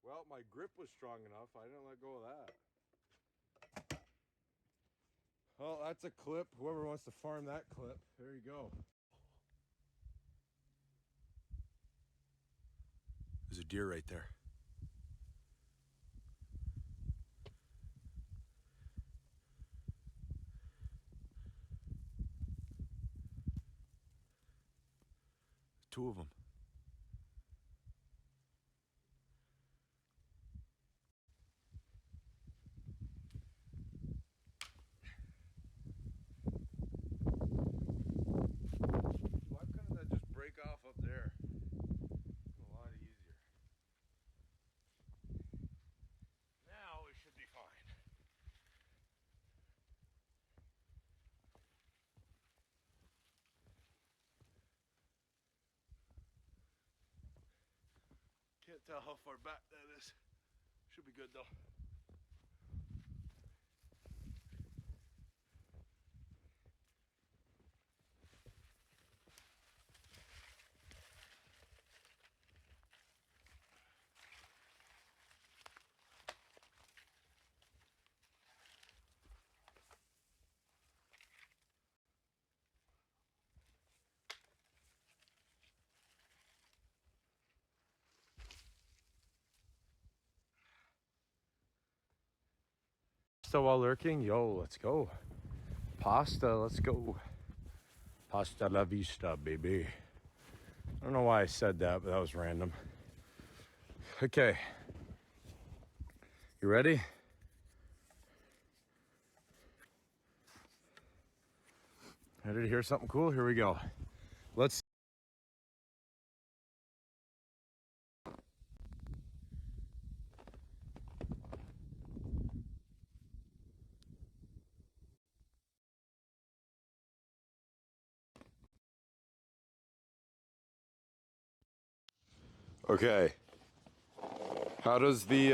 Well, my grip was strong enough. I didn't let go of that. Well, that's a clip. Whoever wants to farm that clip, there you go. There's a deer right there. Two of them. Why couldn't that just break off up there? A lot easier. Now we should be fine. Can't tell how far back that is. Should be good though. Pasta while lurking? Yo, let's go. Pasta, let's go. Pasta la vista, baby. I don't know why I said that, but that was random. Okay. You ready? Ready to hear something cool? Here we go. Let's. Okay. How does the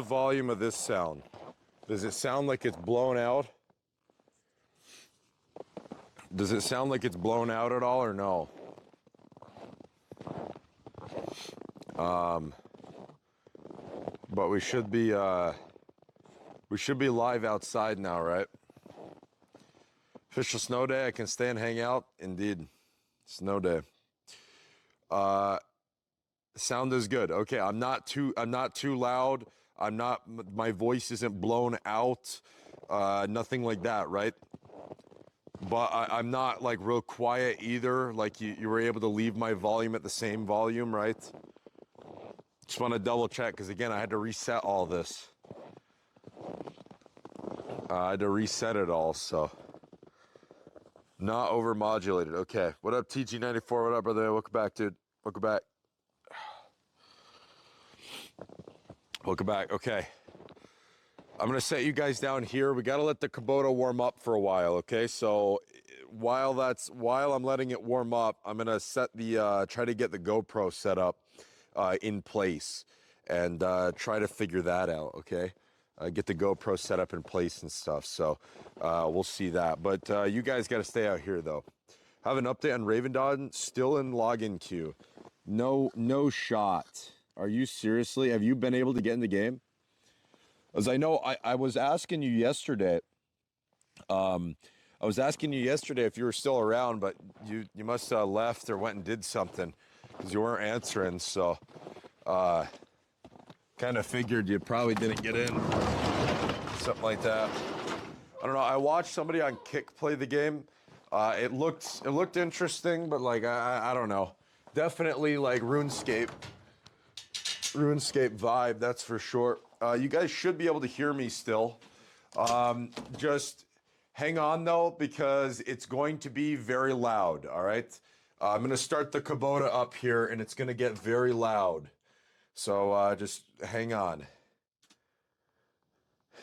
volume of this sound? Does it sound like it's blown out? Does it sound like it's blown out at all or no? But we should be live outside now, right? Official snow day. I can stay and hang out. Indeed, snow day. Sound is good. Okay, I'm not too loud. My voice isn't blown out. Nothing like that, right? But I'm not like real quiet either. Like you were able to leave my volume at the same volume, right? Just want to double check because again, I had to reset all this. I had to reset it all, so not overmodulated. Okay, what up, TG94? What up, brother? Welcome back, dude. Welcome back. Welcome back. Okay. I'm going to set you guys down here. We got to let the Kubota warm up for a while, okay? So while I'm letting it warm up, I'm going to set the try to get the GoPro set up in place and try to figure that out, okay? Get the GoPro set up in place and stuff. So we'll see that. But you guys got to stay out here though. Have an update on Raven Dawn, still in login queue. No shot. Are you seriously? Have you been able to get in the game? As I know, I was asking you yesterday. I was asking you yesterday if you were still around, but you must have left or went and did something because you weren't answering. So, kind of figured you probably didn't get in, something like that. I don't know. I watched somebody on Kick play the game. It looked interesting, but like I don't know. Definitely like RuneScape vibe, that's for sure. You guys should be able to hear me still. Just hang on though, because it's going to be very loud, all right? I'm gonna start the Kubota up here and it's gonna get very loud. So just hang on.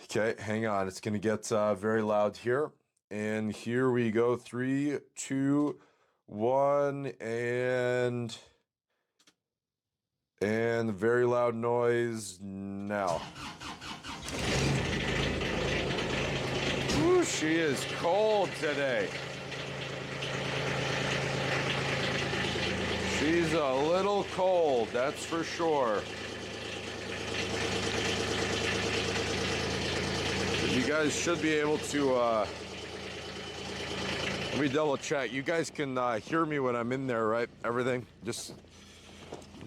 Okay, hang on. It's gonna get very loud here. And here we go, 3, 2, 1, and very loud noise now. Ooh, she is cold today. She's a little cold, that's for sure. guys should be able to, let me double check. You guys can hear me when I'm in there, right? Everything? Just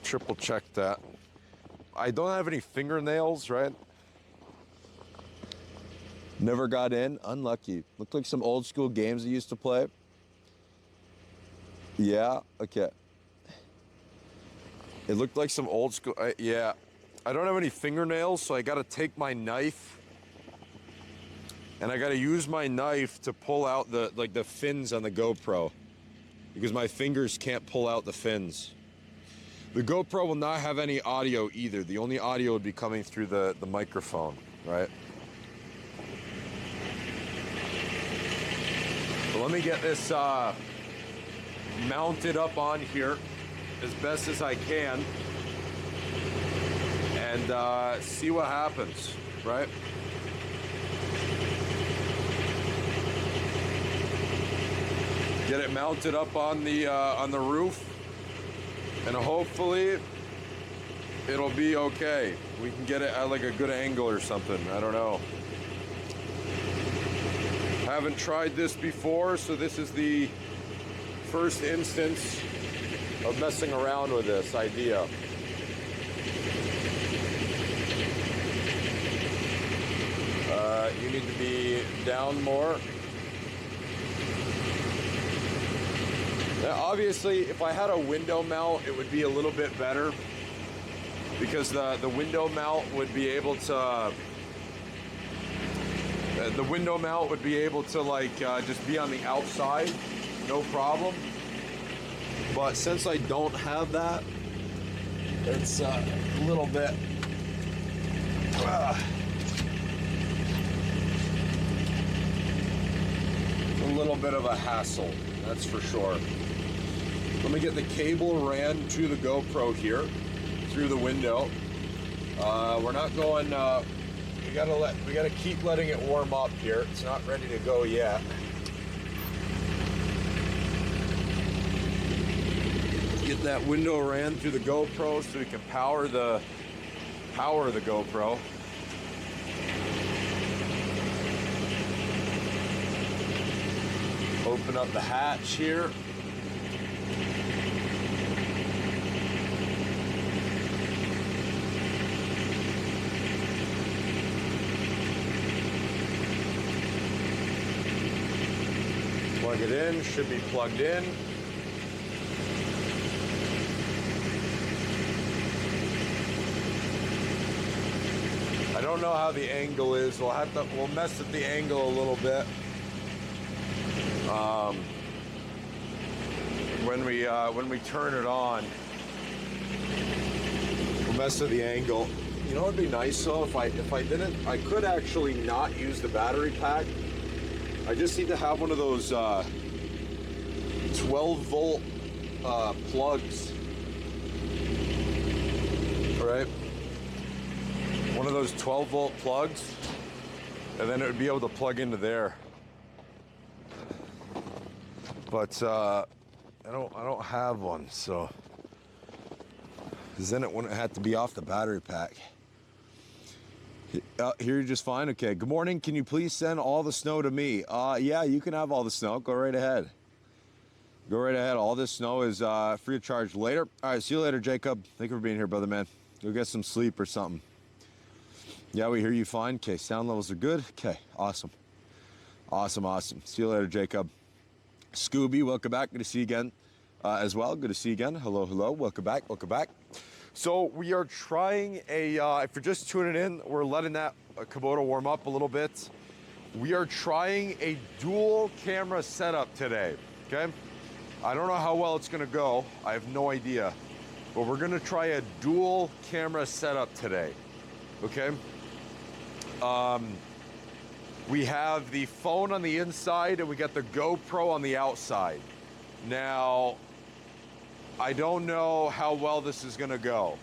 triple check that. I don't have any fingernails, right? Never got in, unlucky. Looked like some old school games I used to play. Yeah, okay. It looked like some old school, yeah. I don't have any fingernails, so I gotta take my knife and I gotta use my knife to pull out the fins on the GoPro because my fingers can't pull out the fins. The GoPro will not have any audio either. The only audio would be coming through the microphone, right? So let me get this mounted up on here as best as I can and see what happens, right? Get it mounted up on the roof, and hopefully it'll be okay. We can get it at like a good angle or something. I don't know. Haven't tried this before, so this is the first instance of messing around with this idea. You need to be down more. Now, obviously, if I had a window mount, it would be a little bit better because the window mount would be able to like just be on the outside, no problem. But since I don't have that, it's a little bit of a hassle, that's for sure. Let me get the cable ran to the GoPro here through the window. We're not going. We gotta keep letting it warm up here. It's not ready to go yet. Get that window ran through the GoPro so we can power the GoPro. Open up the hatch here. Plug it in, should be plugged in. I don't know how the angle is. We'll mess with the angle a little bit. When we turn it on, we'll mess with the angle. You know, it'd be nice though if I didn't. I could actually not use the battery pack. I just need to have one of those 12-volt plugs. All right, one of those 12-volt plugs, and then it would be able to plug into there. But I don't have one, so because then it wouldn't have to be off the battery pack. Here you're just fine. Okay. Good morning. Can you please send all the snow to me? Yeah, you can have all the snow. Go right ahead. Go right ahead. All this snow is free of charge later. All right. See you later, Jacob. Thank you for being here, brother man. Go get some sleep or something. Yeah, we hear you fine. Okay. Sound levels are good. Okay. Awesome. Awesome. Awesome. See you later, Jacob. Scooby, welcome back. Good to see you again as well. Good to see you again. Hello, hello. Welcome back. Welcome back. So we are trying if you're just tuning in, we're letting that Kubota warm up a little bit. We are trying a dual camera setup today, okay? I don't know how well it's gonna go. I have no idea. But we're gonna try a dual camera setup today, okay? We have the phone on the inside and we got the GoPro on the outside. Now, I don't know how well this is gonna go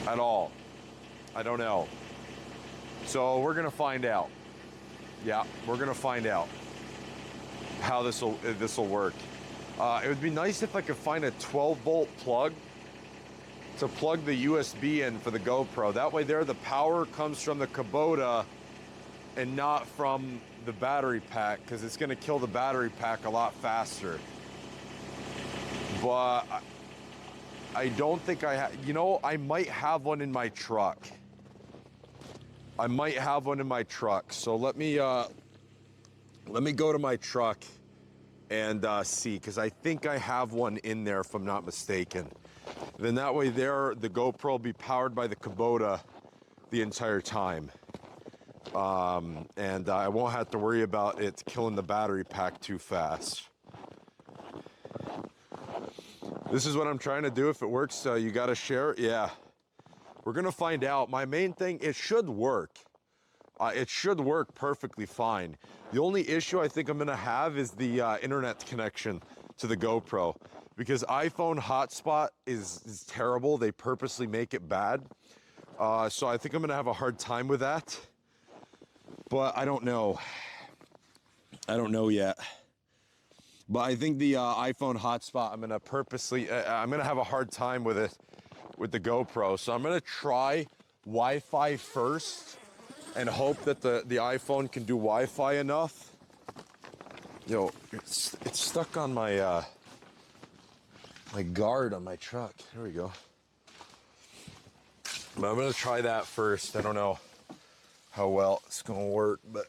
at all. I don't know. So we're gonna find out. Yeah, we're gonna find out how this will work. It would be nice if I could find a 12-volt plug to plug the USB in for the GoPro. That way there, the power comes from the Kubota and not from the battery pack, because it's gonna kill the battery pack a lot faster. But I don't think I have, you know, I might have one in my truck. I might have one in my truck. So let me go to my truck and see, because I think I have one in there if I'm not mistaken. Then that way there, the GoPro will be powered by the Kubota the entire time. And I won't have to worry about it killing the battery pack too fast. This is what I'm trying to do. If it works, you got to share it. Yeah, we're going to find out. My main thing, it should work. It should work perfectly fine. The only issue I think I'm going to have is the internet connection to the GoPro, because iPhone hotspot is terrible. They purposely make it bad. So I think I'm going to have a hard time with that. But I don't know. I don't know yet. But I think the iPhone hotspot, I'm going to purposely, I'm going to have a hard time with it, with the GoPro. So I'm going to try Wi-Fi first and hope that the iPhone can do Wi-Fi enough. Yo, it's stuck on my, my guard on my truck. There we go. But I'm going to try that first. I don't know how well it's going to work, but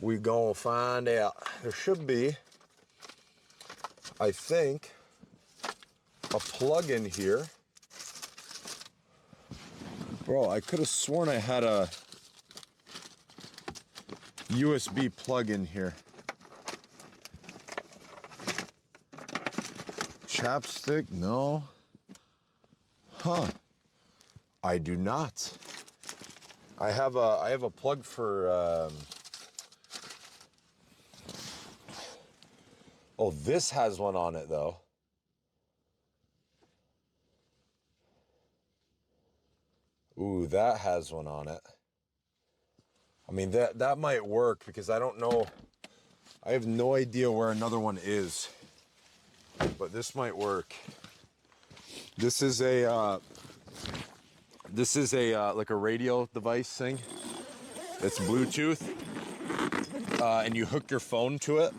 we gonna find out. There should be, I think, a plug in here. Bro, I could have sworn I had a USB plug in here. Chapstick? No. Huh. I do not. I have a plug for oh, this has one on it though. Ooh, that has one on it. I mean, that might work, because I don't know. I have no idea where another one is. But this might work. This is a like a radio device thing. It's Bluetooth, and you hook your phone to it.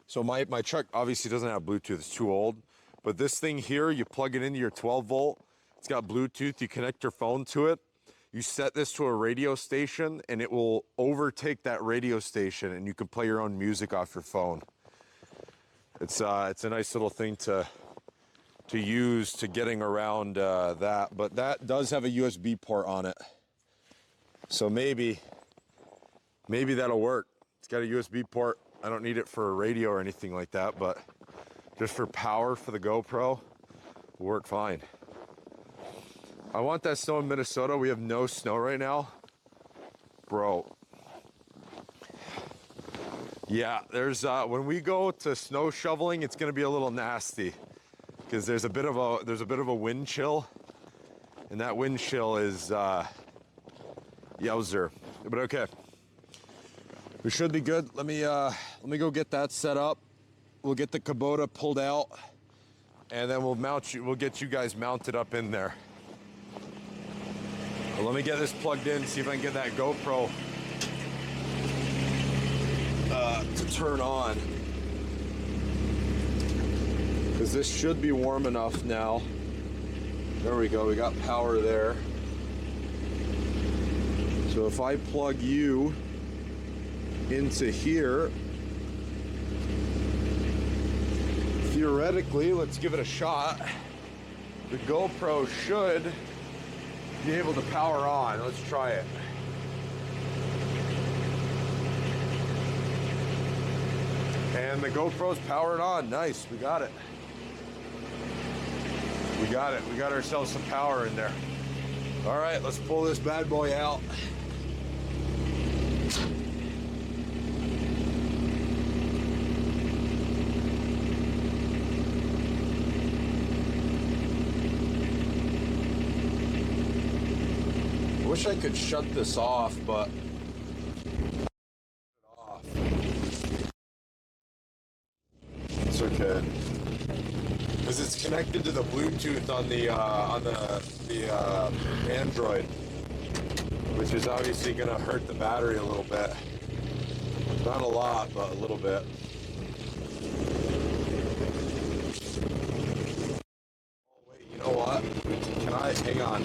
So my truck obviously doesn't have Bluetooth, it's too old. But this thing here, you plug it into your 12 volt. It's got Bluetooth, you connect your phone to it. You set this to a radio station and it will overtake that radio station, and you can play your own music off your phone. It's a nice little thing to use to getting around that. But that does have a USB port on it. So maybe that'll work. It's got a USB port. I don't need it for a radio or anything like that, but just for power for the GoPro, will work fine. I want that snow in Minnesota. We have no snow right now. Bro. Yeah, there's, when we go to snow shoveling, it's gonna be a little nasty, because there's a bit of a wind chill, and that wind chill is, yowzer. But okay. We should be good. Let me go get that set up. We'll get the Kubota pulled out, and then we'll get you guys mounted up in there. Well, let me get this plugged in, see if I can get that GoPro to turn on. Because this should be warm enough now. There we go, we got power there. So if I plug you into here, theoretically, let's give it a shot, the GoPro should be able to power on. Let's try it. And the GoPro's powered on. Nice, we got it. We got it. We got ourselves some power in there. All right, let's pull this bad boy out. I wish I could shut this off, but it's okay. because it's connected to the Bluetooth on the Android, which is obviously gonna hurt the battery a little bit. Not a lot, but a little bit. Oh wait, you know what? Can I hang on?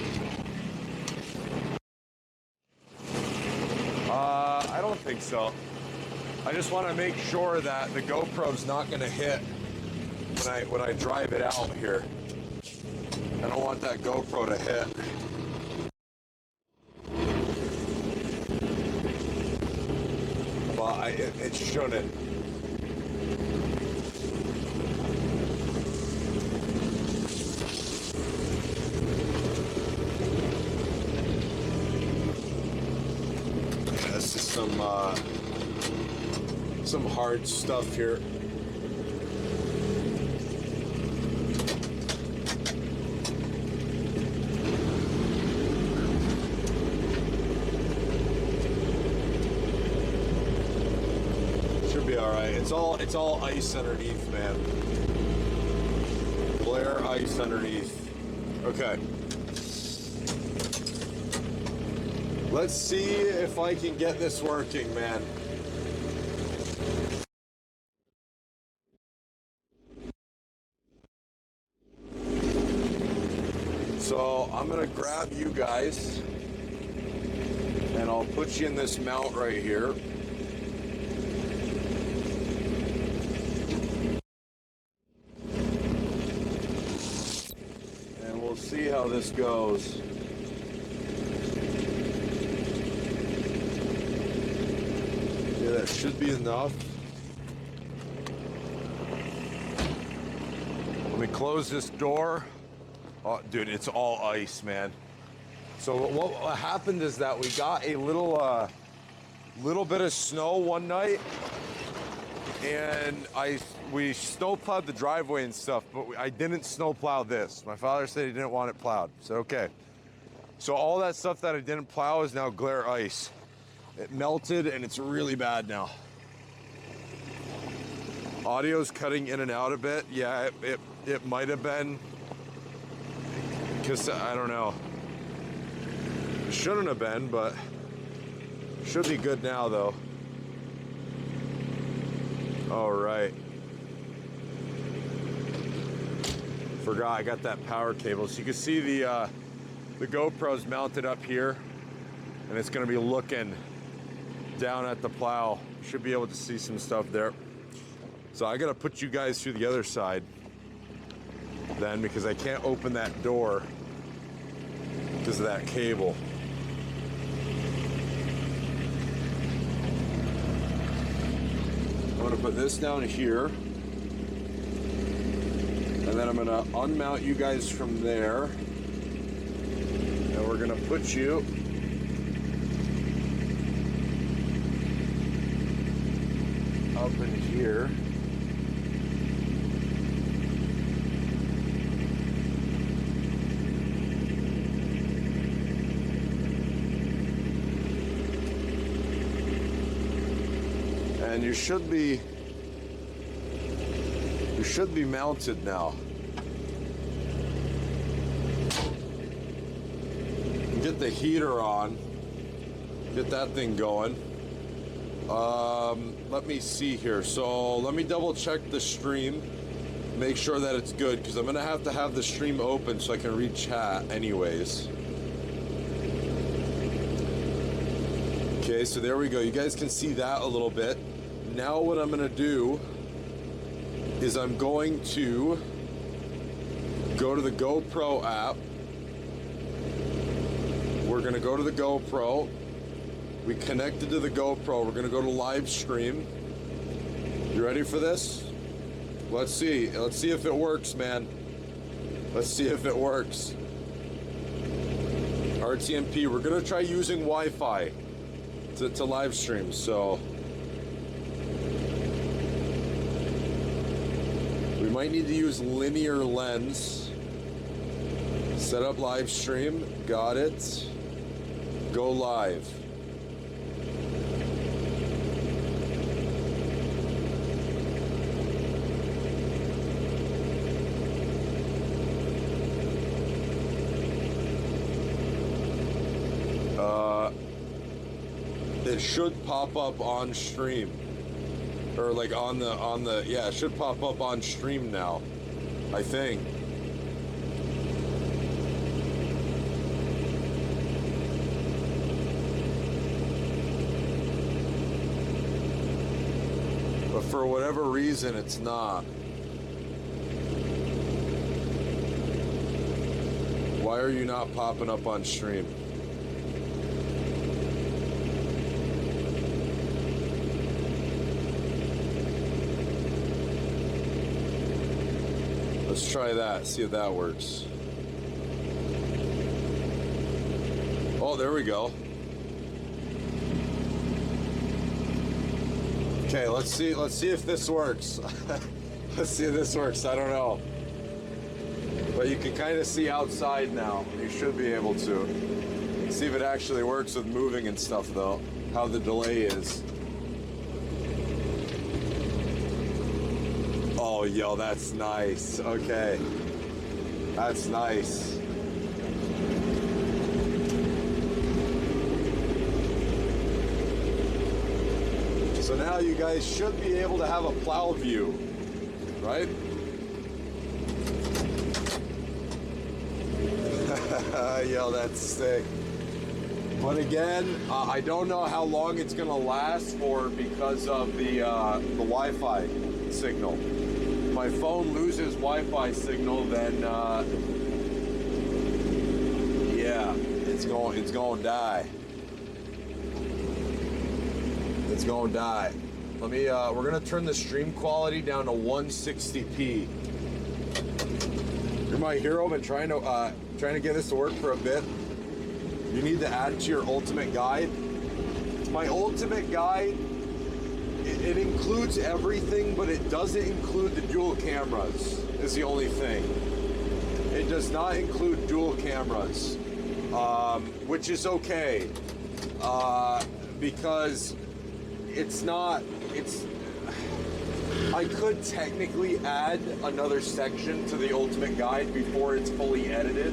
I don't think so. I just want to make sure that the GoPro's not going to hit when I drive it out here. I don't want that GoPro to hit. But it shouldn't. This is some hard stuff here. Should be all right. It's all ice underneath, man. Glare ice underneath. Okay. Let's see if I can get this working, man. So I'm gonna grab you guys and I'll put you in this mount right here. And we'll see how this goes. Yeah, that should be enough. Let me close this door. Oh, dude, it's all ice, man. So what happened is that we got a little bit of snow one night, and we snow plowed the driveway and stuff, but I didn't snow plow this. My father said he didn't want it plowed. So okay. So all that stuff that I didn't plow is now glare ice. It melted and it's really bad now. Audio's cutting in and out a bit. Yeah, it might have been. Because I don't know. It shouldn't have been, but should be good now though. All right. Forgot I got that power cable. So you can see the GoPro's mounted up here, and it's gonna be looking down at the plow. You should be able to see some stuff there. So I gotta put you guys through the other side then, because I can't open that door because of that cable. I'm gonna put this down here, and then I'm gonna unmount you guys from there, and we're gonna put you up in here. And you should be mounted now. Get the heater on. Get that thing going. Let me see here. So let me double check the stream. Make sure that it's good, because I'm gonna have to have the stream open so I can read chat anyways. Okay, so there we go. You guys can see that a little bit. Now what I'm gonna do is I'm going to go to the GoPro app. We're gonna go to the GoPro. We connected to the GoPro. We're gonna go to live stream. You ready for this? Let's see. Let's see if it works, man. Let's see if it works. RTMP, we're gonna try using Wi-Fi to live stream, so we might need to use linear lens. Set up live stream, got it. Go live. It should pop up on stream. Or like on the, yeah, it should pop up on stream now, I think. But for whatever reason, it's not. Why are you not popping up on stream? Let's try that, see if that works. Oh, there we go. Okay, let's see if this works. Let's see if this works, I don't know. But you can kind of see outside now. You should be able to. See if it actually works with moving and stuff though, how the delay is. Oh, yo, that's nice. Okay. That's nice. So now you guys should be able to have a plow view, right? Yo, that's sick. But again, I don't know how long it's gonna last for because of the Wi-Fi signal. If my phone loses Wi-Fi signal, then yeah, it's gonna die. It's gonna die. Let me. We're gonna turn the stream quality down to 160p. You're my hero. Been trying to get this to work for a bit. You need to add it to your ultimate guide. My ultimate guide, it includes everything, but it doesn't include the dual cameras, is the only thing. It does not include dual cameras, which is okay, because I could technically add another section to the ultimate guide before it's fully edited.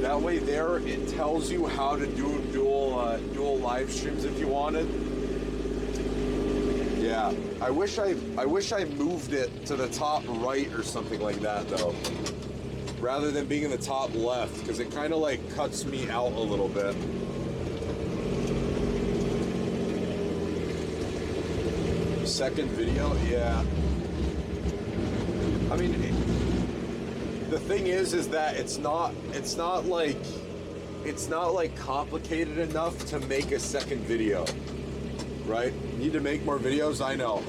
That way there, it tells you how to do dual live streams if you wanted. Yeah, I wish I moved it to the top right or something like that though, rather than being in the top left, because it kind of like cuts me out a little bit. Second video, yeah. I mean, the thing is that it's not like complicated enough to make a second video, right? Need to make more videos. I know.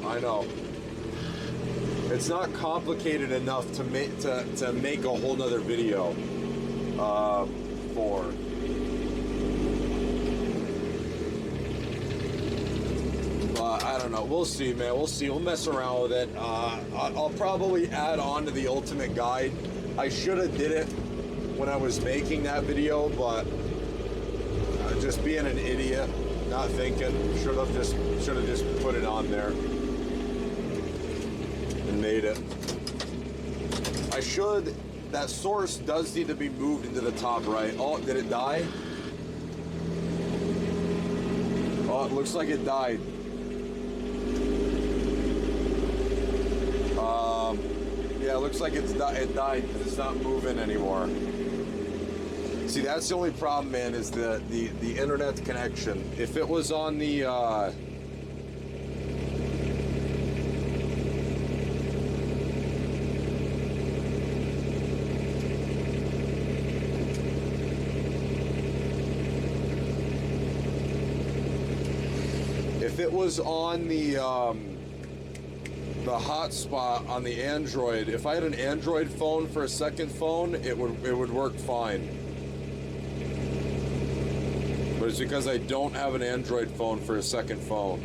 It's not complicated enough to make a whole nother video for. I don't know. We'll see, man. We'll see. We'll mess around with it. I'll probably add on to the ultimate guide. I should have did it when I was making that video, but just being an idiot, not thinking, should have just put it on there and made it. That source does need to be moved into the top right. Oh, did it die? Oh, it looks like it died. Yeah, it looks like it died because it's not moving anymore. See, that's the only problem, man, is the internet connection. If it was on the hotspot on the Android, if I had an Android phone for a second phone, it would work fine. But it's because I don't have an Android phone for a second phone.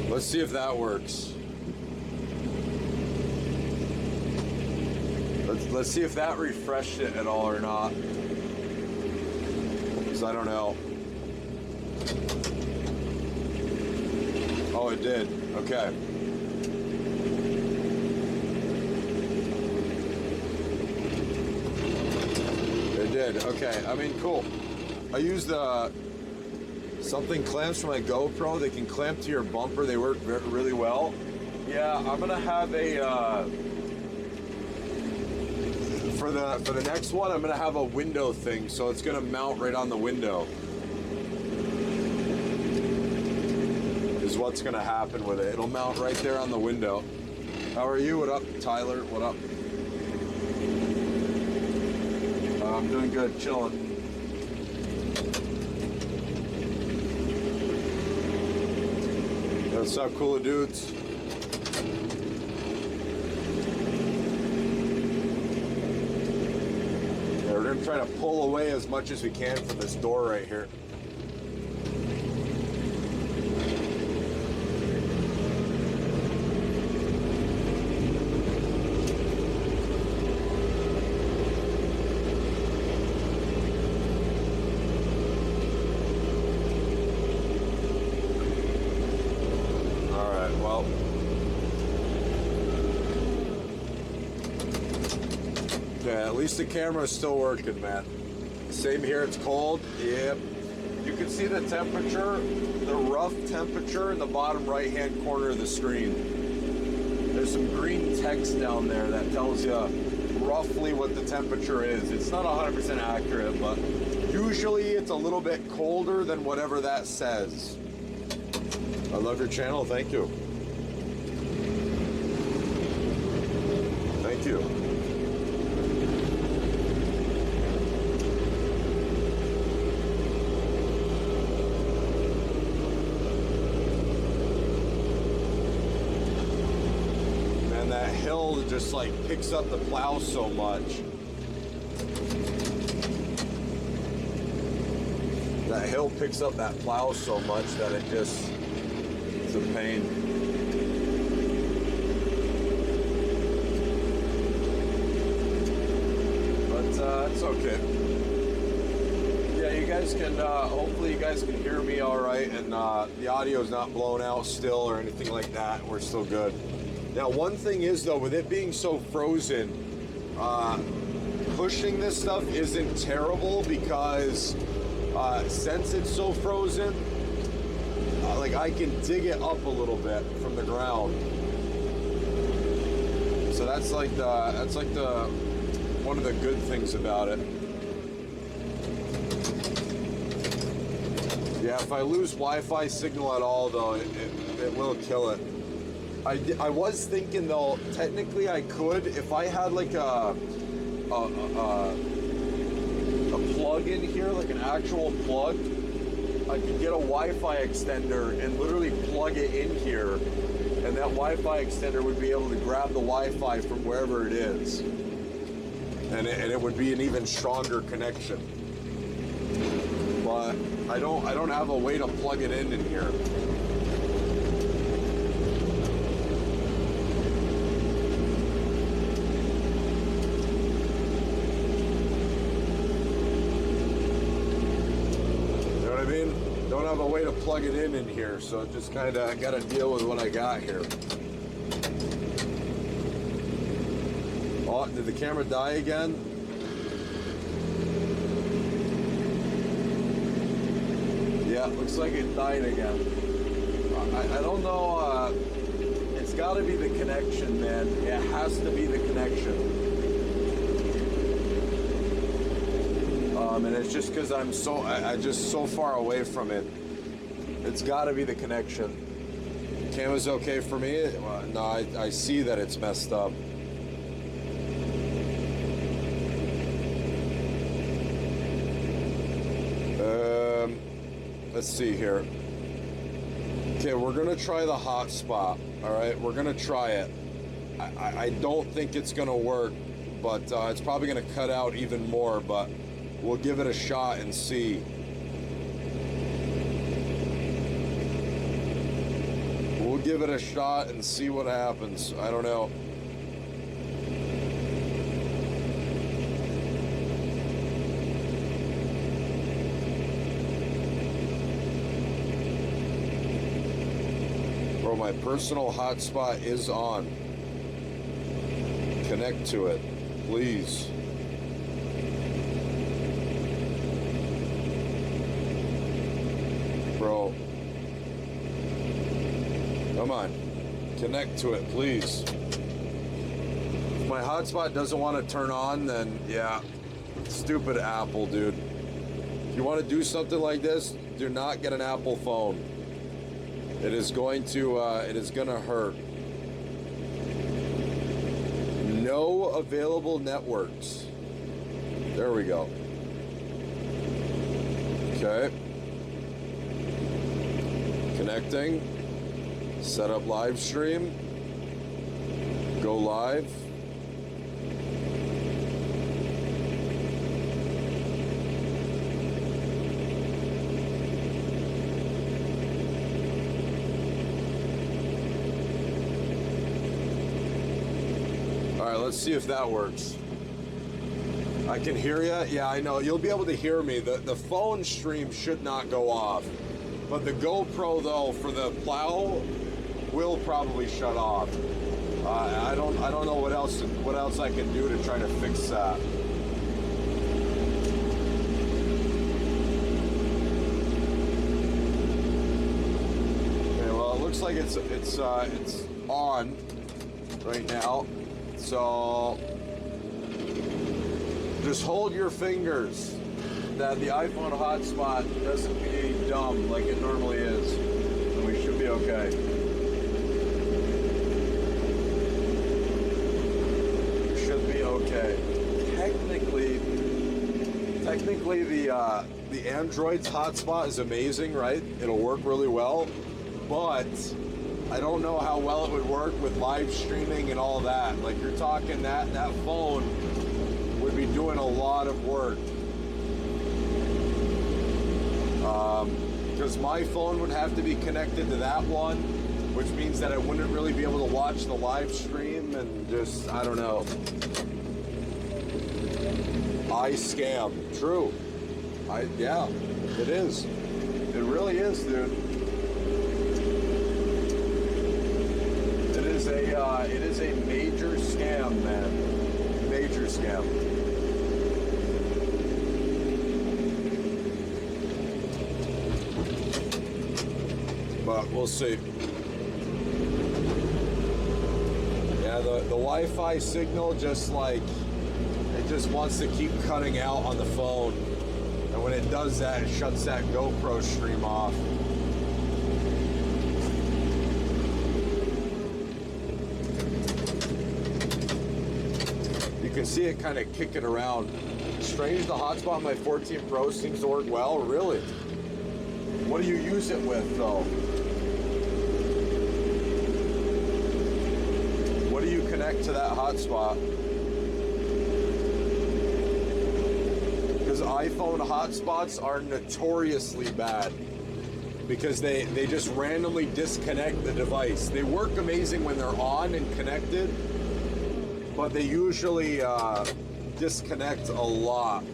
Let's see if that works. Let's see if that refreshed it at all or not. because I don't know. Oh, it did. Okay. It did. Okay. I mean, cool. I used something clamps for my GoPro. They can clamp to your bumper. They work really well. Yeah, I'm gonna have a for the next one. I'm gonna have a window thing, so it's gonna mount right on the window. Is what's gonna happen with it. It'll mount right there on the window. How are you? What up, Tyler? What up? I'm doing good, chilling. What's up, cool dudes? Yeah, we're gonna try to pull away as much as we can from this door right here. Yeah, at least the camera is still working, man. Same here, it's cold. Yep. You can see the temperature, the rough temperature in the bottom right-hand corner of the screen. There's some green text down there that tells you roughly what the temperature is. It's not 100% accurate, but usually it's a little bit colder than whatever that says. I love your channel, thank you. Thank you. That hill just like picks up the plow so much. That hill picks up that plow so much that it's a pain. But it's okay. Yeah, you guys can, hopefully you guys can hear me all right, and the audio's not blown out still or anything like that. We're still good. Now, one thing is, though, with it being so frozen, pushing this stuff isn't terrible because since it's so frozen, like I can dig it up a little bit from the ground. So that's like the one of the good things about it. Yeah, if I lose Wi-Fi signal at all, though, it will kill it. I was thinking though, technically I could, if I had like a plug in here, like an actual plug, I could get a Wi-Fi extender and literally plug it in here, and that Wi-Fi extender would be able to grab the Wi-Fi from wherever it is, and it would be an even stronger connection. But I don't have a way to plug it in here. Don't have a way to plug it in here, so just kind of got to deal with what I got here. Oh, did the camera die again? Yeah, looks like it died again. I don't know, it's got to be the connection, man. It has to be the connection. And it's just because I'm just so far away from it. It's got to be the connection. Camera's okay for me? No, I see that it's messed up. Let's see here. Okay, we're gonna try the hotspot. All right, we're gonna try it. I don't think it's gonna work, but it's probably gonna cut out even more, but we'll give it a shot and see. We'll give it a shot and see what happens. I don't know. Bro, my personal hotspot is on. Connect to it, please. Bro. Come on. Connect to it, please. If my hotspot doesn't want to turn on, then yeah. Stupid Apple, dude. If you want to do something like this, do not get an Apple phone. It is going to hurt. No available networks. There we go. Okay. Connecting. Set up live stream. Go live. All right, let's see if that works. I can hear you. Yeah, I know. You'll be able to hear me. The phone stream should not go off. But the GoPro, though, for the plow will probably shut off. I don't know what else I can do to try to fix that. Okay, well, it looks like it's on right now. So just hold your fingers that the iPhone hotspot doesn't be dumb like it normally is, and we should be okay. We should be okay. Technically the Android's hotspot is amazing, right? It'll work really well, but I don't know how well it would work with live streaming and all that. Like, you're talking that phone would be doing a lot of work. Because my phone would have to be connected to that one, which means that I wouldn't really be able to watch the live stream and just, I don't know. Scam. True. Yeah, it is. It really is, dude. It is a major scam, man. Major scam. But we'll see. Yeah, the Wi-Fi signal just wants to keep cutting out on the phone. And when it does that, it shuts that GoPro stream off. You can see it kind of kicking around. Strange, the hotspot on my 14 Pro seems to work well. Really? What do you use it with, though? What do you connect to that hotspot? Because iPhone hotspots are notoriously bad. Because they just randomly disconnect the device. They work amazing when they're on and connected, but they usually disconnect a lot.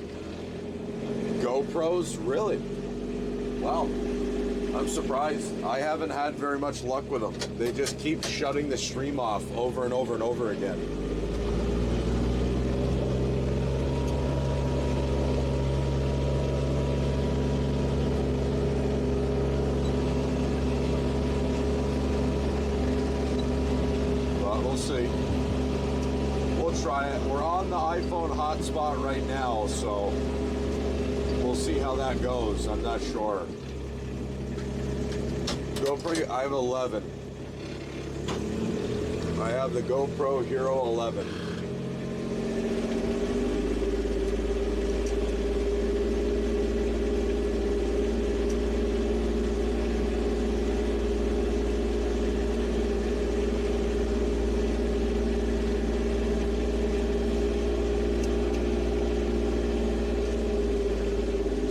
GoPros, really? Wow, I'm surprised. I haven't had very much luck with them. They just keep shutting the stream off over and over and over again. But we'll see. We'll try it. We're on the iPhone hotspot right now, so we'll see how that goes. I'm not sure. GoPro, I have 11. I have the GoPro Hero 11.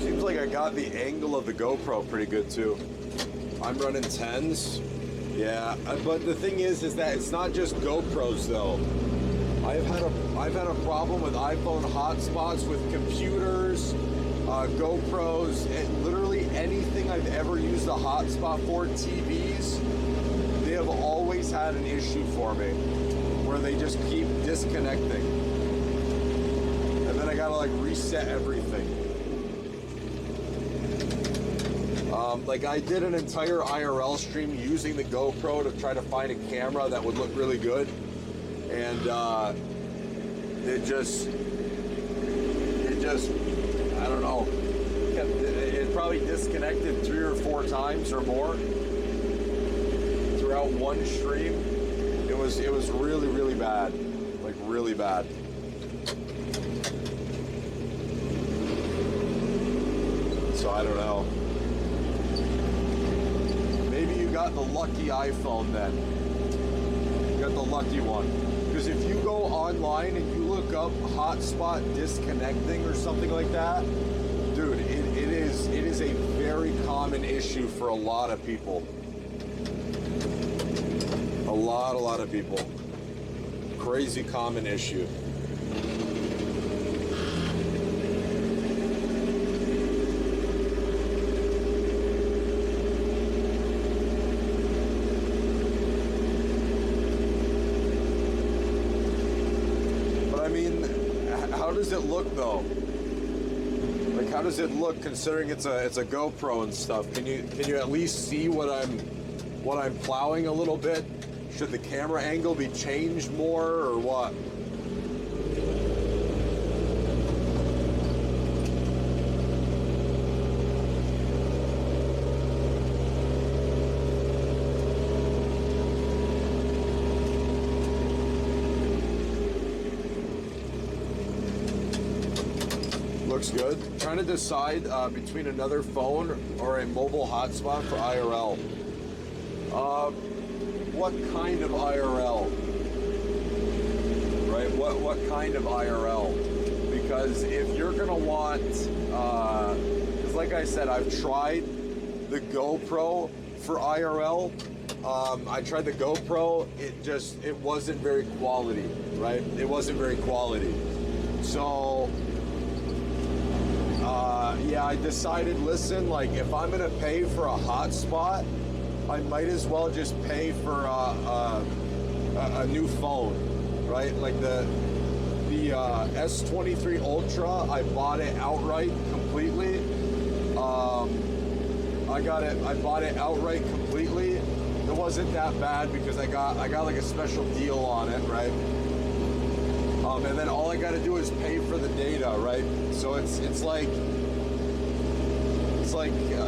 Seems like I got the angle of the GoPro pretty good too. I'm running 10s. Yeah, but the thing is that it's not just GoPros though. I've had a problem with iPhone hotspots with computers, GoPros, and literally anything I've ever used a hotspot for. TVs, they have always had an issue for me where they just keep disconnecting. And then I gotta like reset everything. Like I did an entire IRL stream using the GoPro to try to find a camera that would look really good. And it just, I don't know, it probably disconnected 3 or 4 times or more throughout one stream. It was really, really bad, like really bad. So I don't know. Maybe you got the lucky iPhone then. You got the lucky one. Because if you go online and you look up hotspot disconnecting or something like that, dude, it is a very common issue for a lot of people. A lot of people. Crazy common issue. How does it look though? Like how does it look considering it's a GoPro and stuff? Can you at least see what I'm plowing a little bit? Should the camera angle be changed more or what? Looks good. Trying to decide between another phone or a mobile hotspot for IRL. What kind of IRL? Right? What kind of IRL? Because if you're gonna want, because like I said, I've tried the GoPro for IRL. I tried the GoPro. It wasn't very quality. Right? It wasn't very quality. So. Yeah, I decided, listen, like if I'm gonna pay for a hotspot, I might as well just pay for a new phone, right? Like the S23 Ultra, I bought it outright completely. I bought it outright completely. It wasn't that bad because I got like a special deal on it, right? And then all I got to do is pay for the data, right? So it's like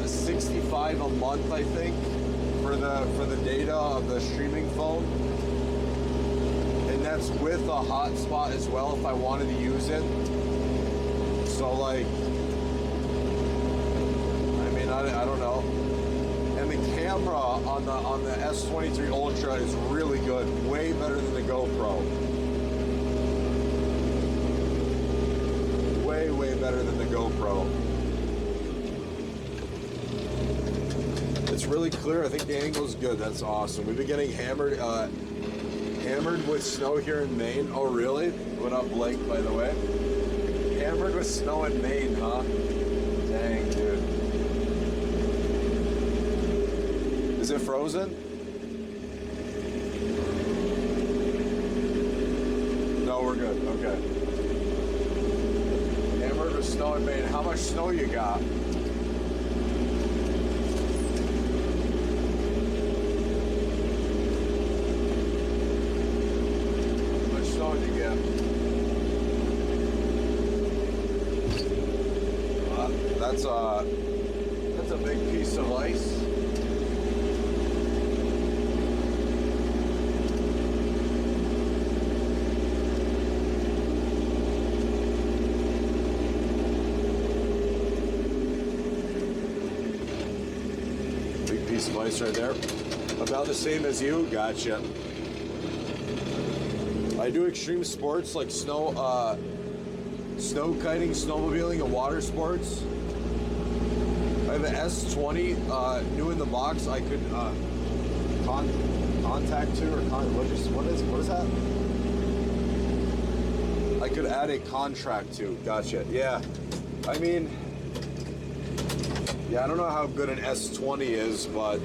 65 a month, I think, for the data of the streaming phone, and that's with a hotspot as well if I wanted to use it. So like, I mean, I don't know. And the camera on the S23 Ultra is really good, way better than the GoPro. Way better than the GoPro. It's really clear. I think the angle's good. That's awesome. We've been getting hammered with snow here in Maine. Oh, really? What up, Blake, by the way? Hammered with snow in Maine, huh? Dang, dude. Is it frozen? No, we're good. Okay. Hammered with snow in Maine. How much snow you got? That's a big piece of ice. Big piece of ice right there. About the same as you. Gotcha. I do extreme sports like snow kiting, snowmobiling, and water sports. I have an S20 new in the box. I could contact to or what is that? I could add a contract to. Gotcha. Yeah. I mean, yeah, I don't know how good an S20 is, but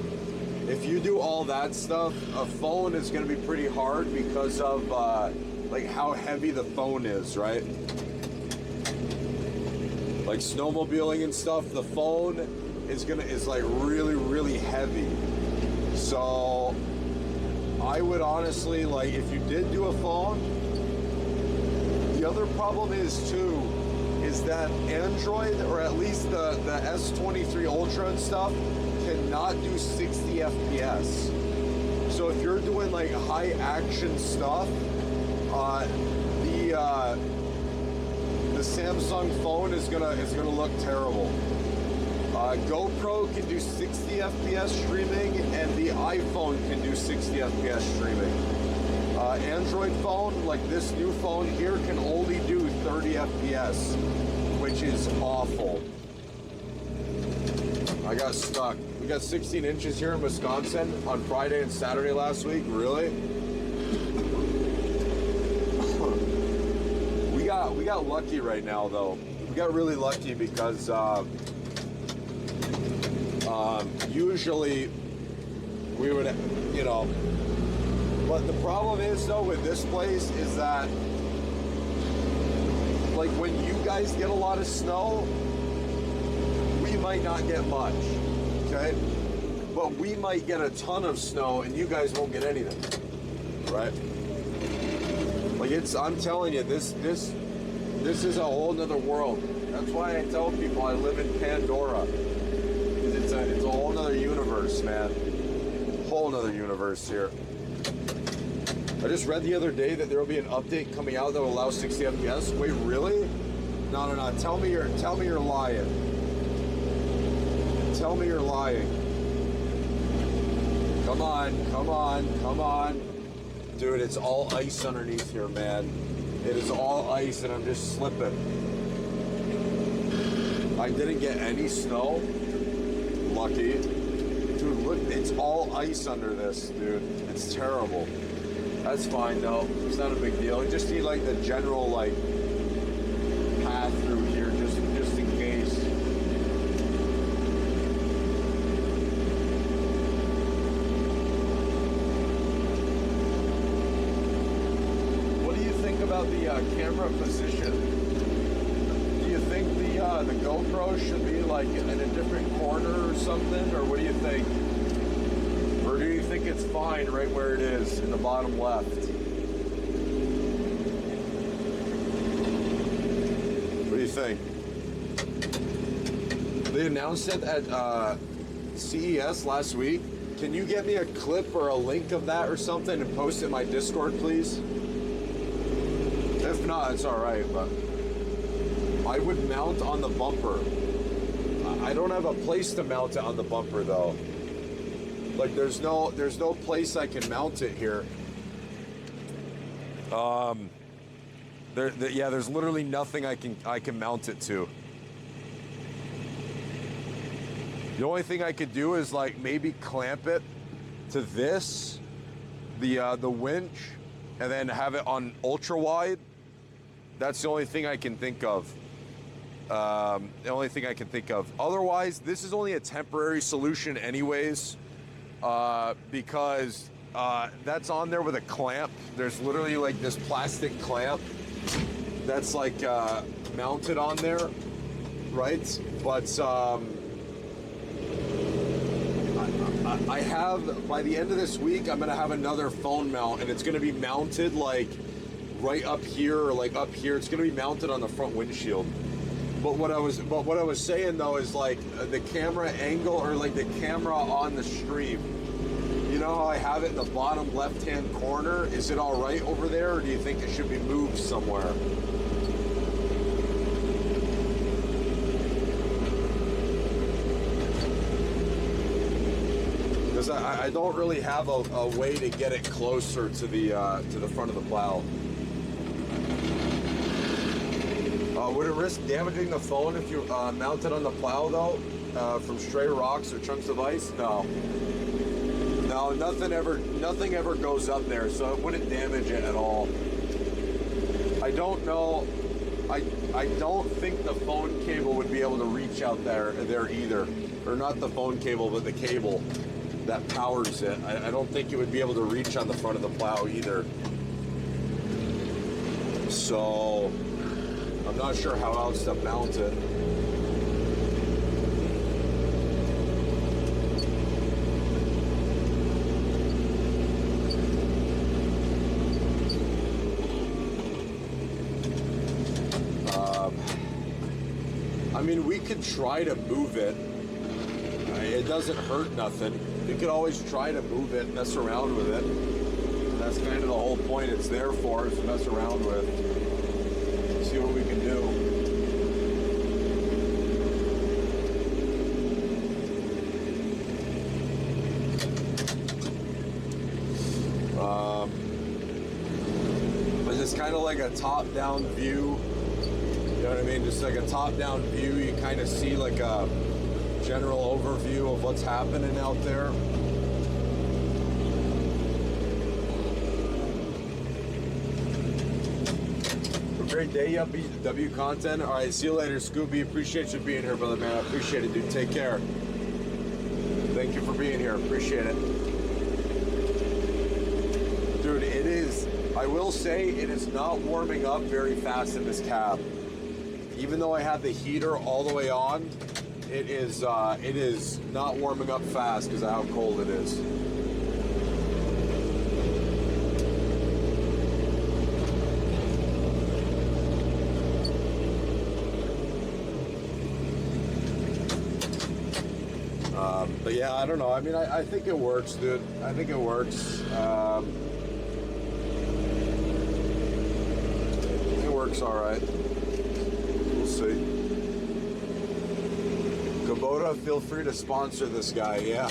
if you do all that stuff, a phone is going to be pretty hard because of like how heavy the phone is, right? Like snowmobiling and stuff, the phone is like really heavy. So I would honestly, like, if you did do a phone, the other problem is too, is that Android, or at least the S23 Ultra and stuff, cannot do 60 FPS. So if you're doing like high action stuff, the Samsung phone is gonna look terrible. GoPro can do 60 FPS streaming, and the iPhone can do 60 FPS streaming. Android phone, like this new phone here, can only do 30 FPS, which is awful. I got stuck. We got 16 inches here in Wisconsin on Friday and Saturday last week. Really? We got lucky right now, though. We got really lucky because usually we would, you know. But the problem is, though, with this place is that, like, when you guys get a lot of snow, we might not get much, okay? But we might get a ton of snow and you guys won't get anything, right? Like, I'm telling you, this is a whole nother world. That's why I tell people I live in Pandora. It's a whole nother universe, man. Whole nother universe here. I just read the other day that there will be an update coming out that will allow 60 FPS. Wait, really? No. Tell me you're lying. Tell me you're lying. Come on. Dude, it's all ice underneath here, man. It is all ice and I'm just slipping. I didn't get any snow. Lucky. Dude, look, it's all ice under this, dude. It's terrible. That's fine though. It's not a big deal. You just need like the general like path through here just in case. What do you think about the camera position? Do you think the GoPro should be like in a different corner or something, or what do you think? Or do you think it's fine right where it is in the bottom left? What do you think? They announced it at CES last week. Can you get me a clip or a link of that or something and post it in my Discord, please? If not, it's all right, but I would mount on the bumper. I don't have a place to mount it on the bumper though. Like there's no place I can mount it here. There's literally nothing I can mount it to. The only thing I could do is like maybe clamp it to this, the winch, and then have it on ultra wide. That's the only thing I can think of. Otherwise, this is only a temporary solution anyways. Because that's on there with a clamp. There's literally like this plastic clamp that's like mounted on there, right? But I have, by the end of this week, I'm gonna have another phone mount, and it's gonna be mounted like right up here or like up here. It's gonna be mounted on the front windshield. But what I was saying though is like the camera angle, or like the camera on the stream. You know how I have it in the bottom left-hand corner? Is it all right over there, or do you think it should be moved somewhere? Because I don't really have a way to get it closer to the front of the plow. Would it risk damaging the phone if you mount it on the plow though, from stray rocks or chunks of ice? No. No, nothing ever goes up there, so it wouldn't damage it at all. I don't know. I don't think the phone cable would be able to reach out there either, or not the phone cable, but the cable. that powers it. I don't think it would be able to reach on the front of the plow either. So I'm not sure how else to mount it. I mean, we could try to move it. It doesn't hurt nothing. We could always try to move it, mess around with it. And that's kind of the whole point it's there for, is to mess around with. See what we can do. But it's kind of like a top-down view. You know what I mean? Just like a top-down view, you kind of see like a general overview of what's happening out there. Great day, Yuppy. W content. All right, see you later, Scooby. Appreciate you being here, brother, man. I appreciate it, dude. Take care. Thank you for being here. Appreciate it. Dude, it is, I will say, it is not warming up very fast in this cab. Even though I have the heater all the way on, it is not warming up fast because of how cold it is. But yeah, I don't know. I mean, I think it works, dude. I think it works. It works all right. We'll see. Kubota, feel free to sponsor this guy. Yeah.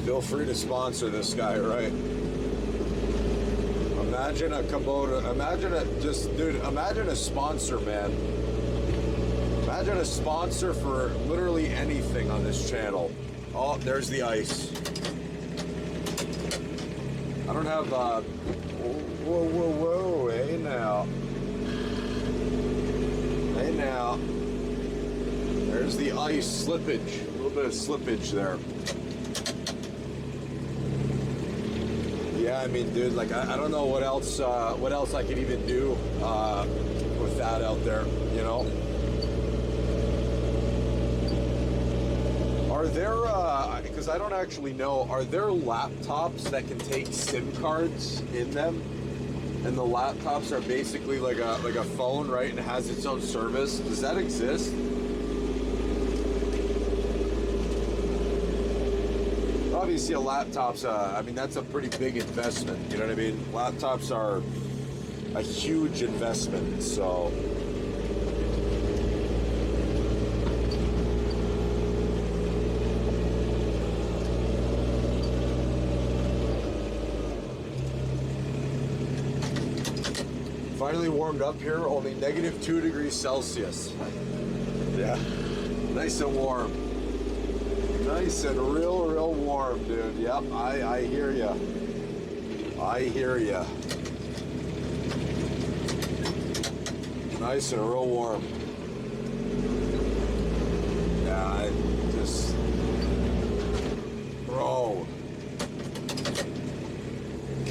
Feel free to sponsor this guy, right? Imagine a Kubota, imagine a sponsor, man. Imagine a sponsor for literally anything on this channel. Oh, there's the ice. I don't have, whoa, hey now. Hey now. There's the ice, slippage, a little bit of slippage there. Yeah, I mean, dude, like, I don't know what else I could even do with that out there, you know? Are there, because I don't actually know, are there laptops that can take SIM cards in them? And the laptops are basically like a phone, right? And it has its own service. Does that exist? Obviously, a laptop's, I mean, that's a pretty big investment. You know what I mean? Laptops are a huge investment, so. Finally warmed up here, only -2 degrees Celsius. Yeah, nice and warm. Nice and real warm, dude. Yep, I hear ya. I hear ya. Nice and real warm. Yeah, I just... Bro.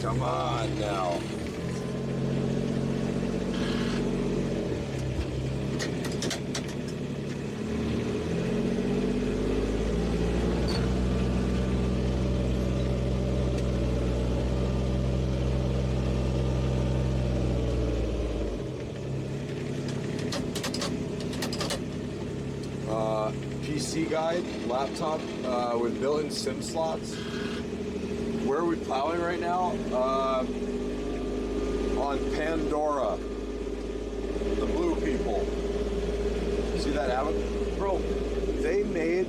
Come on now. PC guide, laptop with built-in SIM slots. Where are we plowing right now? On Pandora. The blue people. See that avatar? Bro, they made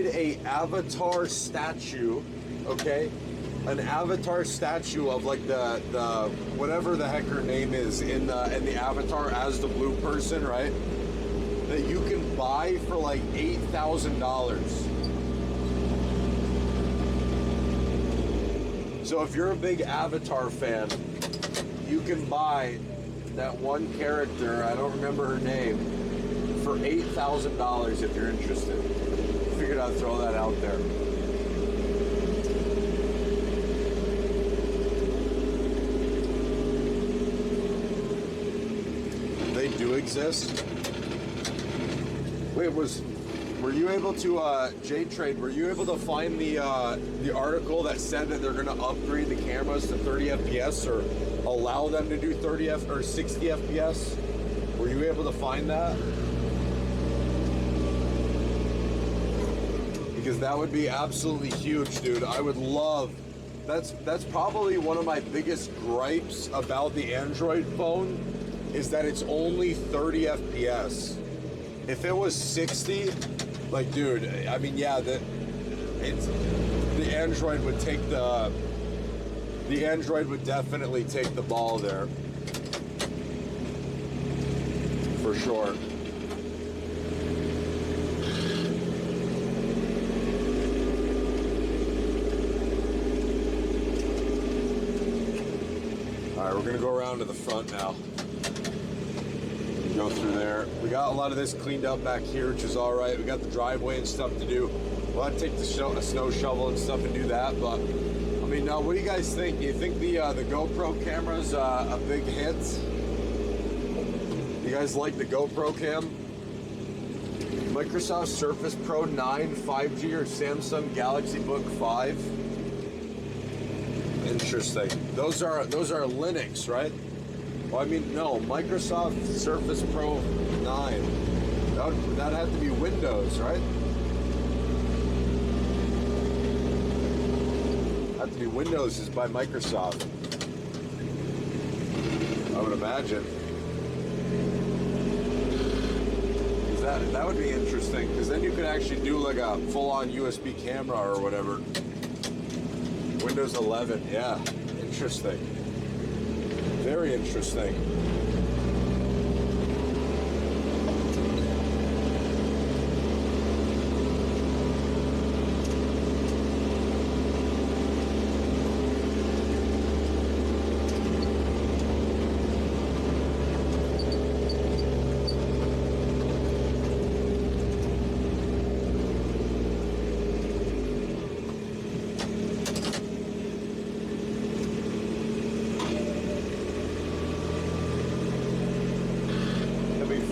a avatar statue, okay? An avatar statue of like the whatever the heck her name is in the avatar as the blue person, right? That you can buy for like $8,000. So if you're a big Avatar fan, you can buy that one character, I don't remember her name, for $8,000 if you're interested. Figured I'd throw that out there. They do exist. Wait, were you able to, J-Trade, were you able to find the article that said that they're gonna upgrade the cameras to 30 FPS or allow them to do 30 or 60 FPS? Were you able to find that? Because that would be absolutely huge, dude. I would love, that's probably one of my biggest gripes about the Android phone is that it's only 30 FPS. If it was 60, like, dude, I mean, yeah, the Android would take the Android would definitely take the ball there, for sure. All right, we're gonna go around to the front now. Go through there. We got a lot of this cleaned up back here, which is all right. We got the driveway and stuff to do. We'll have to take the snow shovel and stuff and do that. But I mean, now, what do you guys think? Do you think the GoPro camera's a big hit? You guys like the GoPro cam? Microsoft Surface Pro 9 5G or Samsung Galaxy Book 5? Interesting. Those are Linux, right? Well, I mean, no, Microsoft Surface Pro 9. That'd have to be Windows, right? Have to be Windows is by Microsoft. I would imagine. That would be interesting, because then you could actually do like a full-on USB camera or whatever. Windows 11, yeah, interesting. Very interesting.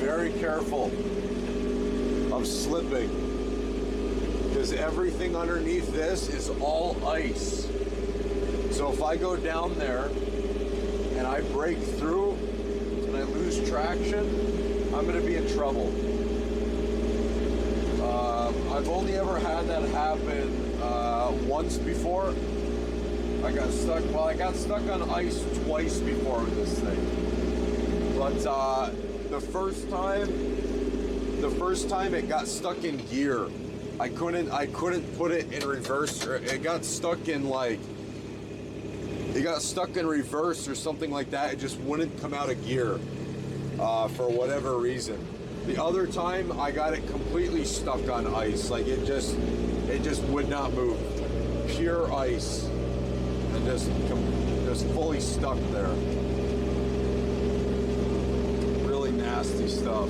Very careful of slipping, because everything underneath this is all ice. So if I go down there and I break through and I lose traction, I'm going to be in trouble. I've only ever had that happen once before. I got stuck on ice twice before with this thing. But the first time it got stuck in gear. I couldn't put it in reverse. It got stuck in reverse or something like that. It just wouldn't come out of gear for whatever reason. The other time I got it completely stuck on ice. Like it just would not move. Pure ice and just fully stuck there. Nasty stuff.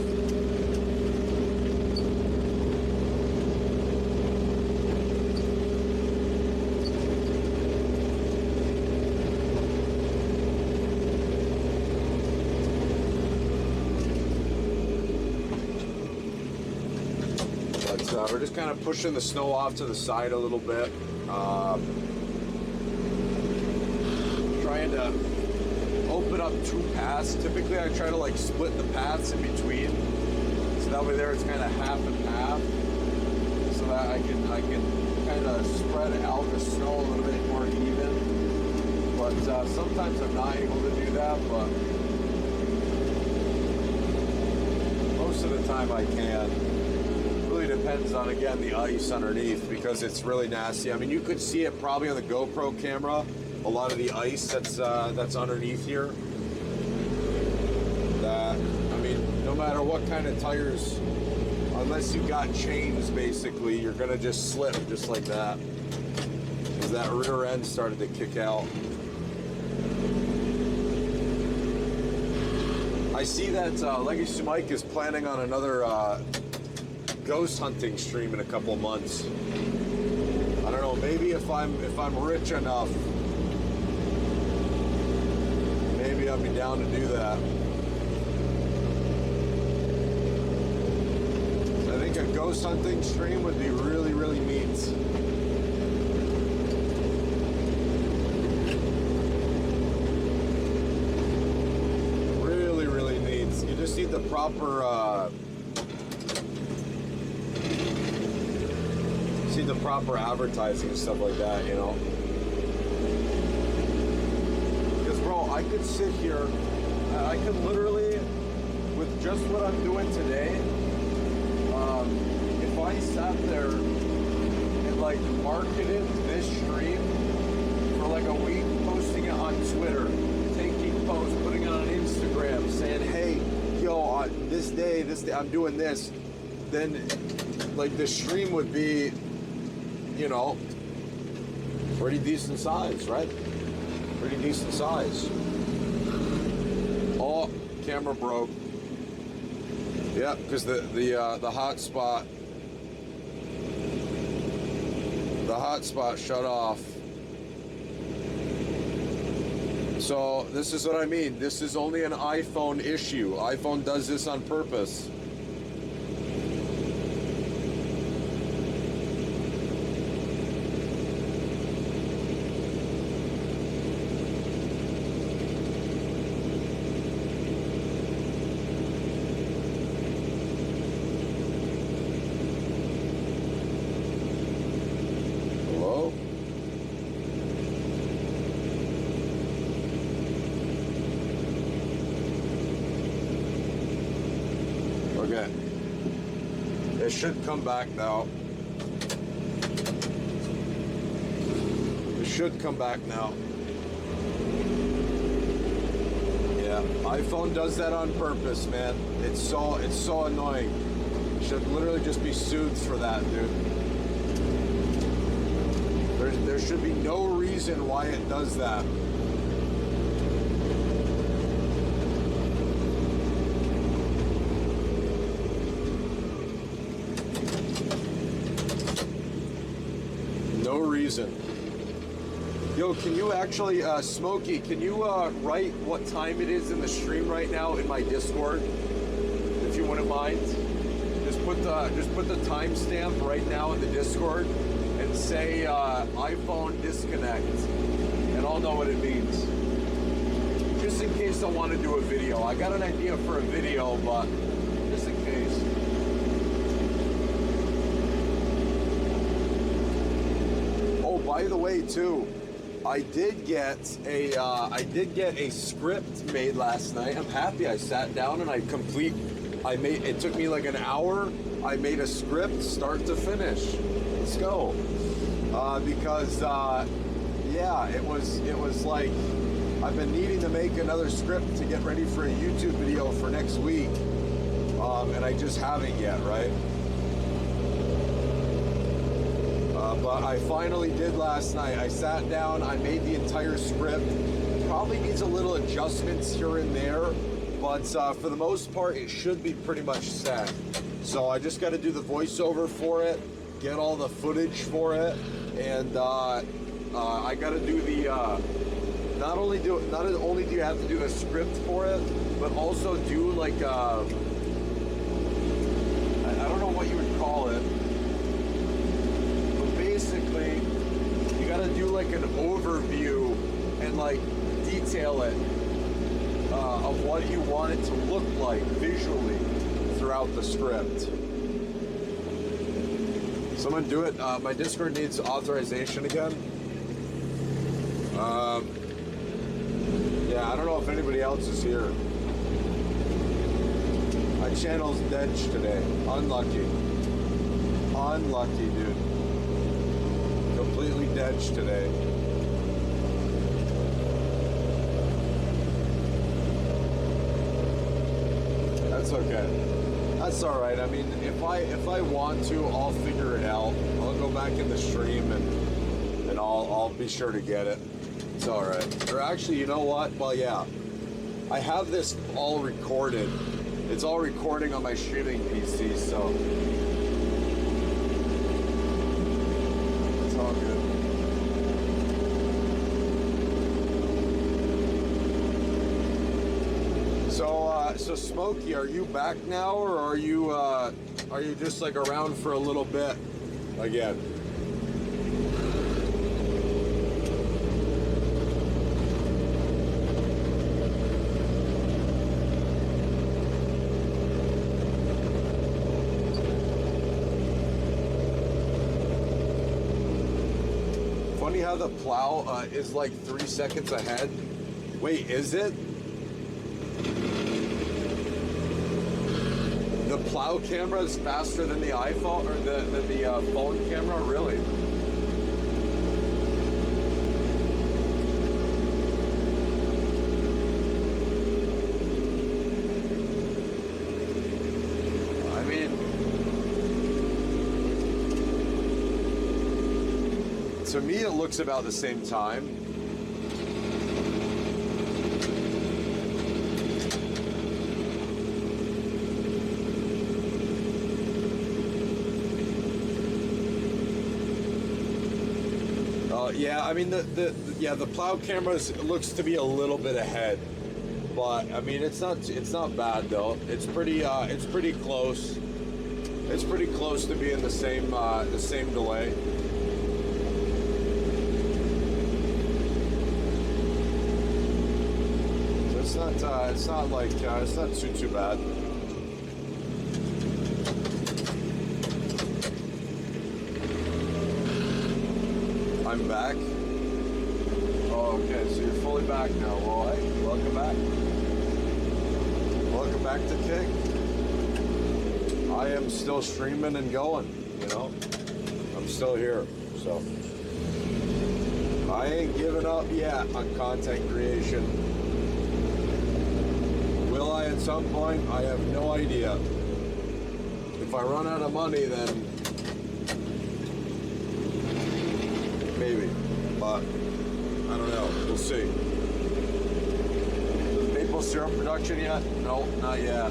But we're just kind of pushing the snow off to the side a little bit. Trying to open up two paths. Typically I try to like split the paths in between, so that way there it's kind of half and half, so that I can kind of spread out the snow a little bit more even. But sometimes I'm not able to do that, but most of the time I can. It really depends on, again, the ice underneath, because it's really nasty. I mean, you could see it probably on the GoPro camera, a lot of the ice that's underneath here. That, I mean, no matter what kind of tires, unless you got chains, basically, you're gonna just slip just like that, because that rear end started to kick out. I see that Legacy Mike is planning on another ghost hunting stream in a couple of months. I don't know, maybe if I'm rich enough, maybe I'll be down to do that. I think a ghost hunting stream would be really, really neat. Really, really neat. You just need the proper advertising and stuff like that, you know. Because bro, I could sit here, I could literally, with just what I'm doing today, if I sat there and like marketed this stream for like a week, posting it on Twitter, taking posts, putting it on Instagram, saying, hey, yo, on this day, I'm doing this, then like the stream would be, you know, pretty decent size, right? Pretty decent size. Oh, camera broke. Yeah, because the hotspot shut off. So this is what I mean. This is only an iPhone issue. iPhone does this on purpose. It should come back now. It should come back now. Yeah, iPhone does that on purpose, man. It's so annoying. You should literally just be sued for that, dude. There should be no reason why it does that. No reason. Yo, can you actually, Smokey, can you write what time it is in the stream right now in my Discord, if you wouldn't mind? Just put the timestamp right now in the Discord and say iPhone disconnect, and I'll know what it means. Just in case I want to do a video. I got an idea for a video, but just in case. By the way, too, I did get a script made last night. I'm happy. I sat down and it took me like an hour. I made a script start to finish. Let's go. Because yeah, it was like I've been needing to make another script to get ready for a YouTube video for next week, and I just haven't yet, right? But I finally did last night. I sat down, I made the entire script. Probably needs a little adjustments here and there, but for the most part, it should be pretty much set. So I just got to do the voiceover for it, get all the footage for it, and I got to do the, not only do you have to do the script for it, but also do like, I don't know what you would call it. Basically, you gotta do like an overview and like detail it of what you want it to look like visually throughout the script. Someone do it. My Discord needs authorization again. Yeah, I don't know if anybody else is here. My channel's dead today. Unlucky. Unlucky, dude. Completely dead today. That's okay. That's all right. I mean, if I want to, I'll figure it out. I'll go back in the stream and I'll be sure to get it. It's all right. Or actually, you know what? Well, yeah. I have this all recorded. It's all recording on my streaming PC, so it's all good. So Smokey, are you back now, or are you just like around for a little bit again? Funny how the plow is like 3 seconds ahead. Wait, is it? The plow camera is faster than the iPhone or the phone camera, really? I mean, to me it looks about the same time. Yeah, I mean the plow cameras looks to be a little bit ahead, but I mean it's not bad though. It's pretty close. It's pretty close to being the same delay. So it's not too bad. I'm back. Oh, okay, so you're fully back now. Well, hey, welcome back. Welcome back to Kick. I am still streaming and going, you know. I'm still here, so. I ain't giving up yet on content creation. Will I at some point? I have no idea. If I run out of money, then maybe, but I don't know. We'll see. Maple syrup production yet? No, not yet. I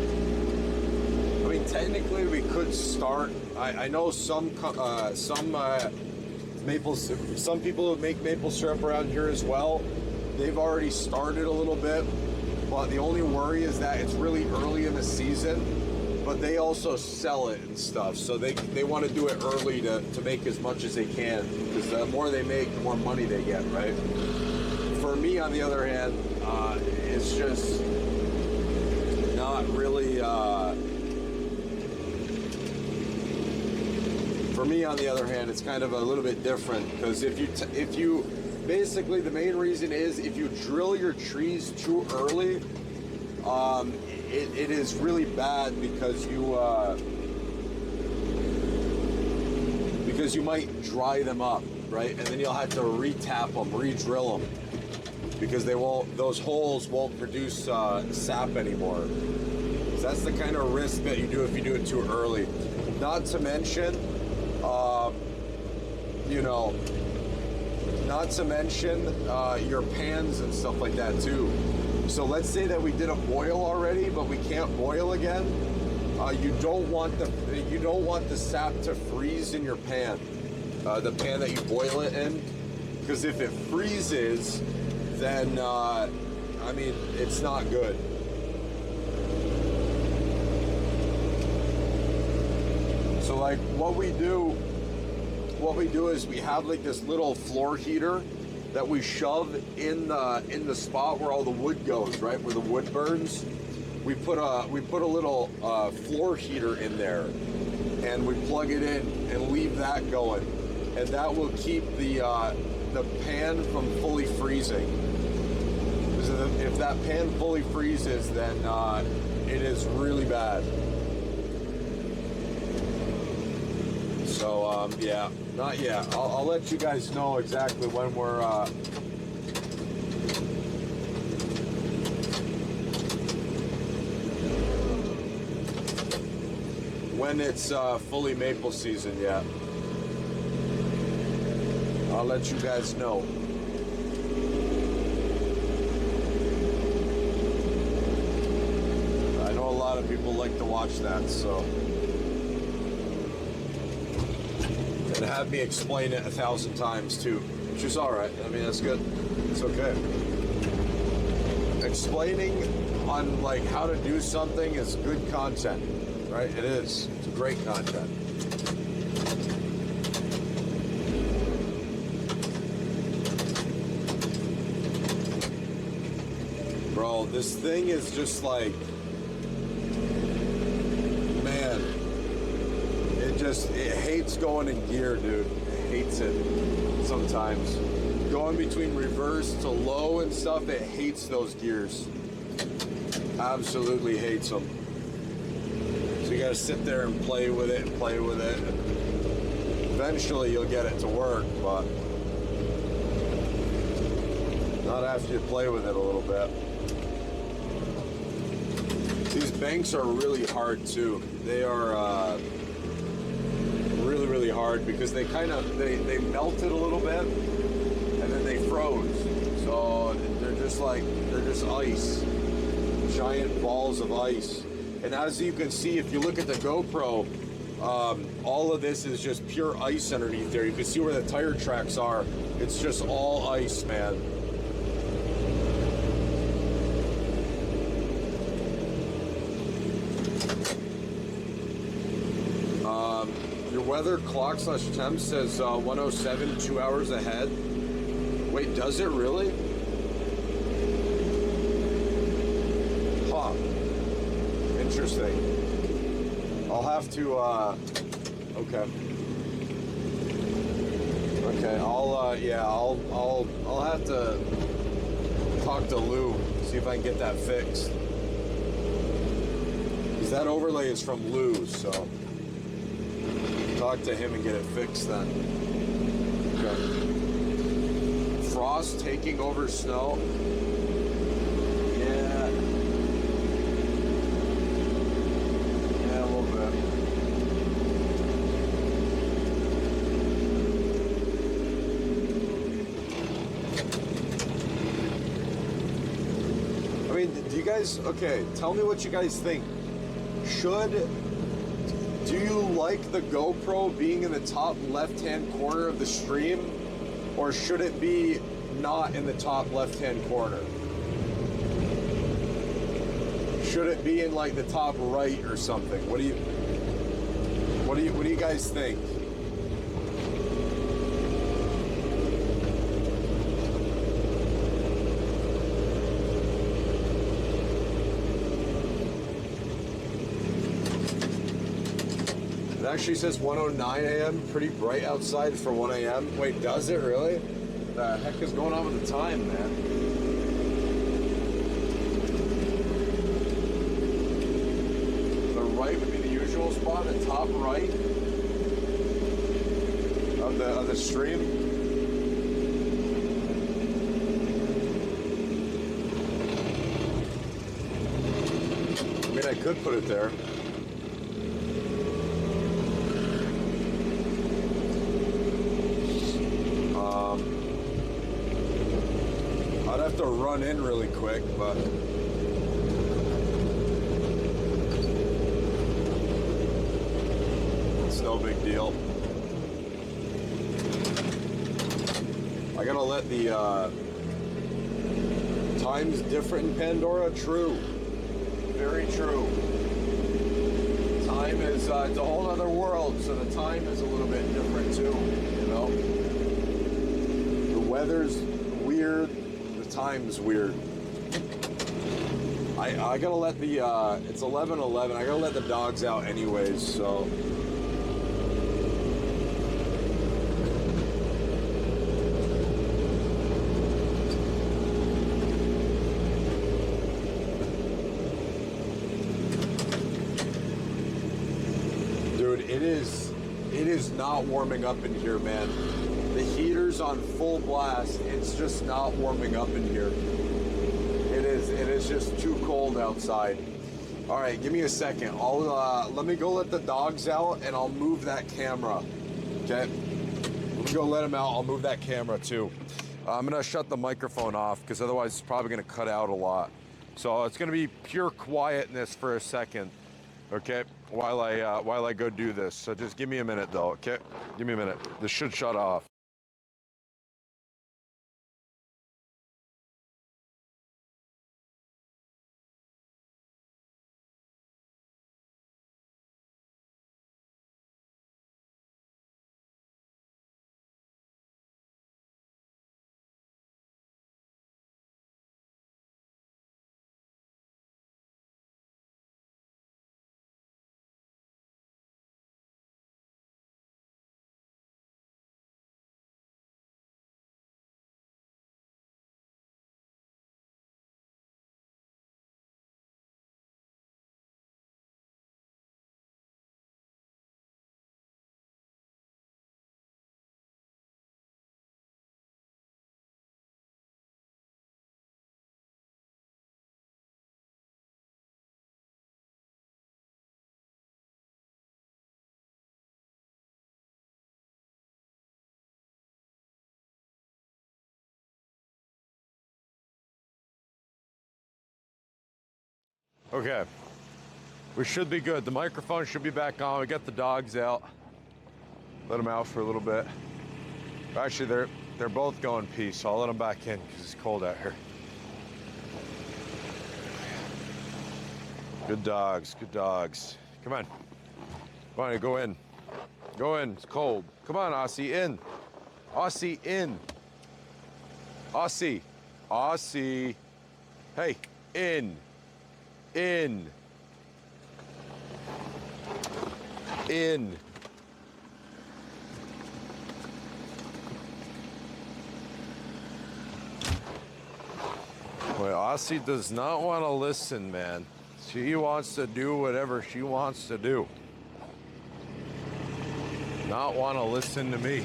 mean, technically, we could start. I know some people who make maple syrup around here as well. They've already started a little bit, but the only worry is that it's really early in the season. But they also sell it and stuff, so they want to do it early to make as much as they can, because the more they make, the more money they get, right? For me, on the other hand, it's just not really. For me, on the other hand, it's kind of a little bit different, because if you basically the main reason is if you drill your trees too early. It is really bad because you might dry them up, right? And then you'll have to re-tap them, re-drill them, because those holes won't produce sap anymore. So that's the kind of risk that you do if you do it too early. Not to mention, your pans and stuff like that too. So let's say that we did a boil already, but we can't boil again. You don't want the sap to freeze in your pan, the pan that you boil it in, because if it freezes, then I mean it's not good. So like what we do is we have like this little floor heater that we shove in the spot where all the wood goes, right, where the wood burns. We put a little floor heater in there, and we plug it in and leave that going, and that will keep the pan from fully freezing. Because if that pan fully freezes, then it is really bad. So yeah, not yet. I'll let you guys know exactly when we're when it's fully maple season. Yeah, I'll let you guys know. people like to watch that, so. And have me explain it 1,000 times too, which is all right. I mean, that's good. It's okay. Explaining on like how to do something is good content, right? It is. It's great content. Bro, this thing is just like, man, it hates going in gear, dude. It hates it sometimes. Going between reverse to low and stuff, it hates those gears. Absolutely hates them. So you gotta sit there and play with it and play with it. And eventually you'll get it to work, but not after you play with it a little bit. These banks are really hard too. They are really, really hard because they kind of, they melted a little bit and then they froze. So they're just ice. Giant balls of ice. And as you can see, if you look at the GoPro, all of this is just pure ice underneath there. You can see where the tire tracks are. It's just all ice, man. Your weather clock / temp says 107, 2 hours ahead. Wait, does it really? Huh. Interesting. I'll have to, okay. Okay, I'll have to talk to Lou, see if I can get that fixed. Because that overlay is from Lou, so talk to him and get it fixed then. Okay. Frost taking over snow. Yeah. Yeah, a little bit. I mean, do you guys, okay, tell me what you guys think. Do you like the GoPro being in the top left-hand corner of the stream, or should it be not in the top left-hand corner? Should it be in like the top right or something? What do you guys think? It actually says 1:09 a.m. Pretty bright outside for 1 a.m. Wait, does it really? What the heck is going on with the time, man? The right would be the usual spot, the top right of the stream. I mean, I could put it there. I'd have to run in really quick, but it's no big deal. I gotta let the time's different in Pandora. True, very true. Time is it's a whole other world, so the time is a little bit different too. You know, the weather's weird. Time's weird. I gotta let the it's 11:11. I gotta let the dogs out anyways, so dude, it is not warming up in here, man. The heater's on full blast. It's just not warming up in here. It is just too cold outside. All right, give me a second. Let me go let the dogs out and I'll move that camera. Okay? Let me go let them out. I'll move that camera too. I'm gonna shut the microphone off because otherwise it's probably gonna cut out a lot. So it's gonna be pure quietness for a second. Okay, while I go do this. So just give me a minute though, okay? Give me a minute. This should shut off. Okay, we should be good. The microphone should be back on. We got the dogs out. Let them out for a little bit. Actually, they're both going pee, so I'll let them back in because it's cold out here. Good dogs, good dogs. Come on. Come on, go in. Go in, it's cold. Come on, Aussie, in. Aussie, in. Aussie. Aussie. Hey, in. In. In. Boy, Aussie does not want to listen, man. She wants to do whatever she wants to do. Not want to listen to me.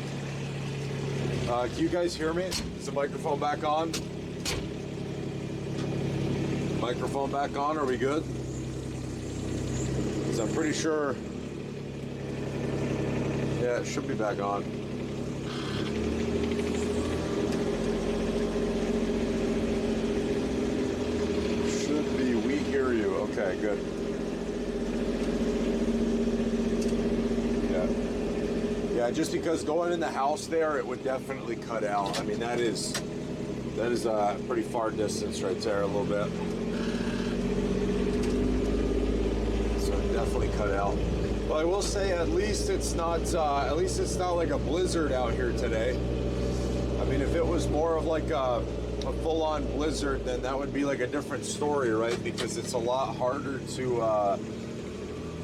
Can you guys hear me? Is the microphone back on? Microphone back on, are we good? Because I'm pretty sure, yeah, it should be back on. Should be, we hear you. Okay, good. Yeah, just because going in the house there, it would definitely cut out. I mean, that is a pretty far distance right there, a little bit. So it definitely cut out. But I will say, at least it's not like a blizzard out here today. I mean, if it was more of like a full-on blizzard, then that would be like a different story, right? Because it's a lot harder to,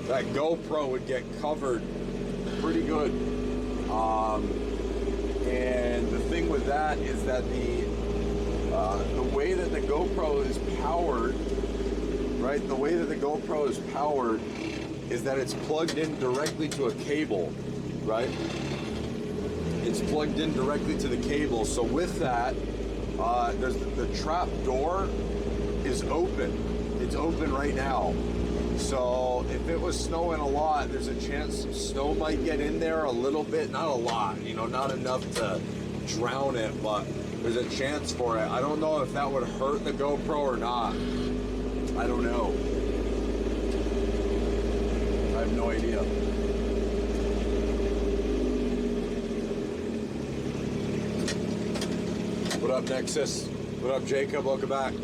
that GoPro would get covered pretty good. And the thing with that is that the way that the GoPro is powered, right? The way that the GoPro is powered is that it's plugged in directly to a cable, right? It's plugged in directly to the cable. So with that, there's the trap door is open. It's open right now. So if it was snowing a lot, there's a chance some snow might get in there a little bit, not a lot, you know, not enough to drown it, but there's a chance for it. I don't know if that would hurt the GoPro or not. I don't know. I have no idea. What up, Nexus? What up, Jacob? Welcome back.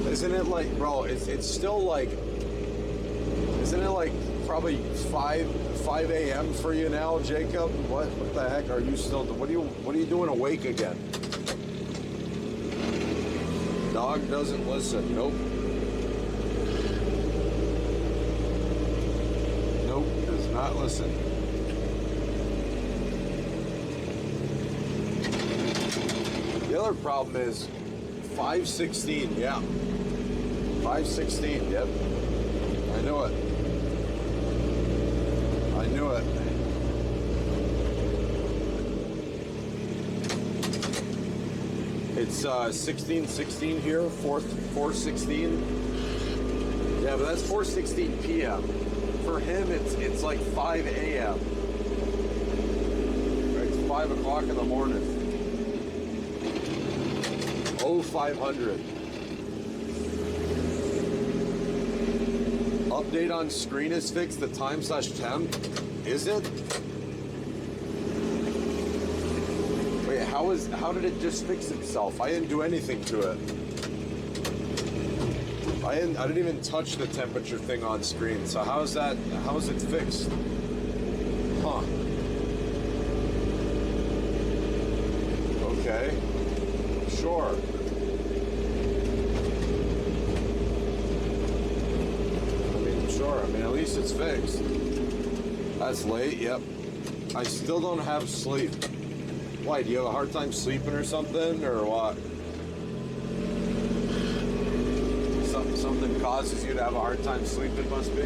Isn't it like, bro, it's still like, isn't it like probably 5 a.m. for you now, Jacob? What the heck are you still, what are you doing awake again? Dog doesn't listen. Nope. Nope, does not listen. The other problem is 5:16, yeah. 5:16, yep. I knew it. I knew it. It's 16:16 here, 4:16. Yeah, but that's 4:16 p.m. For him, it's like 5 a.m. It's 5 o'clock in the morning. 0500. update on screen is fixed, the time/temp. Is it? Wait, how did it just fix itself? I didn't do anything to it. I didn't even touch the temperature thing on screen. So how is it fixed? Huh. Okay. Sure. Sure, I mean, at least it's fixed. That's late, yep. I still don't have sleep. Why, do you have a hard time sleeping or something, or what? Something causes you to have a hard time sleeping, must be?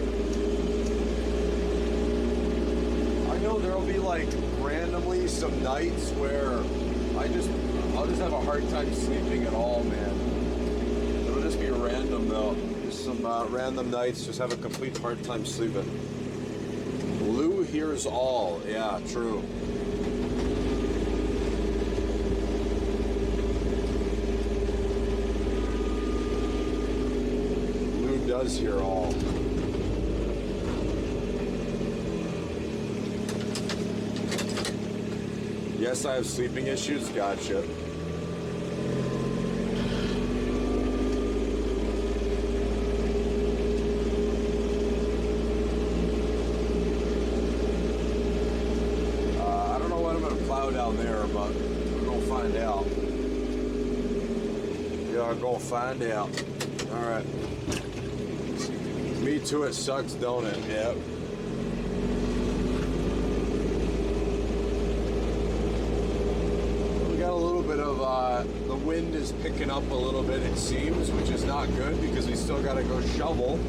I know there'll be, like, randomly some nights where I'll just have a hard time sleeping at all, man. It'll just be random, though. Some random nights, just have a complete hard time sleeping. Lou hears all. Yeah, true. Lou does hear all. Yes, I have sleeping issues. Gotcha. Down there, but we're gonna find out. Yeah, we're gonna find out. All right. Me too. It sucks, don't it? Yep. We got a little bit of the wind is picking up a little bit, it seems, which is not good because we still gotta go shovel.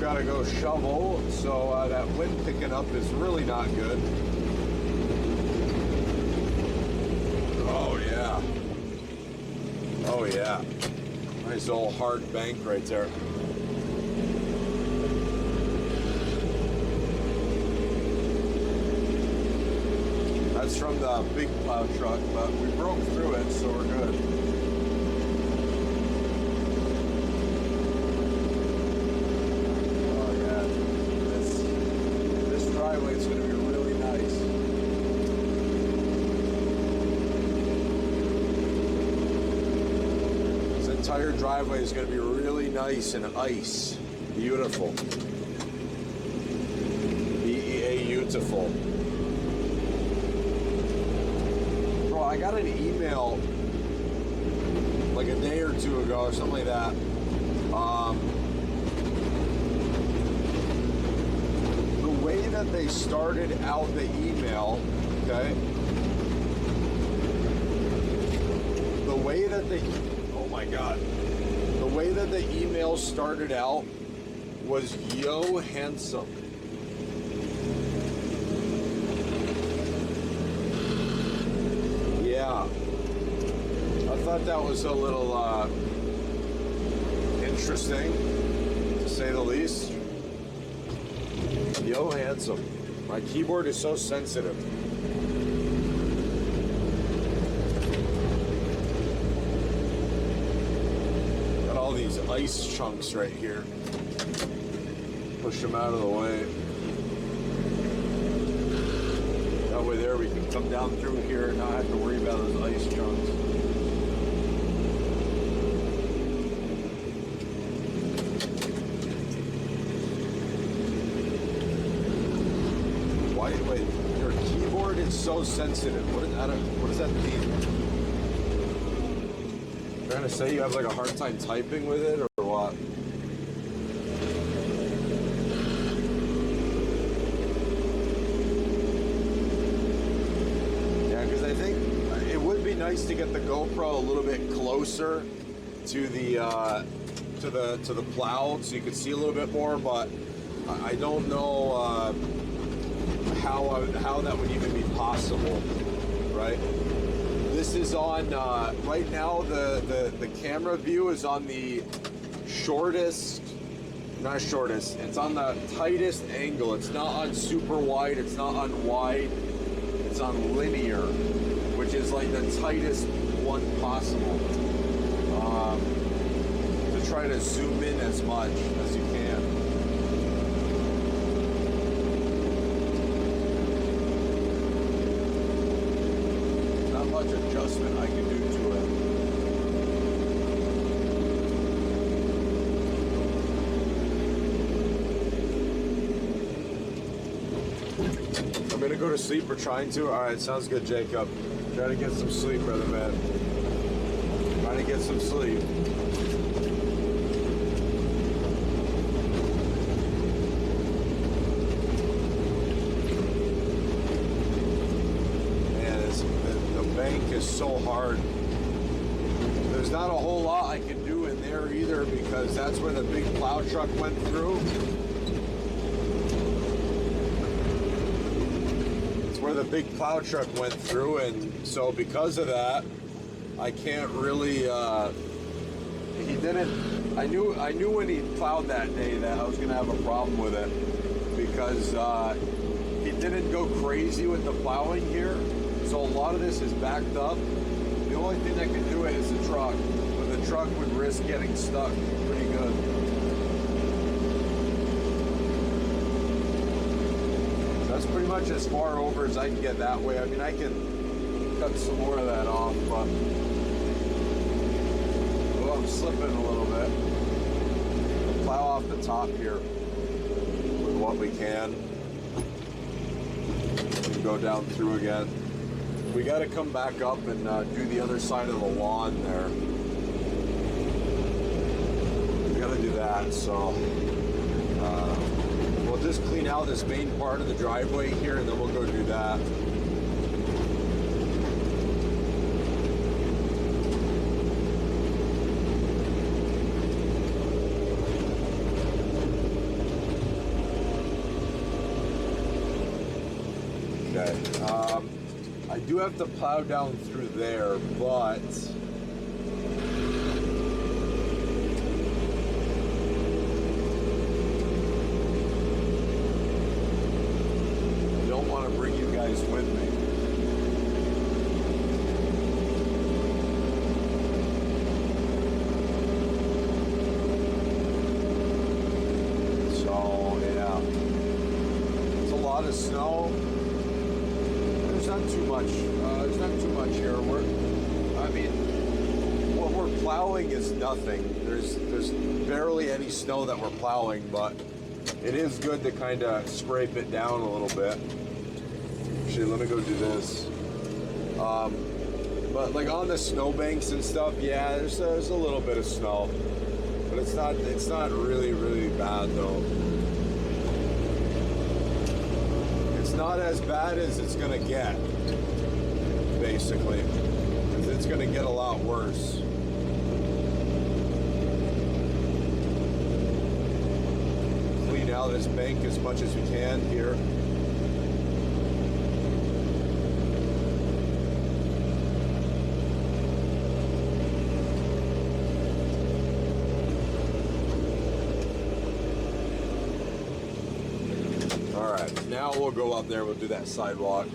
Gotta go shovel, so that wind picking up is really not good. Oh yeah. Oh yeah. Nice old hard bank right there. That's from the big plow truck, but we broke through it, so we're good. It's going to be really nice. This entire driveway is going to be really nice and ice. Beautiful. Beautiful. Bro, I got an email like a day or two ago or something like that. The way that they started out the email, okay? The way that they, oh my God. The way that the email started out was, yo, handsome. Yeah. I thought that was a little interesting, to say the least. Yo, handsome. My keyboard is so sensitive. Got all these ice chunks right here. Push them out of the way. That way there we can come down through here and not have to worry about those ice chunks. Wait, your keyboard is so sensitive. What does that mean? You're trying to say you have like a hard time typing with it, or what? Yeah, because I think it would be nice to get the GoPro a little bit closer to the plow, so you could see a little bit more. But I don't know. How that would even be possible, right? This is on, right now the camera view is on the shortest, not shortest, it's on the tightest angle. It's not on super wide, it's not on wide, it's on linear, which is like the tightest one possible. To try to zoom in as much as you can. Not much adjustment I can do to it. I'm gonna go to sleep or trying to. All right, sounds good, Jacob. Try to get some sleep, brother man. Trying to get some sleep. The bank is so hard. There's not a whole lot I can do in there either because that's where the big plow truck went through. It's where the big plow truck went through, and so because of that, I can't really, he didn't, I knew when he plowed that day that I was gonna have a problem with it because he didn't go crazy with the plowing here. So a lot of this is backed up. The only thing that can do it is the truck, but the truck would risk getting stuck pretty good. So that's pretty much as far over as I can get that way. I mean, I can cut some more of that off, but oh, I'm slipping a little bit. We'll plow off the top here with what we can. And go down through again. We got to come back up and do the other side of the lawn there. We got to do that, so we'll just clean out this main part of the driveway here and then we'll go do that. Okay. I do have to plow down through there, but I don't want to bring you guys with me. So, yeah. It's a lot of snow. There's not too much. There's not too much here. What we're plowing is nothing. There's barely any snow that we're plowing, but it is good to kind of scrape it down a little bit. Actually, let me go do this. But like on the snow banks and stuff, yeah, there's a little bit of snow, but it's not really bad though. Not as bad as it's gonna get, basically. It's gonna get a lot worse. Clean out this bank as much as we can here. Now we'll go up there, we'll do that sidewalk.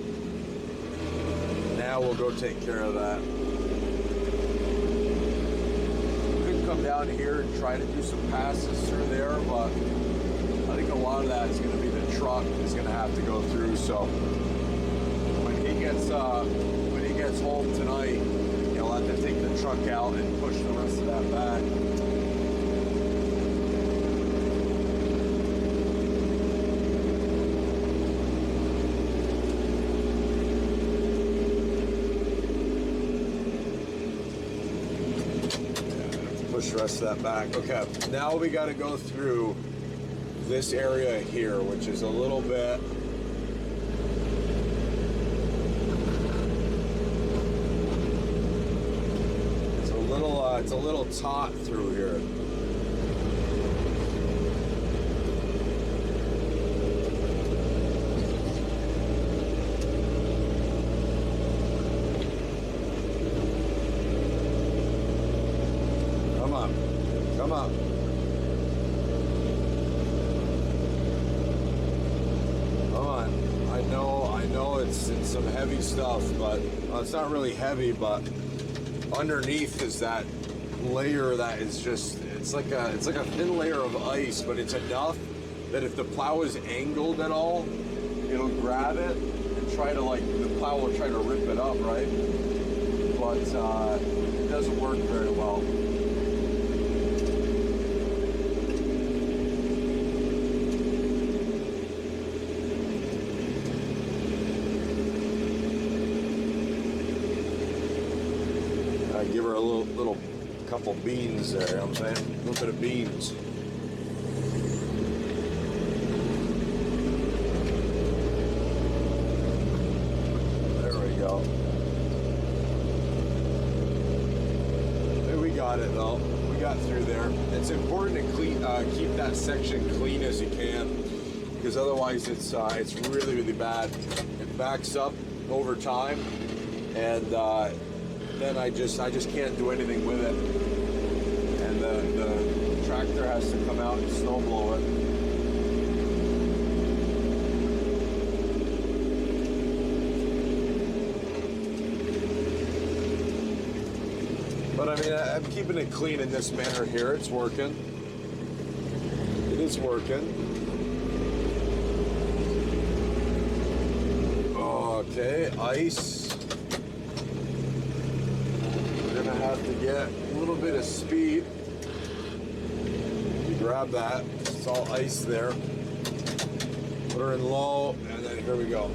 Now we'll go take care of that. Could come down here and try to do some passes through there, but I think a lot of that is going to be the truck is going to have to go through. So when he gets home tonight, he'll have to take the truck out and push the rest of that back. The rest of that back. Okay, now we got to go through this area here, which is a little bit it's a little taut through here. Come on. Come on. I know it's some heavy stuff, but well, it's not really heavy, but underneath is that layer that is just it's like a thin layer of ice, but it's enough that if the plow is angled at all, it'll grab it and try to the plow will try to rip it up, right? But it doesn't work very well. Give her a little couple beans there, you know what I'm saying? A little bit of beans. There we go. There we got it though. We got through there. It's important to keep that section clean as you can, because otherwise it's really, really bad. It backs up over time, and then I just can't do anything with it, and the tractor has to come out and snow blow it. But I mean, I'm keeping it clean in this manner here. It's working. It is working. Okay, ice. Have to get a little bit of speed. You grab that, it's all ice there. Put her in low, and then here we go.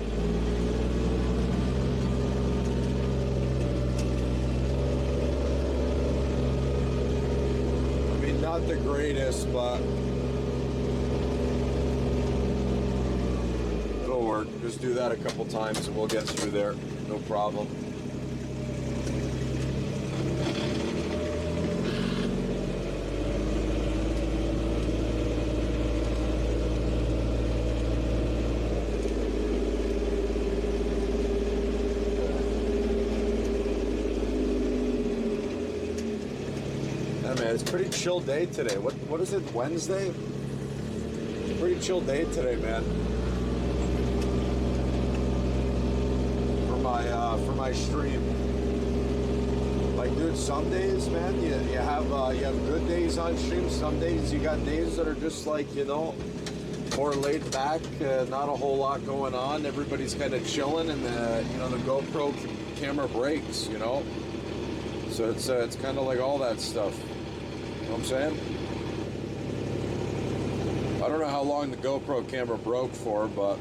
I mean, not the greatest, but it'll work. Just do that a couple times and we'll get through there, no problem. It's a pretty chill day today. What is it, Wednesday? Pretty chill day today, man. For my stream. Like, dude, some days, man, you have good days on stream. Some days you got days that are just like, you know, more laid back, not a whole lot going on. Everybody's kind of chilling, and the GoPro camera breaks, you know. So it's kind of like all that stuff. You know what I'm saying? I don't know how long the GoPro camera broke for, but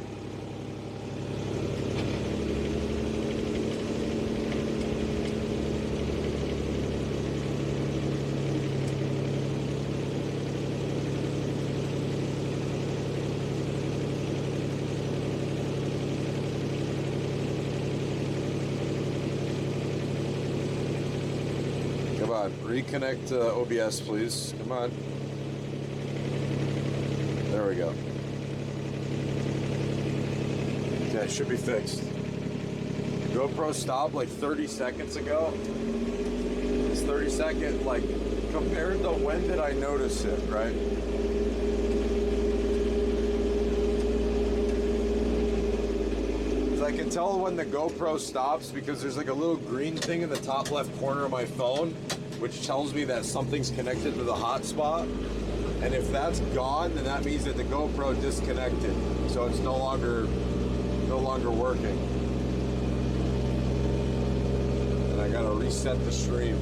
come on, reconnect OBS, please. Come on. There we go. Okay, it should be fixed. GoPro stopped like 30 seconds ago. It's 30 seconds, like, compared to when did I notice it, right? I can tell when the GoPro stops because there's like a little green thing in the top left corner of my phone, which tells me that something's connected to the hotspot. And if that's gone, then that means that the GoPro disconnected, so it's no longer working. And I gotta reset the stream.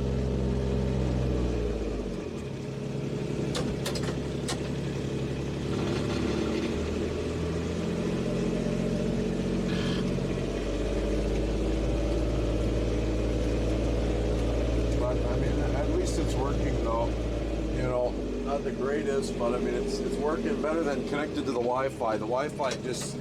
The greatest, but I mean it's working better than connected to the Wi-Fi. The Wi-Fi just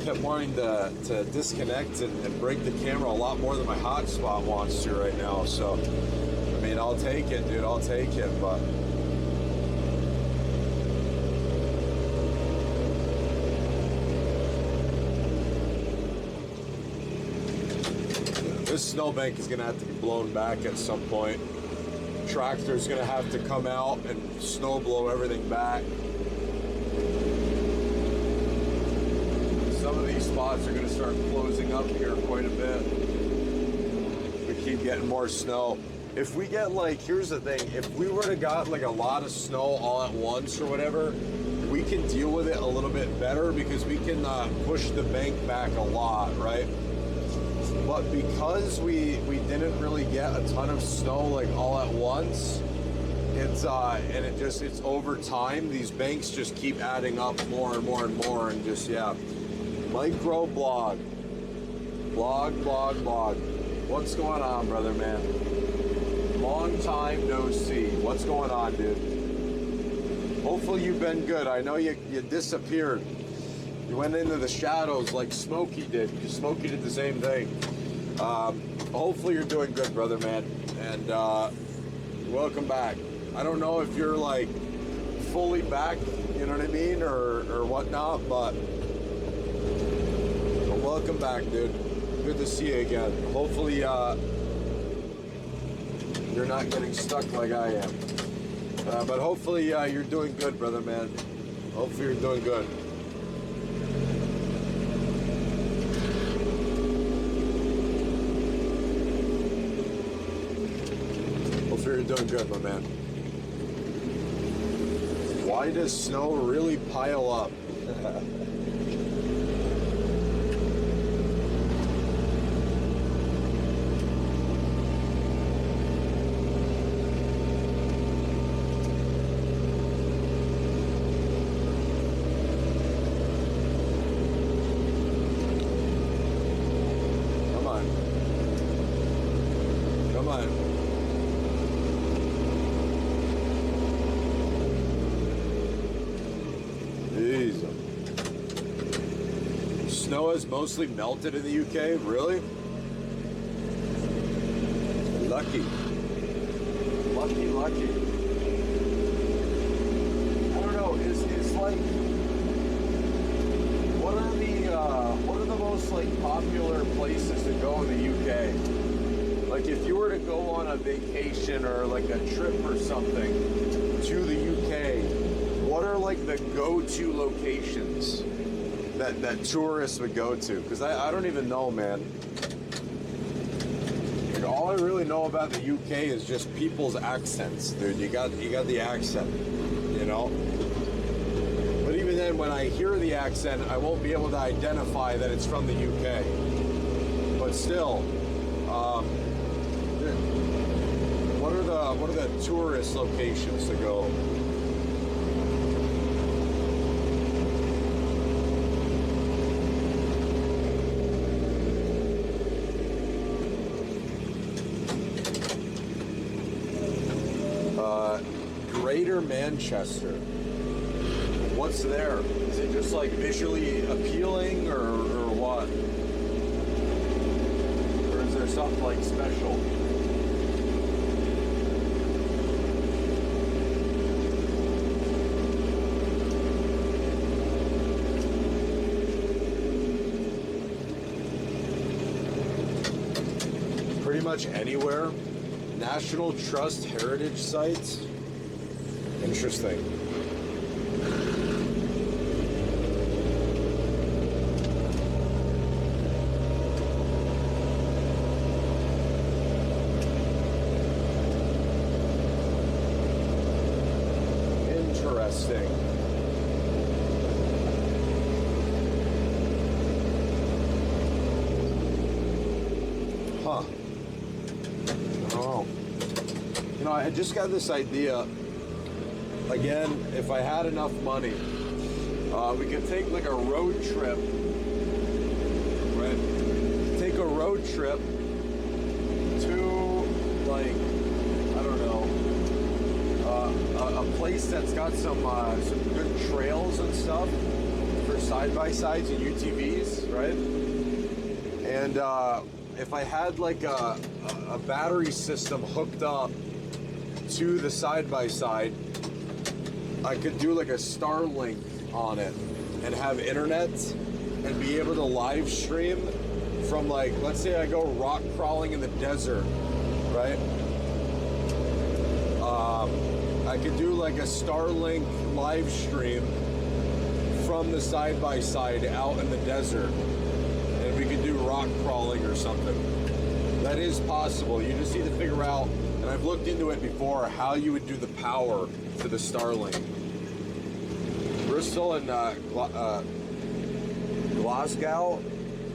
kept wanting to disconnect and break the camera a lot more than my hotspot wants to right now. So I mean, I'll take it, dude. I'll take it, but this snowbank is gonna have to be blown back at some point. Tractor's gonna have to come out and snow blow everything back. Some of these spots are gonna start closing up here quite a bit. We keep getting more snow. if we get like, here's the thing, if we were to got like a lot of snow all at once or whatever, we can deal with it a little bit better because we can push the bank back a lot, right? But because we didn't really get a ton of snow like all at once, it's it's over time, these banks just keep adding up more and more and more, and just, yeah. Micro blog. Blog. What's going on, brother, man? Long time no see. What's going on, dude? Hopefully you've been good. I know you disappeared. You went into the shadows like Smokey did. Smokey did the same thing. Hopefully you're doing good, brother, man. And welcome back. I don't know if you're like fully back, you know what I mean, or whatnot, but welcome back, dude. Good to see you again. Hopefully you're not getting stuck like I am. But hopefully you're doing good, brother, man. Hopefully you're doing good. Hopefully you're doing good, my man. Why does snow really pile up? Snow has mostly melted in the UK, really? Lucky. I don't know, it's like, what are the most like popular places to go in the UK? Like if you were to go on a vacation or like a trip or something to the UK, what are like the go-to locations that tourists would go to? Because I don't even know, man. Like, all I really know about the UK is just people's accents, dude. You got the accent, you know? But even then, when I hear the accent, I won't be able to identify that it's from the UK. But still, what are the tourist locations to go? Greater Manchester. What's there? Is it just like visually appealing or what? Or is there something like special? Pretty much anywhere. National Trust heritage sites. Interesting. Interesting. Huh. Oh. You know, I just got this idea. Again, if I had enough money, we could take like a road trip, right? Take a road trip to, like, I don't know, a place that's got some good trails and stuff for side-by-sides and UTVs, right? And if I had like a battery system hooked up to the side-by-side, I could do like a Starlink on it and have internet and be able to live stream from, like, let's say I go rock crawling in the desert, right? I could do like a Starlink live stream from the side-by-side out in the desert, and we could do rock crawling or something. That is possible. You just need to figure out and I've looked into it before, how you would do the power to the Starlink. Bristol and Glasgow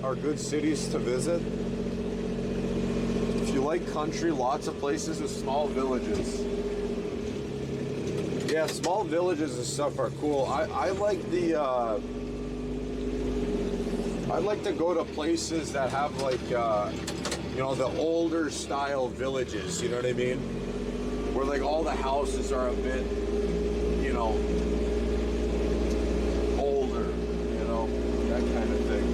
are good cities to visit. If you like country, lots of places with small villages. Yeah, small villages and stuff are cool. I like the I like to go to places that have like you know, the older style villages, you know what I mean? Where like all the houses are a bit, you know, older, you know, that kind of thing.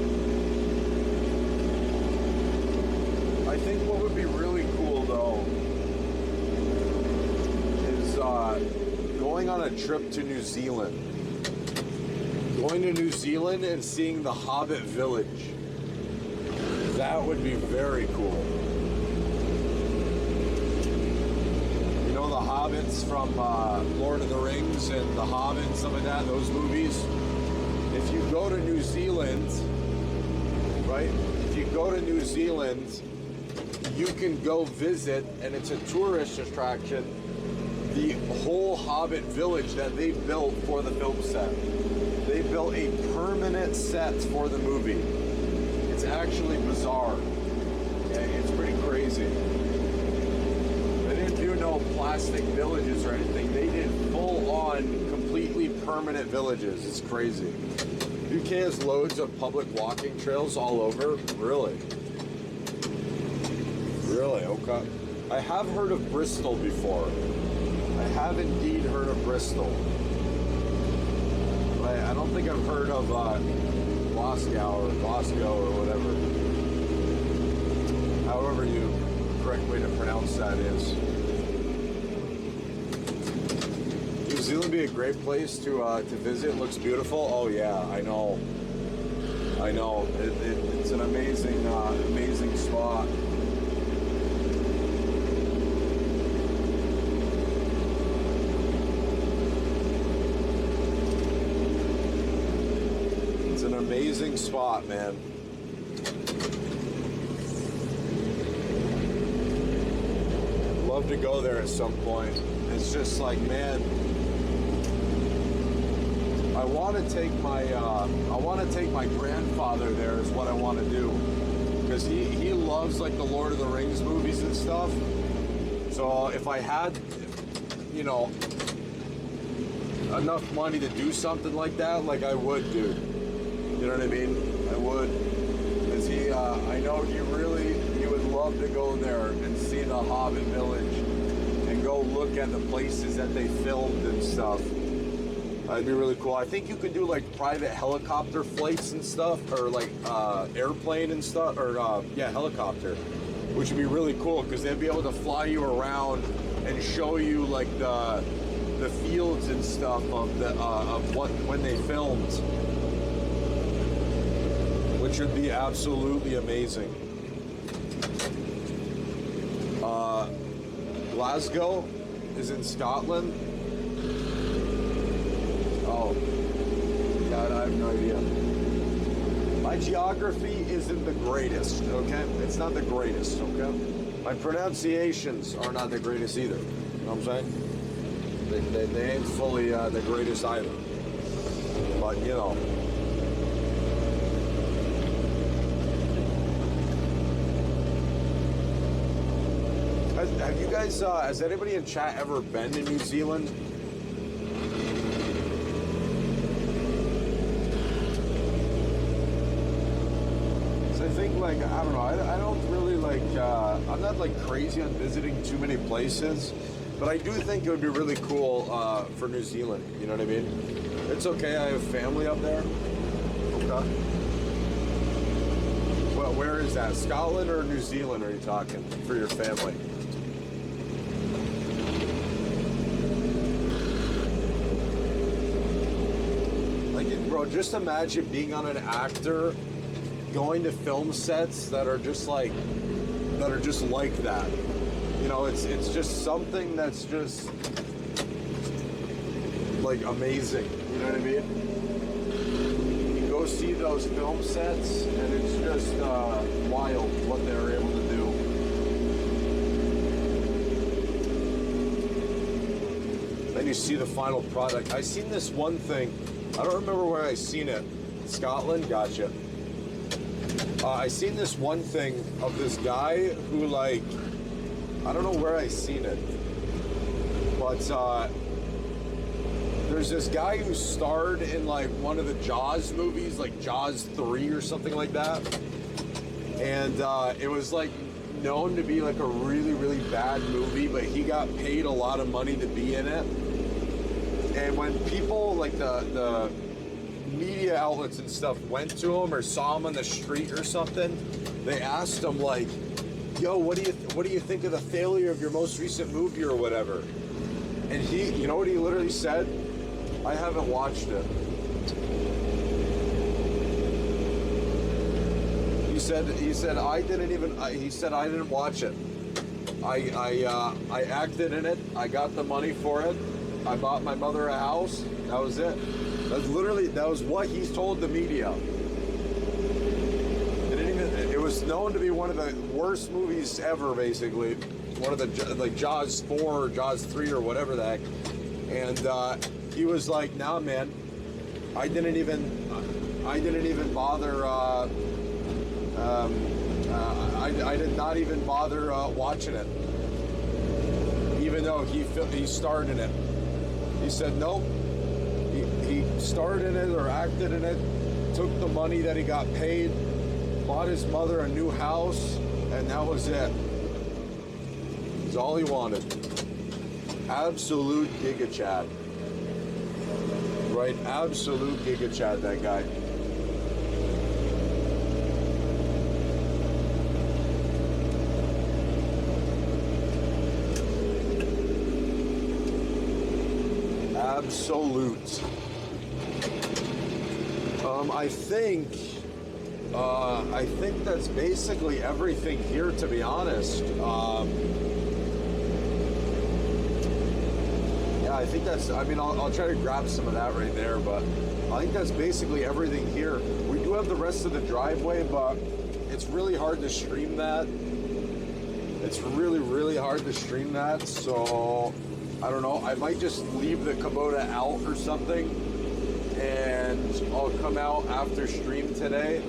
I think what would be really cool though is going on a trip to New Zealand. Going to New Zealand and seeing the Hobbit village. That would be very cool. You know the Hobbits from Lord of the Rings and The Hobbit and stuff like that, those movies? If you go to New Zealand, right? If you go to New Zealand, you can go visit, and it's a tourist attraction, the whole Hobbit village that they built for the film set. They built a permanent set for the movie. It's actually bizarre. Okay? It's pretty crazy. They didn't do no plastic villages or anything. They did full-on, completely permanent villages. It's crazy. UK has loads of public walking trails all over. Really? Really? Okay. I have heard of Bristol before. I have indeed heard of Bristol. But I don't think I've heard of Glasgow or whatever. However you correct way to pronounce that is. New Zealand would be a great place to visit. It looks beautiful. Oh yeah, I know. I know. It's an amazing, amazing spot. Amazing spot, man. Love to go there at some point. It's just like, man, I want to take my grandfather there is what I want to do, because he loves like the Lord of the Rings movies and stuff. So if I had, you know, enough money to do something like that, like I would, dude. You know what I mean? I would. Because I know he would love to go there and see the Hobbit village and go look at the places that they filmed and stuff. That'd be really cool. I think you could do like private helicopter flights and stuff, or like airplane and stuff, or yeah, helicopter, which would be really cool because they'd be able to fly you around and show you like the fields and stuff of when they filmed. Which would be absolutely amazing. Glasgow is in Scotland. Oh, God, I have no idea. My geography isn't the greatest, okay? It's not the greatest, okay? My pronunciations are not the greatest either. You know what I'm saying? They ain't fully the greatest either. But, you know. Have you guys, has anybody in chat ever been to New Zealand? So I think, like, I don't know, I don't really, like, I'm not, like, crazy on visiting too many places, but I do think it would be really cool for New Zealand, you know what I mean? It's okay, I have family up there. Okay. Well, where is that? Scotland or New Zealand are you talking for your family? Bro, just imagine being on an actor, going to film sets that are just like that. You know, it's just something that's just like amazing. You know what I mean? You go see those film sets, and it's just wild what they're able to do. you see the final product. I seen this one thing. I don't remember where I seen it. Scotland? Gotcha. I seen this one thing of this guy who, like, I don't know where I seen it, but there's this guy who starred in, like, one of the Jaws movies, like Jaws 3 or something like that. And it was, like, known to be, like, a really, really bad movie, but he got paid a lot of money to be in it. And when people, like, the media outlets and stuff went to him or saw him on the street or something, they asked him, like, yo, what do you think of the failure of your most recent movie or whatever? And he, you know what he literally said? I haven't watched it. He said I didn't watch it. I acted in it. I got the money for it. I bought my mother a house. That was it. That was what he's told the media. It was known to be one of the worst movies ever, basically. One of the, like, Jaws 4 or Jaws 3 or whatever the heck. And he was like, nah, man, I didn't even bother, I did not even bother watching it. Even though he starred in it. He said, nope. He starred in it or acted in it, took the money that he got paid, bought his mother a new house, and that was it. That's all he wanted. Absolute Giga Chad. Right? Absolute Giga Chad, that guy. Absolute. I think that's basically everything here, to be honest. Yeah, I think that's, I mean, I'll try to grab some of that right there, but I think that's basically everything here. We do have the rest of the driveway, but it's really hard to stream that. It's really, really hard to stream that, so I don't know. I might just leave the Kubota out or something, and I'll come out after stream today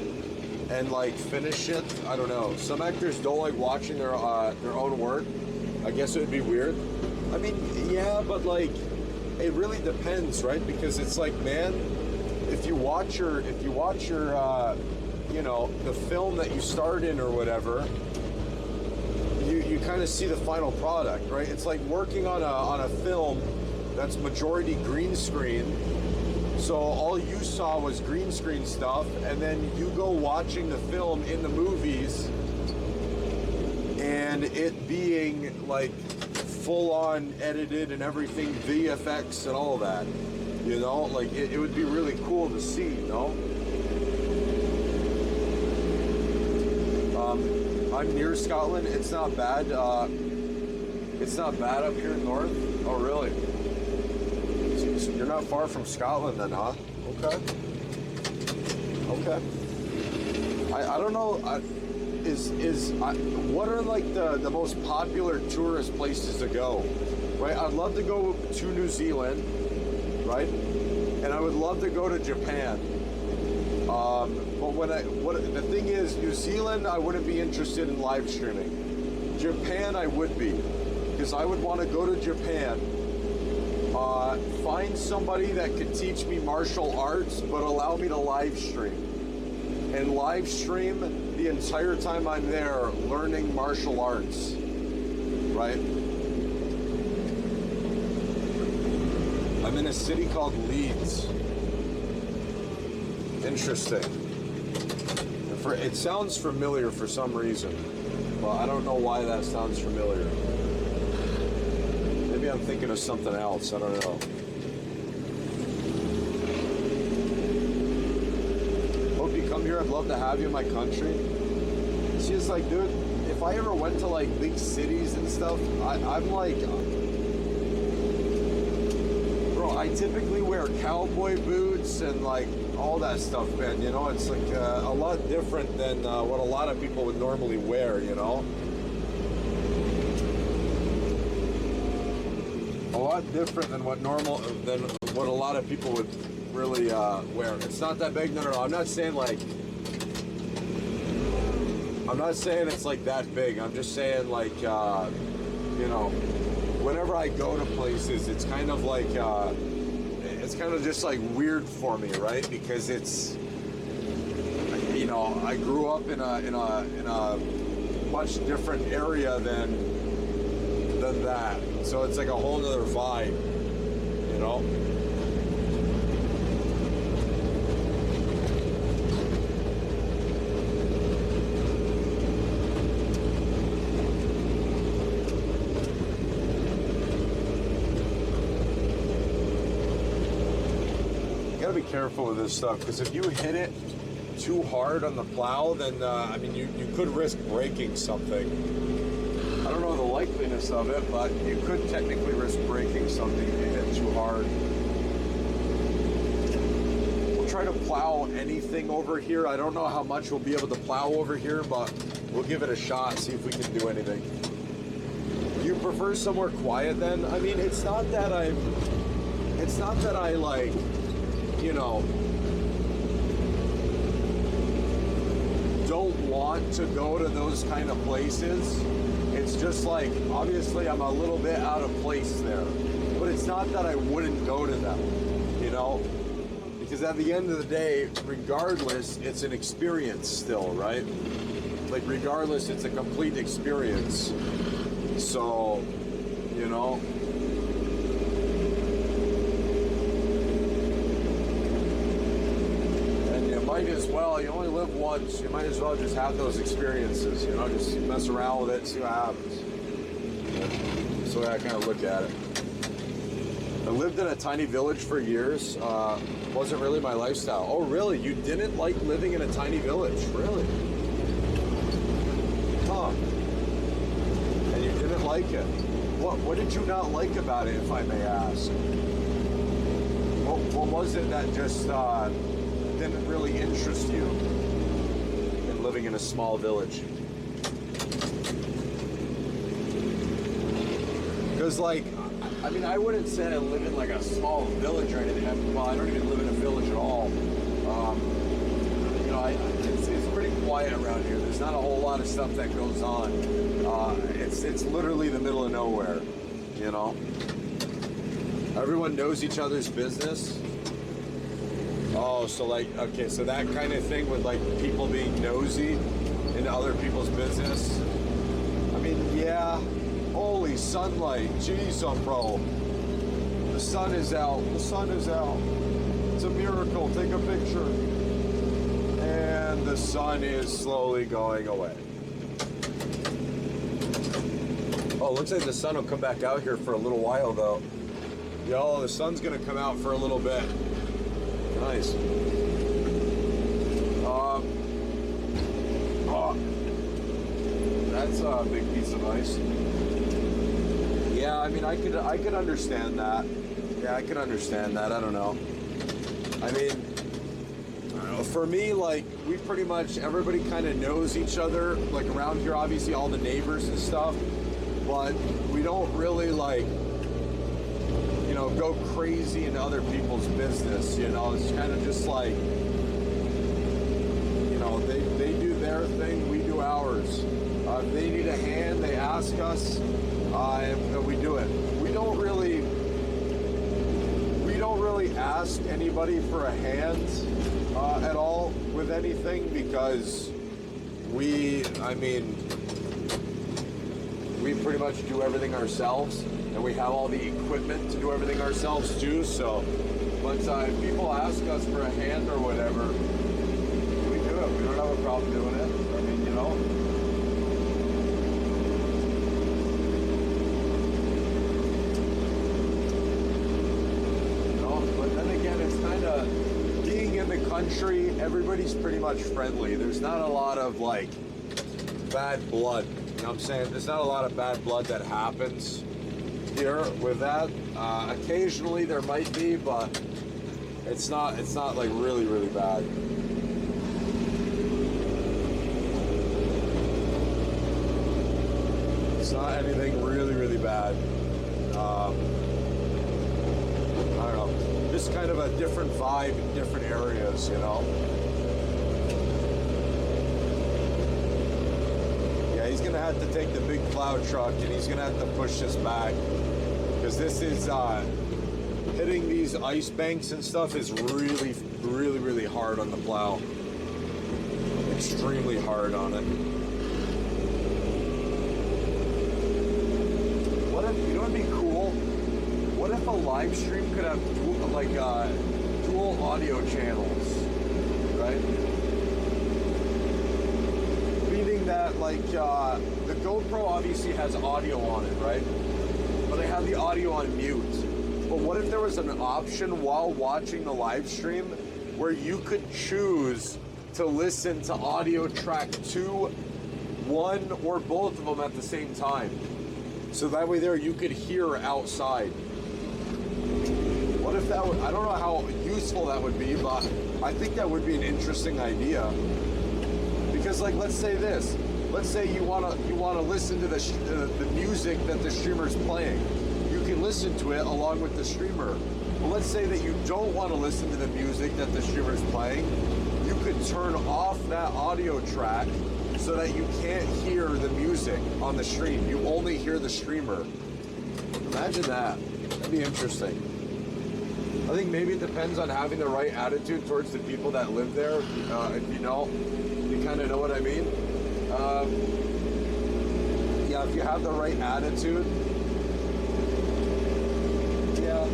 and, like, finish it. I don't know. Some actors don't like watching their own work. I guess it would be weird. I mean, yeah, but, like, it really depends, right? Because it's like, man, if you watch your you know, the film that you starred in or whatever, you kind of see the final product, right? It's like working on a film that's majority green screen. So all you saw was green screen stuff, and then you go watching the film in the movies, and it being, like, full on edited and everything, VFX and all that. You know, like, it would be really cool to see, you know? I'm near Scotland. It's not bad. It's not bad up here north. Oh, really? So you're not far from Scotland then, huh? Okay. Okay. I don't know. What are, like, the most popular tourist places to go? Right? I'd love to go to New Zealand, right? And I would love to go to Japan. But the thing is, New Zealand, I wouldn't be interested in live streaming. Japan, I would be, because I would want to go to Japan, find somebody that could teach me martial arts, but allow me to live stream. And live stream the entire time I'm there learning martial arts, right? I'm in a city called Leeds. Interesting. It sounds familiar for some reason, but I don't know why that sounds familiar. Maybe I'm thinking of something else. I don't know. Hope you come here. I'd love to have you in my country. It's just like, dude, if I ever went to, like, big cities and stuff, I'm like, bro, I typically wear cowboy boots and, like, all that stuff, man. You know, it's like a lot different than what a lot of people would normally wear, you know? a lot different than what a lot of people would really wear. It's not that big. No. I'm not saying it's like that big. I'm just saying like you know, whenever I go to places, it's kind of like it's kind of just like weird for me, right? Because it's, you know, I grew up in a much different area than that, so it's like a whole nother vibe, you know. You gotta be careful with this stuff, because if you hit it too hard on the plow, then I mean, you could risk breaking something. I don't know the likeliness of it, but you could technically risk breaking something if you hit too hard. We'll try to plow anything over here. I don't know how much we'll be able to plow over here, but we'll give it a shot, see if we can do anything. Do you prefer somewhere quiet then? I mean, it's not that I like, you know, don't want to go to those kind of places. It's just like, obviously I'm a little bit out of place there, but it's not that I wouldn't go to them, you know, because at the end of the day, regardless, it's an experience still, right? Like, regardless, it's a complete experience. So, you know, might as well, you only live once, you might as well just have those experiences, you know, just mess around with it, see what happens. That's the way I kind of look at it. I lived in a tiny village for years. Wasn't really my lifestyle. Oh, really? You didn't like living in a tiny village? Really? Huh. And you didn't like it? What did you not like about it, if I may ask? What was it that just didn't really interest you in living in a small village? Because, like, I mean, I wouldn't say I live in like a small village or anything. Well, I don't even live in a village at all. You know, it's pretty quiet around here. There's not a whole lot of stuff that goes on. It's literally the middle of nowhere, you know. Everyone knows each other's business. Oh, so like, okay, so that kind of thing with like people being nosy into other people's business. I mean, yeah, holy sunlight, jeez, bro. The sun is out, the sun is out. It's a miracle, take a picture. And the sun is slowly going away. Oh, looks like the sun will come back out here for a little while though. Yo, the sun's gonna come out for a little bit. Nice. Oh, that's a big piece of ice. Yeah, I mean, I could understand that. Yeah, I could understand that. I don't know. I mean, I don't know. For me, like, we pretty much, everybody kind of knows each other. Like, around here, obviously, all the neighbors and stuff. But we don't really, like, you know, go crazy into other people's business, you know. It's kind of just like, you know, they do their thing, we do ours. If they need a hand, they ask us, and we do it. We don't really ask anybody for a hand at all with anything, because we pretty much do everything ourselves. And we have all the equipment to do everything ourselves too, so, but if people ask us for a hand or whatever, we do it. We don't have a problem doing it. I mean, you know. You know, but then again, it's kind of, being in the country, everybody's pretty much friendly. There's not a lot of, like, bad blood. You know what I'm saying? There's not a lot of bad blood that happens here with that. Occasionally there might be, but it's not like really bad. It's not anything really bad. just kind of a different vibe in different areas, you know? Yeah, he's gonna have to take the big plow truck and he's gonna have to push this back, because this is, hitting these ice banks and stuff is really, really, really hard on the plow. Extremely hard on it. What if, you know what'd be cool? What if a live stream could have dual audio channels, right? Meaning that the GoPro obviously has audio on it, right? But I have the audio on mute. But what if there was an option while watching the live stream where you could choose to listen to audio track 2, 1, or both of them at the same time? So that way there you could hear outside. What if that would, I don't know how useful that would be, but I think that would be an interesting idea. Because let's say this, let's say you wanna listen to the music that the streamer's playing. You can listen to it along with the streamer. Well, let's say that you don't want to listen to the music that the streamer's playing. You could turn off that audio track so that you can't hear the music on the stream. You only hear the streamer. Imagine that. That'd be interesting. I think maybe it depends on having the right attitude towards the people that live there. If you kind of know what I mean. Yeah, if you have the right attitude. Yeah.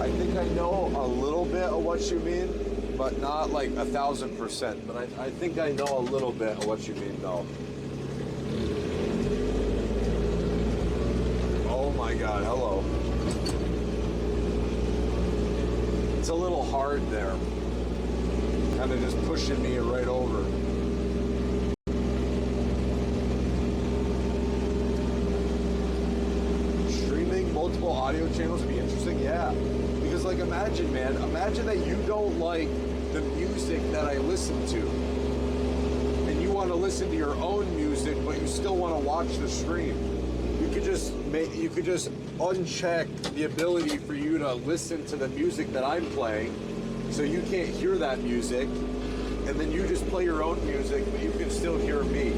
I think I know a little bit of what you mean, but not like 1,000%. But I think I know a little bit of what you mean, though. Oh my God! Hello. It's a little hard there. Kind of just pushing me right over. Streaming multiple audio channels would be interesting, yeah. Because imagine that you don't like the music that I listen to. And you want to listen to your own music, but you still want to watch the stream. You could just uncheck the ability for you to listen to the music that I'm playing, so you can't hear that music, and then you just play your own music, but you can still hear me.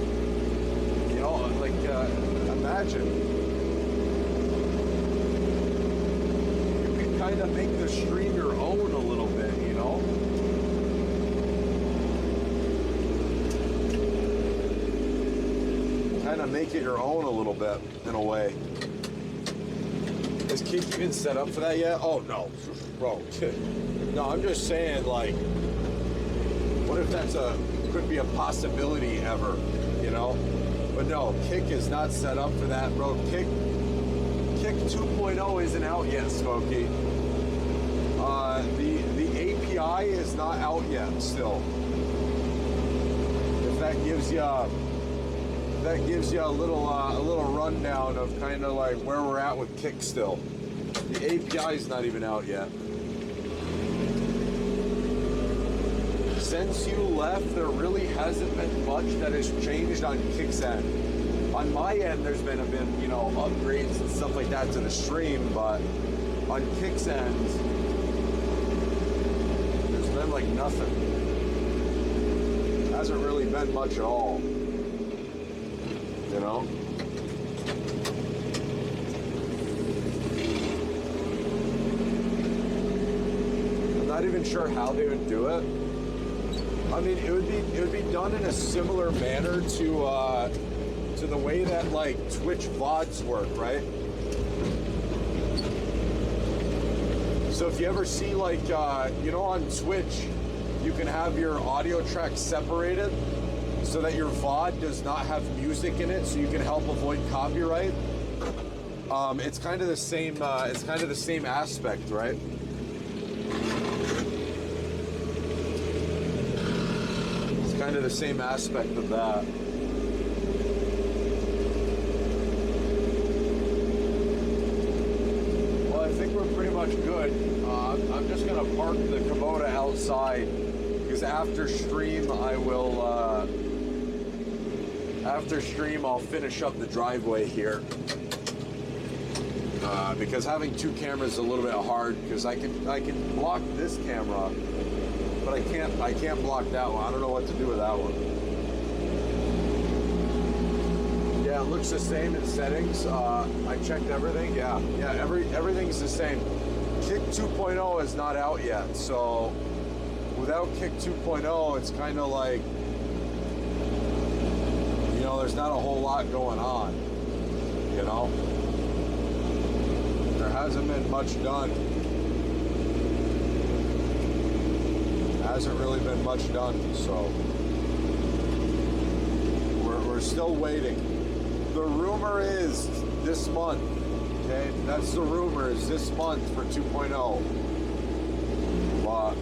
You know, imagine. You can kind of make the stream your own a little bit, you know? Kind of make it your own a little bit, in a way. Is Kick even set up for that yet? Oh, no. Bro. No, I'm just saying, what if could be a possibility ever, you know? But no, Kick is not set up for that, bro. Kick 2.0 isn't out yet, Smokey. The API is not out yet still. If that gives you a little rundown of kind of where we're at with Kick still. The API is not even out yet. Since you left, there really hasn't been much that has changed on Kick's end. On my end, there's been upgrades and stuff like that to the stream, but on Kick's end, there's been nothing. Hasn't really been much at all. You know? I'm not even sure how they would do it. I mean, it would be done in a similar manner to the way that Twitch Vods work, right? So if you ever see on Twitch, you can have your audio track separated so that your VOD does not have music in it, so you can help avoid copyright. It's kind of the same. It's kind of the same aspect, right? It's kind of the same aspect of that. Well, I think we're pretty much good. I'm just gonna park the Kubota outside because after stream I will. after stream, I'll finish up the driveway here. Because having two cameras is a little bit hard, because I can block this camera, but I can't block that one. I don't know what to do with that one. Yeah, it looks the same in settings. I checked everything. Yeah, everything's the same. Kick 2.0 is not out yet, so without Kick 2.0, it's kind of like, you know, there's not a whole lot going on, you know? There hasn't been much done. Hasn't really been much done, so we're still waiting. The rumor is this month, okay? That's the rumor, is this month for 2.0. But,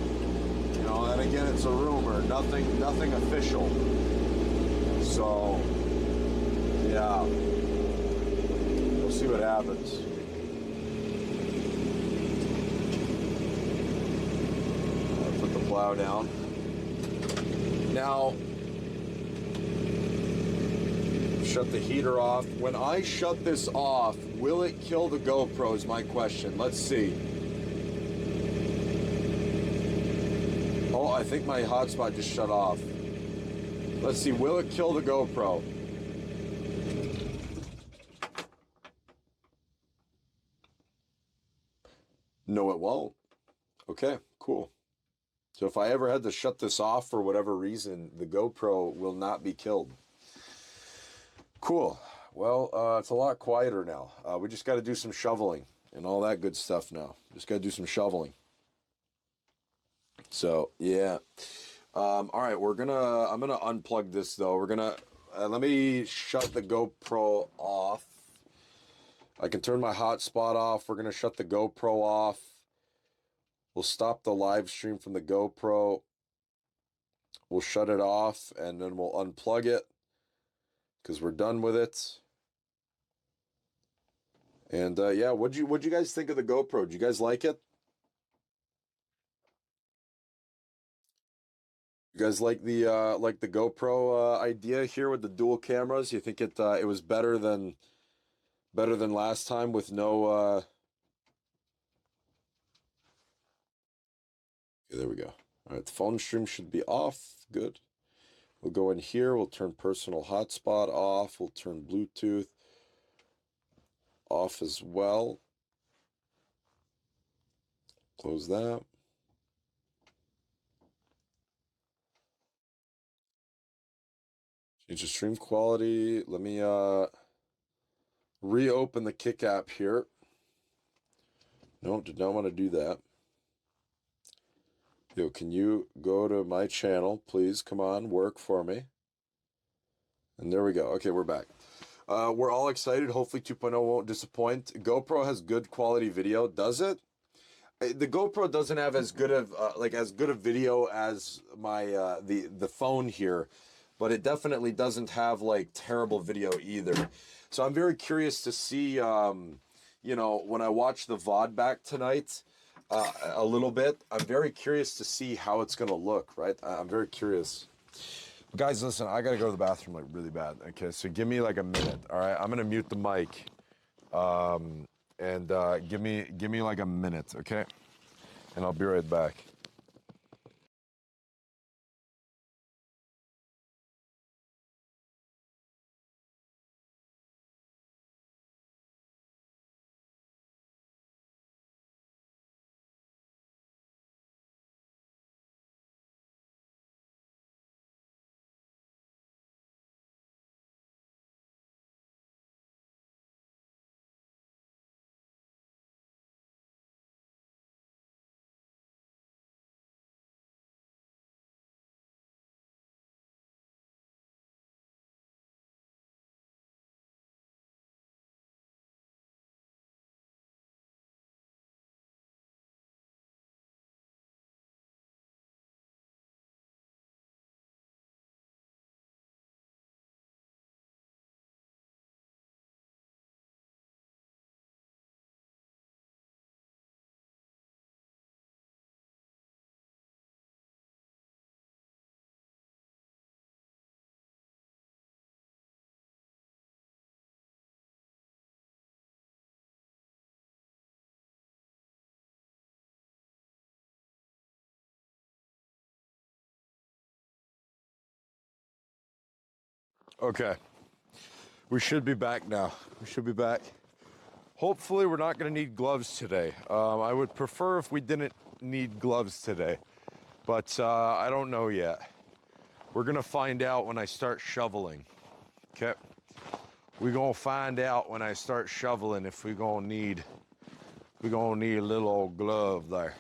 you know, and again, it's a rumor, nothing official. So, yeah, we'll see what happens. I'll put the plow down. Now, shut the heater off. When I shut this off, will it kill the GoPro is my question. Let's see. Oh, I think my hotspot just shut off. Let's see, will it kill the GoPro? No, it won't. Okay, cool. So if I ever had to shut this off for whatever reason, the GoPro will not be killed. Cool. Well, it's a lot quieter now. We just got to do some shoveling and all that good stuff now. Just got to do some shoveling. So, yeah. All right, I'm going to unplug this though. We're going to, let me shut the GoPro off. I can turn my hotspot off. We're going to shut the GoPro off. We'll stop the live stream from the GoPro. We'll shut it off and then we'll unplug it because we're done with it. And yeah, what'd you guys think of the GoPro? Did you guys like it? You guys like the GoPro idea here with the dual cameras? You think it was better than last time with no okay, there we go. All right, the phone stream should be off. Good. We'll go in here, we'll turn personal hotspot off, we'll turn Bluetooth off as well. Close that. Change the stream quality. Let me reopen the Kick app here. No, did not want to do that. Yo, can you go to my channel, please? Come on, work for me. And there we go. Okay, we're back. We're all excited. Hopefully 2.0 won't disappoint. GoPro has good quality video, does it? The GoPro doesn't have as good of as good a video as my the phone here, but it definitely doesn't have like terrible video either. So I'm very curious to see, you know, when I watch the VOD back tonight, a little bit. I'm very curious to see how it's gonna look. Right, I'm very curious. Guys, listen, I gotta go to the bathroom like really bad. Okay, so give me like a minute. All right, I'm gonna mute the mic, and give me like a minute, okay? And I'll be right back. Okay. We should be back now. We should be back. Hopefully we're not going to need gloves today. I would prefer if we didn't need gloves today, but I don't know yet. We're going to find out when I start shoveling. Okay. We're going to find out when I start shoveling if we're going to need a little old glove there.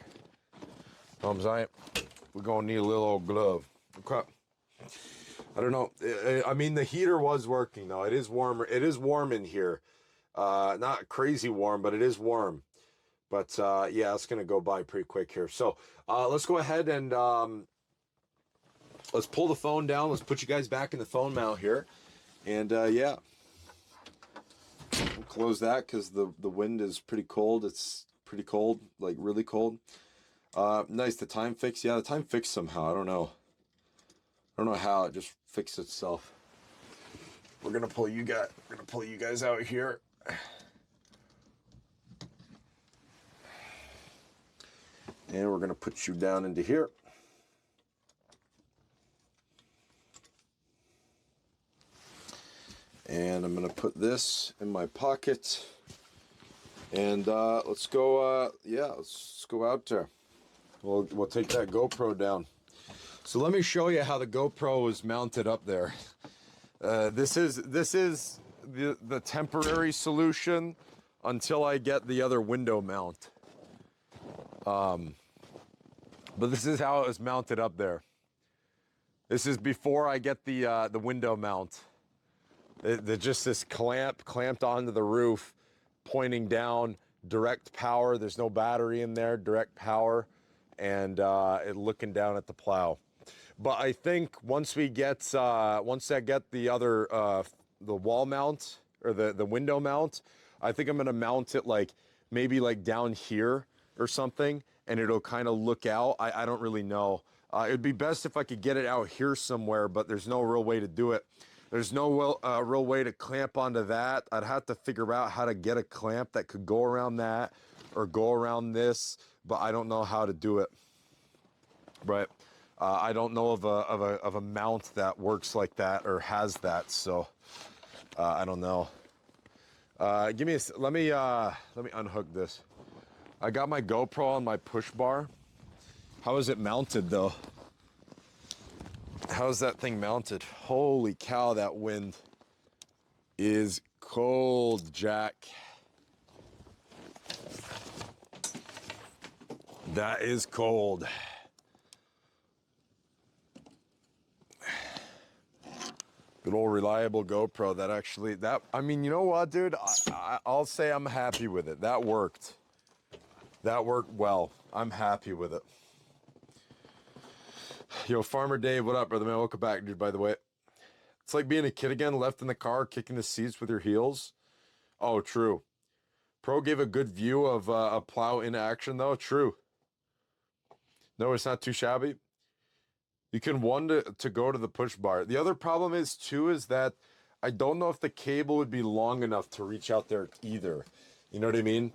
Know what I'm saying? We're going to need a little old glove. Okay. I don't know. I mean, the heater was working though. It is warmer. It is warm in here. Not crazy warm, but it is warm. But yeah, it's gonna go by pretty quick here. So let's go ahead and let's pull the phone down. Let's put you guys back in the phone mount here, and yeah, we'll close that because the wind is pretty cold. It's pretty cold, like really cold. Nice. The time fix. Yeah, the time fixed somehow. I don't know how it just fixed itself. We're gonna pull you guys out here. And we're gonna put you down into here. And I'm gonna put this in my pocket. And let's go. Yeah, let's go out there. We'll take that GoPro down. So let me show you how the GoPro is mounted up there. This is the temporary solution until I get the other window mount. But this is how it was mounted up there. This is before I get the window mount. Just this clamped onto the roof, pointing down, direct power. There's no battery in there, direct power, and it looking down at the plow. But I think once I get the other the wall mount or the window mount, I think I'm gonna mount it like maybe like down here or something, and it'll kind of look out. I don't really know. It'd be best if I could get it out here somewhere, but there's no real way to do it. There's no real way to clamp onto that. I'd have to figure out how to get a clamp that could go around that or go around this, but I don't know how to do it. Right. I don't know of a mount that works like that or has that, so I don't know. Let me unhook this. I got my GoPro on my push bar. How is it mounted though? How's that thing mounted? Holy cow, that wind is cold, Jack. That is cold. Good old reliable GoPro. I mean, you know what, dude? I'll say I'm happy with it. That worked. That worked well. I'm happy with it. Yo, Farmer Dave, what up, brother man? Welcome back, dude, by the way. It's like being a kid again, left in the car, kicking the seats with your heels. Oh, true. Pro gave a good view of a plow in action, though. True. No, it's not too shabby. You can to go to the push bar. The other problem is, too, is that I don't know if the cable would be long enough to reach out there either. You know what I mean?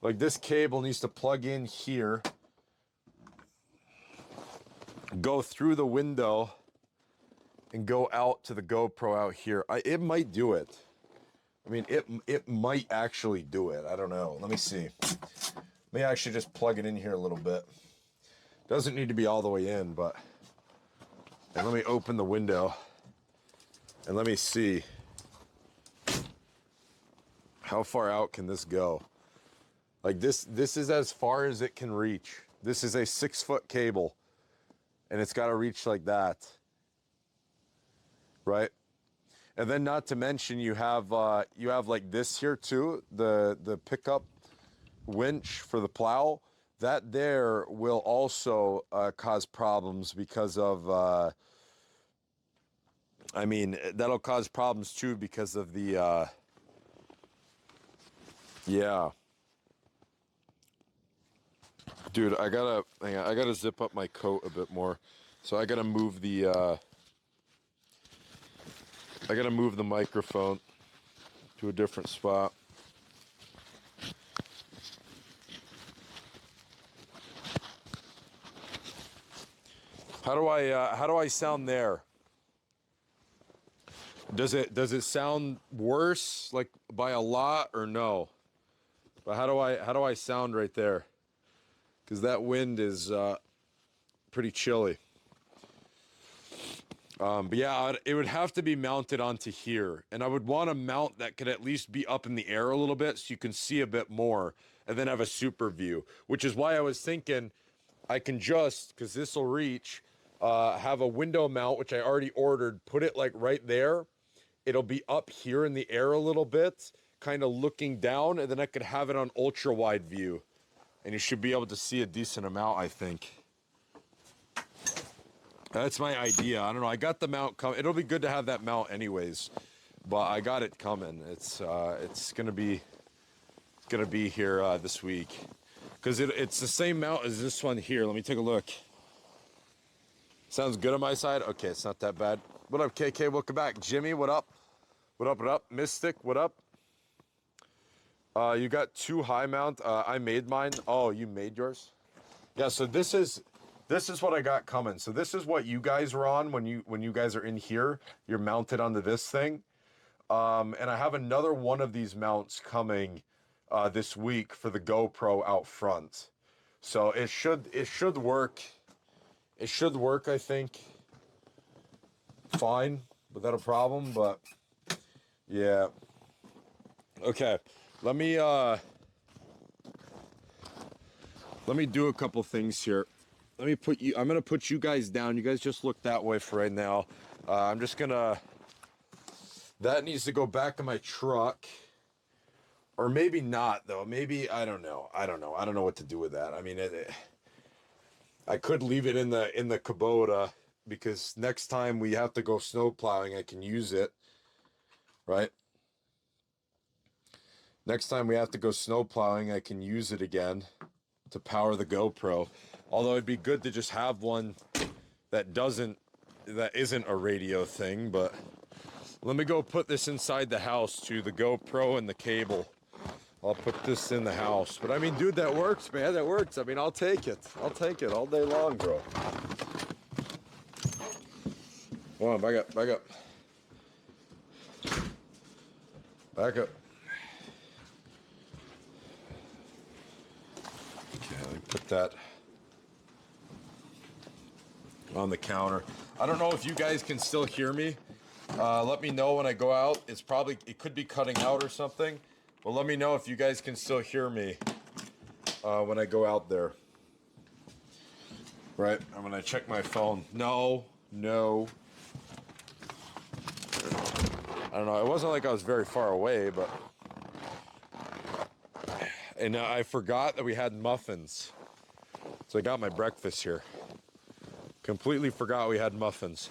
Like, this cable needs to plug in here, go through the window, and go out to the GoPro out here. It might do it. I mean, it might actually do it. I don't know. Let me see. May actually just plug it in here a little bit. Doesn't need to be all the way in, but... And let me open the window. And let me see. How far out can this go? Like this is as far as it can reach. This is a 6-foot cable. And it's got to reach like that. Right? And then not to mention you have like this here too, the pickup winch for the plow. That there will also cause problems because of I mean, that'll cause problems too because of the yeah. Dude, I gotta zip up my coat a bit more. So I gotta move the microphone to a different spot. How do I sound there? Does it sound worse, like by a lot, or no? But how do I sound right there? Because that wind is pretty chilly. But yeah, it would have to be mounted onto here, and I would want a mount that could at least be up in the air a little bit so you can see a bit more, and then have a super view. Which is why I was thinking I can just, because this will reach, have a window mount, which I already ordered, put it like right there. It'll be up here in the air a little bit, kind of looking down, and then I could have it on ultra wide view, and you should be able to see a decent amount, I think. That's my idea. I don't know. I got the mount coming. It'll be good to have that mount anyways, but I got it coming. It's gonna be here this week, because it's the same mount as this one here. Let me take a look. Sounds good on my side. Okay, it's not that bad. What up, KK? Welcome back. Jimmy, what up? What up? What up? Mystic, what up? You got 2 high mount. I made mine. Oh, you made yours? Yeah. So this is what I got coming. So this is what you guys are on when you guys are in here. You're mounted onto this thing. And I have another one of these mounts coming this week for the GoPro out front. So it should work. It should work, I think, fine without a problem. But yeah. Okay. Let me do a couple things here. I'm gonna put you guys down. You guys just look that way for right now. I'm just gonna, that needs to go back in my truck. Or maybe not though. Maybe, I don't know. I don't know what to do with that. I mean, I could leave it in the Kubota, because next time we have to go snow plowing, I can use it, right? Next time we have to go snow plowing, I can use it again to power the GoPro. Although it'd be good to just have one that isn't a radio thing. But let me go put this inside the house too, the GoPro and the cable. I'll put this in the house. But I mean, dude, that works, man. That works. I mean, I'll take it. I'll take it all day long, bro. Come on, back up, back up. Back up. Okay, let me put that on the counter. I don't know if you guys can still hear me. Let me know when I go out. It could be cutting out or something. But let me know if you guys can still hear me when I go out there. Right, I'm gonna check my phone. No. I don't know, it wasn't like I was very far away, but... And I forgot that we had muffins. So I got my breakfast here. Completely forgot we had muffins.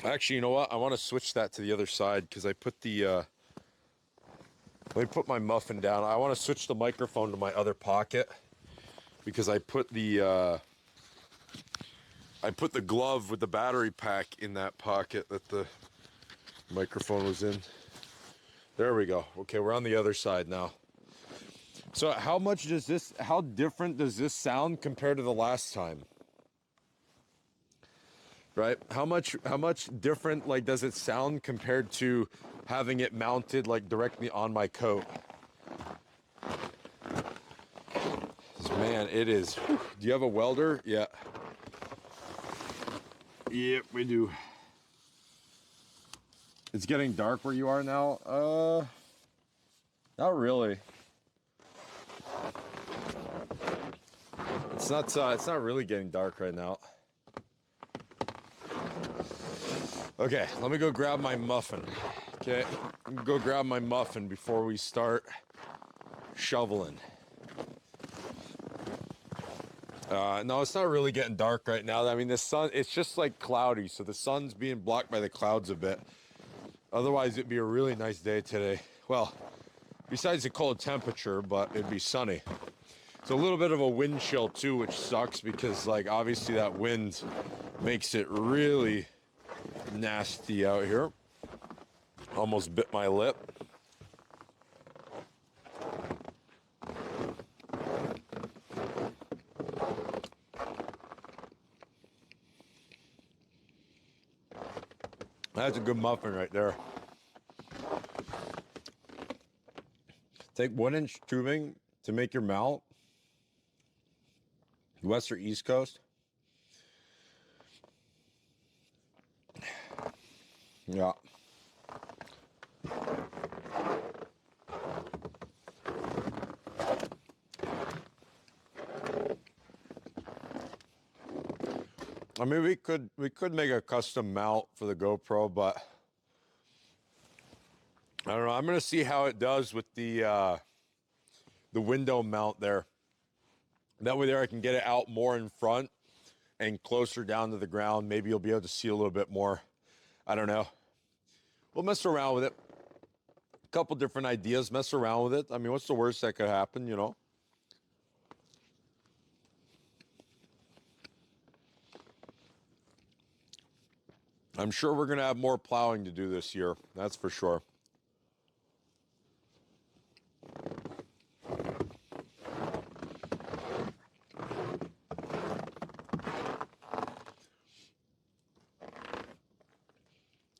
Actually, you know what? I want to switch that to the other side, because I put the... let me put my muffin down. I want to switch the microphone to my other pocket, because I put the glove with the battery pack in that pocket that the microphone was in. There we go. Okay, we're on the other side now. So how different does this sound compared to the last time? Right? How much different, like, does it sound compared to having it mounted like directly on my coat? 'Cause, man, it is. Whew. Do you have a welder? Yeah. Yep, we do. It's getting dark where you are now? Not really. It's not really getting dark right now. Okay, let me go grab my muffin. Okay, let me go grab my muffin before we start shoveling. No, it's not really getting dark right now. I mean, the sun, it's just like cloudy, so the sun's being blocked by the clouds a bit. Otherwise, it'd be a really nice day today. Well, besides the cold temperature, but it'd be sunny. It's a little bit of a wind chill too, which sucks, because, like, obviously that wind makes it really nasty out here. Almost bit my lip. That's a good muffin right there. Take 1-inch tubing to make your mallet. West or East Coast? Yeah. I mean, we could make a custom mount for the GoPro, but I don't know. I'm gonna see how it does with the window mount there. That way, there I can get it out more in front and closer down to the ground. Maybe you'll be able to see a little bit more. I don't know. We'll mess around with it. A couple different ideas. Mess around with it. I mean, what's the worst that could happen? You know. I'm sure we're going to have more plowing to do this year. That's for sure.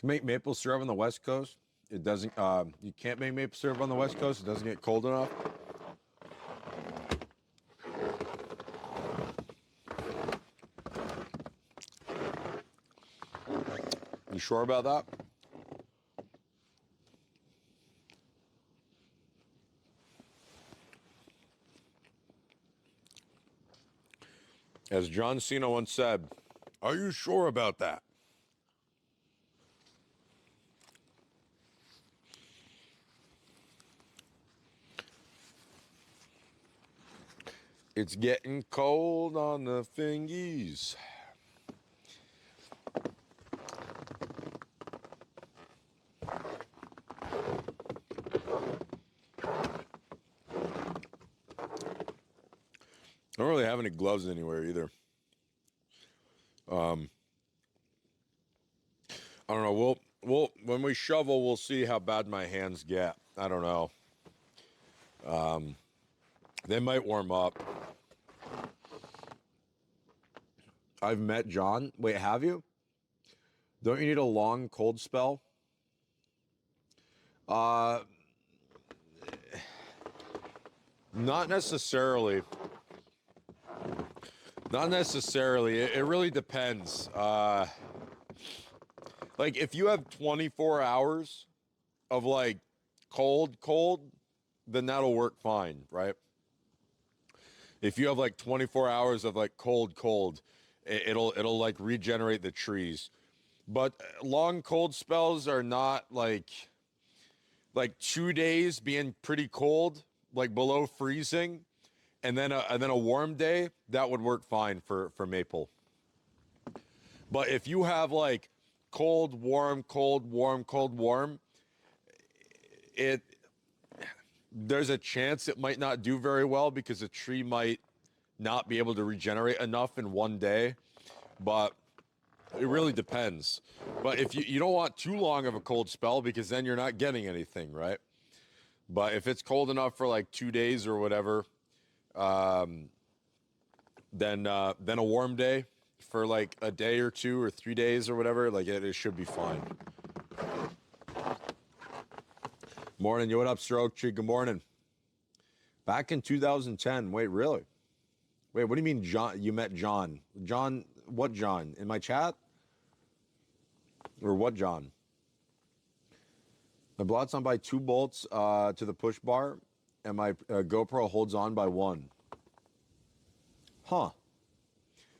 Make maple syrup on the West Coast. It doesn't, you can't make maple syrup on the West Coast. It doesn't get cold enough. You sure about that? As John Cena once said, are you sure about that? It's getting cold on the fingies. I don't really have any gloves anywhere either. I don't know. We'll when we shovel, we'll see how bad my hands get. I don't know. They might warm up. I've met John. Wait, have you? Don't you need a long cold spell? Uh, not necessarily. Not necessarily. It really depends. Like if you have 24 hours of like cold, then that'll work fine, right? If you have like 24 hours of like cold, it'll like regenerate the trees. But long cold spells are not like 2 days being pretty cold, like below freezing, and then a warm day that would work fine for maple. But if you have like cold, warm, cold, warm, cold, warm, it there's a chance it might not do very well because the tree might not be able to regenerate enough in one day. But it really depends. But if you don't want too long of a cold spell because then you're not getting anything, right? But if it's cold enough for like 2 days or whatever, then a warm day for like a day or 2 or 3 days or whatever, like it should be fine. Morning, you what up, Stroke Tree? Good morning. Back in 2010. Wait, really? Wait, what do you mean, John? You met John? John, what John? In my chat? Or what John? My blot's on by 2 bolts to the push bar, and my GoPro holds on by 1. Huh.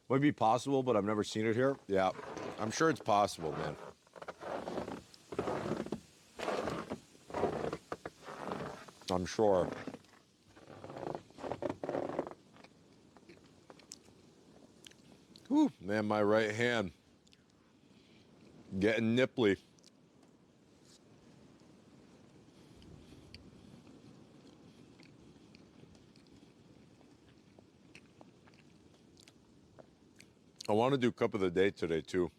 Might be possible, but I've never seen it here. Yeah, I'm sure it's possible, man. I'm sure. Whew, man, my right hand getting nipply. I want to do cup of the day today, too.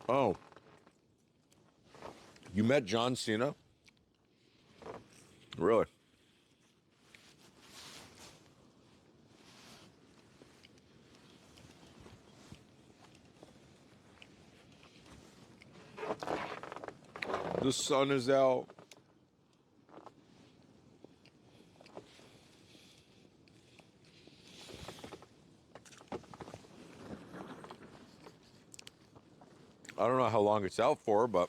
Oh. You met John Cena? The sun is out. I don't know how long it's out for, but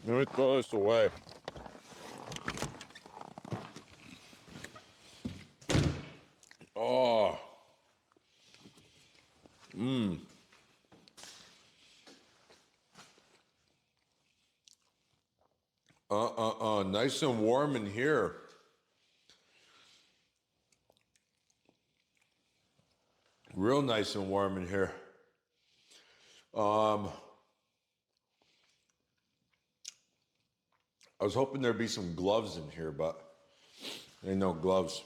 let me throw this away. Oh. Nice and warm in here. Real nice and warm in here. I was hoping there'd be some gloves in here, but ain't no gloves.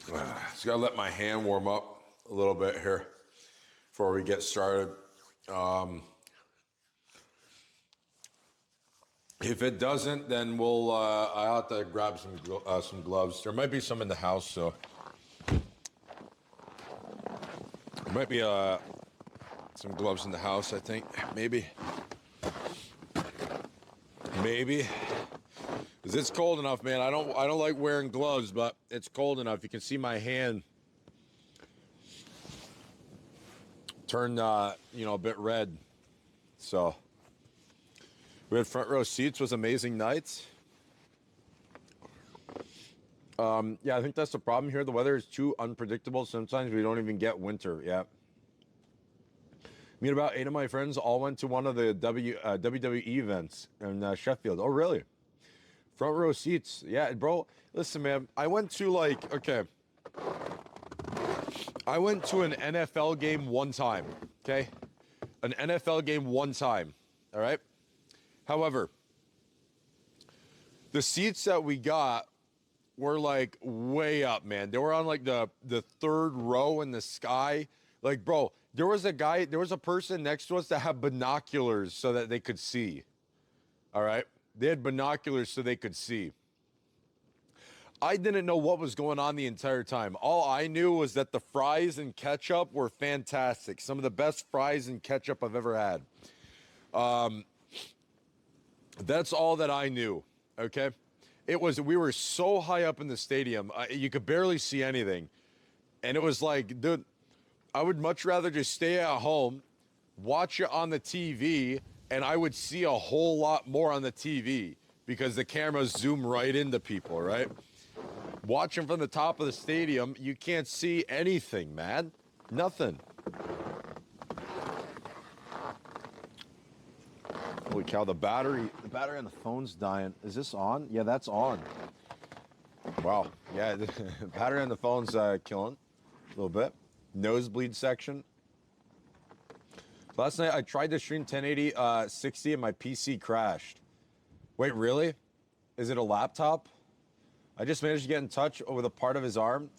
Just gotta let my hand warm up a little bit here before we get started. If it doesn't, then we'll. I have to grab some gloves. There might be some in the house, so there might be some gloves in the house. I think maybe, because it's cold enough, man. I don't like wearing gloves, but it's cold enough. You can see my hand turn, a bit red. So. We had front row seats, was amazing nights. Yeah, I think that's the problem here. The weather is too unpredictable. Sometimes we don't even get winter. Yeah. Me and about 8 of my friends all went to one of the WWE events in Sheffield. Oh, really? Front row seats. Yeah, bro. Listen, man. I went to an NFL game one time. Okay? An NFL game one time. All right? However, the seats that we got were like way up, man. They were on like the third row in the sky. Like, bro, there was a person next to us that had binoculars so that they could see. All right? They had binoculars so they could see. I didn't know what was going on the entire time. All I knew was that the fries and ketchup were fantastic. Some of the best fries and ketchup I've ever had. That's all that I knew, okay? We were so high up in the stadium, you could barely see anything. And it was like, dude, I would much rather just stay at home, watch it on the TV, and I would see a whole lot more on the TV because the cameras zoom right into people, right? Watching from the top of the stadium, you can't see anything, man. Nothing. Holy cow, the battery on the phone's dying. Is this on? Yeah, that's on. Wow. Yeah, the battery on the phone's killing a little bit. Nosebleed section. Last night I tried to stream 1080 60 and my PC crashed. Wait, really? Is it a laptop? I just managed to get in touch with a part of his arm,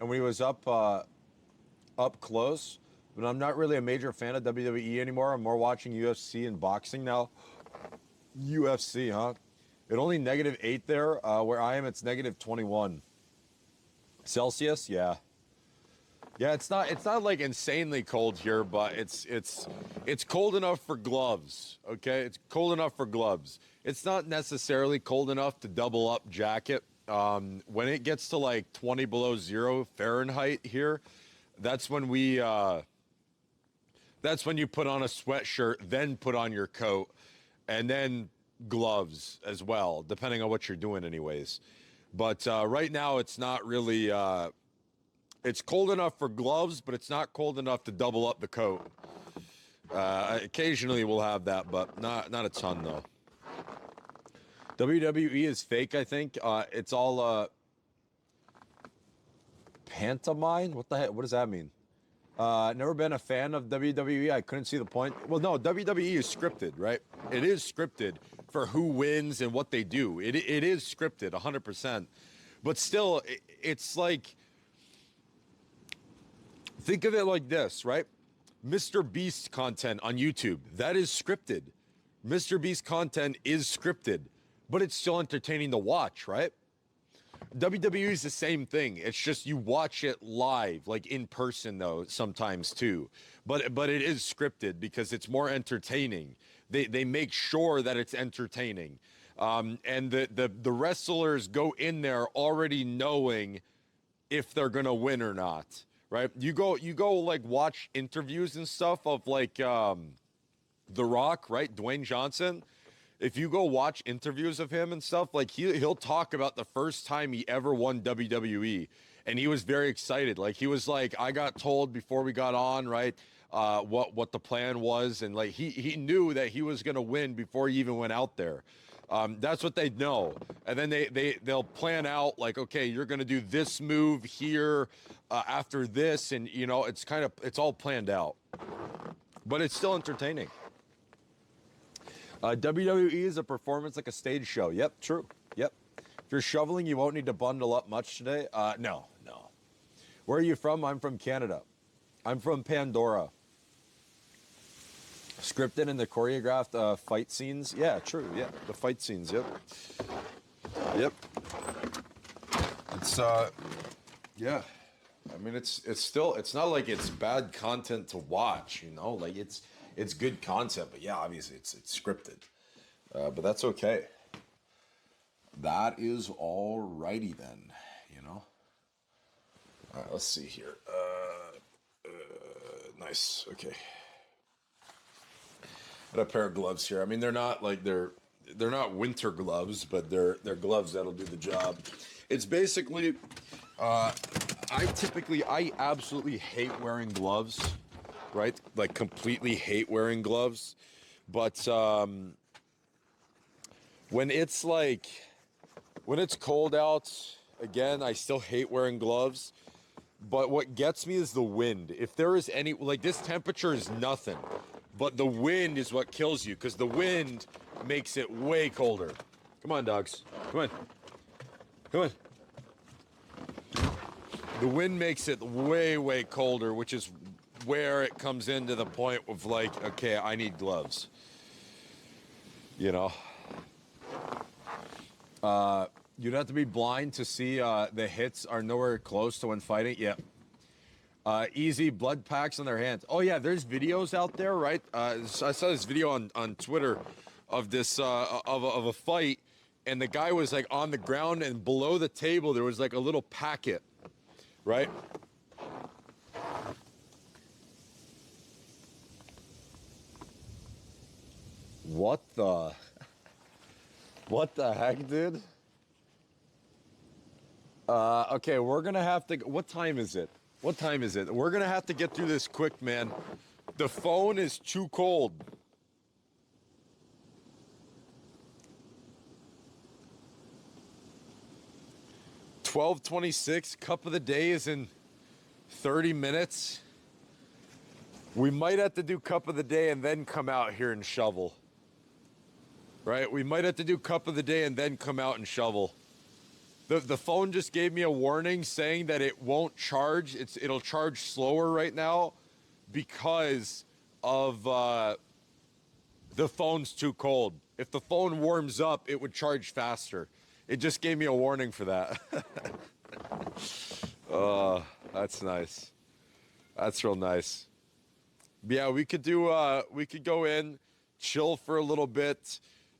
and when he was up close, but I'm not really a major fan of WWE anymore. I'm more watching UFC and boxing now. UFC, huh? It only -8 there. Where I am, it's -21. Celsius, yeah. Yeah, it's not like insanely cold here, but it's cold enough for gloves. Okay, it's cold enough for gloves. It's not necessarily cold enough to double up jacket. When it gets to like 20 below 0 Fahrenheit here, that's when that's when you put on a sweatshirt, then put on your coat, and then gloves as well, depending on what you're doing anyways. But right now it's not really, it's cold enough for gloves, but it's not cold enough to double up the coat. Occasionally we'll have that, but not a ton though. WWE is fake, I think. It's all pantomime? What the heck? What does that mean? Never been a fan of WWE. I couldn't see the point. Well, no, WWE is scripted, right? It is scripted for who wins and what they do. It is scripted, 100%. But still, it's like, think of it like this, right? Mr. Beast content on YouTube, that is scripted. Mr. Beast content is scripted, but it's still entertaining to watch, right? WWE is the same thing. It's just you watch it live, like in person though, sometimes too. But it is scripted because it's more entertaining. They make sure that it's entertaining. And the wrestlers go in there already knowing if they're gonna win or not, right? You go like watch interviews and stuff of like The Rock, right? Dwayne Johnson. If you go watch interviews of him and stuff, like he'll talk about the first time he ever won WWE, and he was very excited. Like he was like, I got told before we got on, right, what the plan was, and like he knew that he was gonna win before he even went out there. That's what they know, and then they'll plan out like, okay, you're gonna do this move here after this, and you know it's all planned out, but it's still entertaining. WWE is a performance like a stage show. Yep, true. Yep. If you're shoveling, you won't need to bundle up much today. No. Where are you from? I'm from Canada. I'm from Pandora. Scripted and the choreographed fight scenes. Yeah, true. Yeah, the fight scenes. Yep. It's yeah. I mean, it's not like it's bad content to watch. You know, like it's good content, but yeah, obviously it's scripted. But that's okay. That is alrighty then, you know. All right, let's see here. Nice. Okay. Got a pair of gloves here. I mean, they're not winter gloves, but they're gloves that'll do the job. It's basically, I absolutely hate wearing gloves, right? Like completely hate wearing gloves. But when it's cold out, again, I still hate wearing gloves. But what gets me is the wind. If there is any, like this temperature is nothing, but the wind is what kills you because the wind makes it way colder. Come on, dogs. Come on. Come on. The wind makes it way, way colder, which is where it comes into the point of like, okay, I need gloves. You know? You'd have to be blind to see the hits are nowhere close to when fighting. Yep. Easy blood packs on their hands. Oh yeah, there's videos out there, right? I saw this video on Twitter of this of a fight, and the guy was like on the ground, and below the table there was like a little packet, right? What the heck, dude? Okay, we're gonna have to. What time is it? What time is it? We're gonna have to get through this quick, man. The phone is too cold. $12:26. Cup of the day is in 30 minutes. We might have to do cup of the day and then come out here and shovel. Right? We might have to do cup of the day and then come out and shovel. The phone just gave me a warning saying that it won't charge. It'll charge slower right now because of the phone's too cold. If the phone warms up, it would charge faster. It just gave me a warning for that. Oh, that's nice. That's real nice. Yeah, we could go in, chill for a little bit,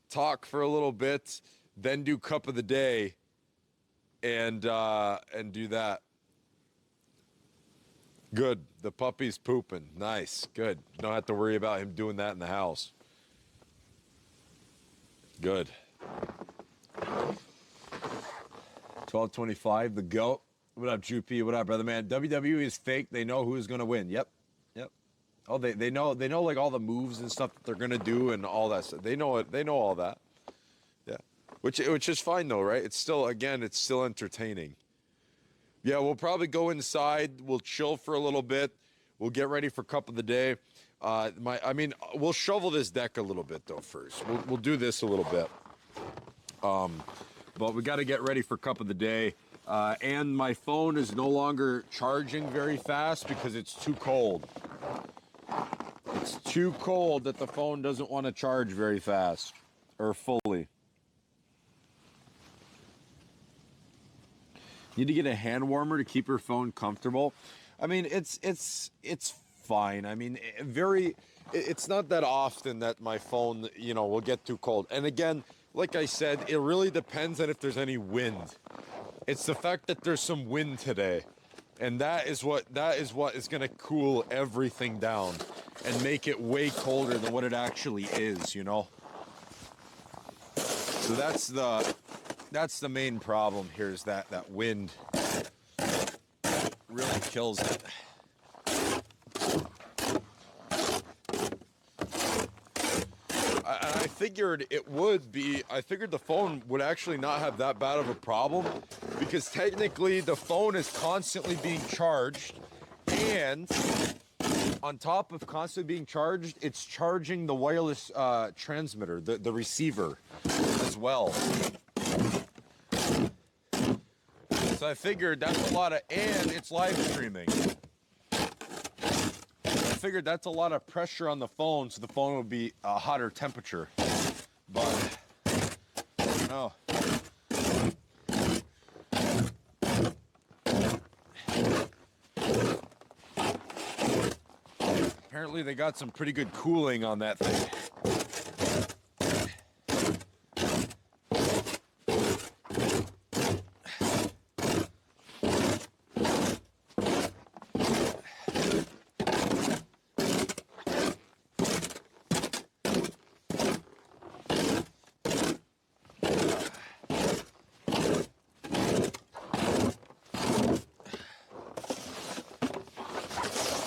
talk for a little bit, then do cup of the day. And do that. Good. The puppy's pooping. Nice. Good. Don't have to worry about him doing that in the house. Good. 12:25. The GOAT. What up, Yuppy? What up, brother man? WWE is fake. They know who's gonna win. Yep. Oh, they know like all the moves and stuff that they're gonna do and all that stuff. They know it. They know all that. Yeah. Which is fine though, right? It's still entertaining. Yeah, we'll probably go inside. We'll chill for a little bit. We'll get ready for cup of the day. We'll shovel this deck a little bit though first. We'll do this a little bit. But we got to get ready for cup of the day. And my phone is no longer charging very fast because it's too cold. gets too cold that the phone doesn't want to charge very fast or fully. Need to get a hand warmer to keep your phone comfortable. I mean, it's fine. I mean, it's not that often that my phone, will get too cold. And again, like I said, it really depends on if there's any wind. It's the fact that there's some wind today. And that is what is going to cool everything down and make it way colder than what it actually is, So that's the main problem here, is that wind really kills it. I figured the phone would actually not have that bad of a problem, because technically the phone is constantly being charged, and on top of constantly being charged, it's charging the wireless transmitter, the receiver as well. So I figured that's a lot and it's live streaming. I figured that's a lot of pressure on the phone, so the phone would be a hotter temperature. But I don't know. Apparently they got some pretty good cooling on that thing.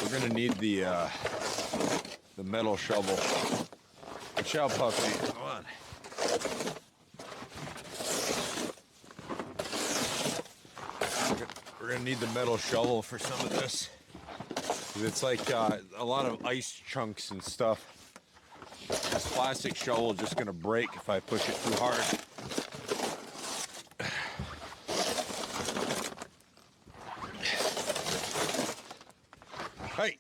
We're gonna need the metal shovel. Watch out, puppy. Come on. We're gonna need the metal shovel for some of this. It's like a lot of ice chunks and stuff. This plastic shovel is just gonna break if I push it too hard. Hey,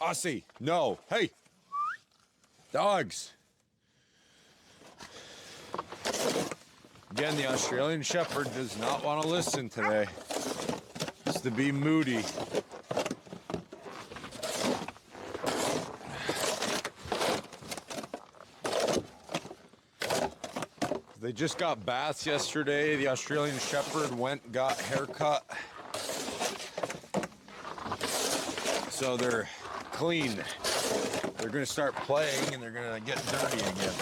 Aussie, no. Hey, dogs. Again, the Australian Shepherd does not want to listen today. Just to be moody. They just got baths yesterday. The Australian Shepherd got haircut. So they're clean. They're gonna start playing and they're gonna get dirty again.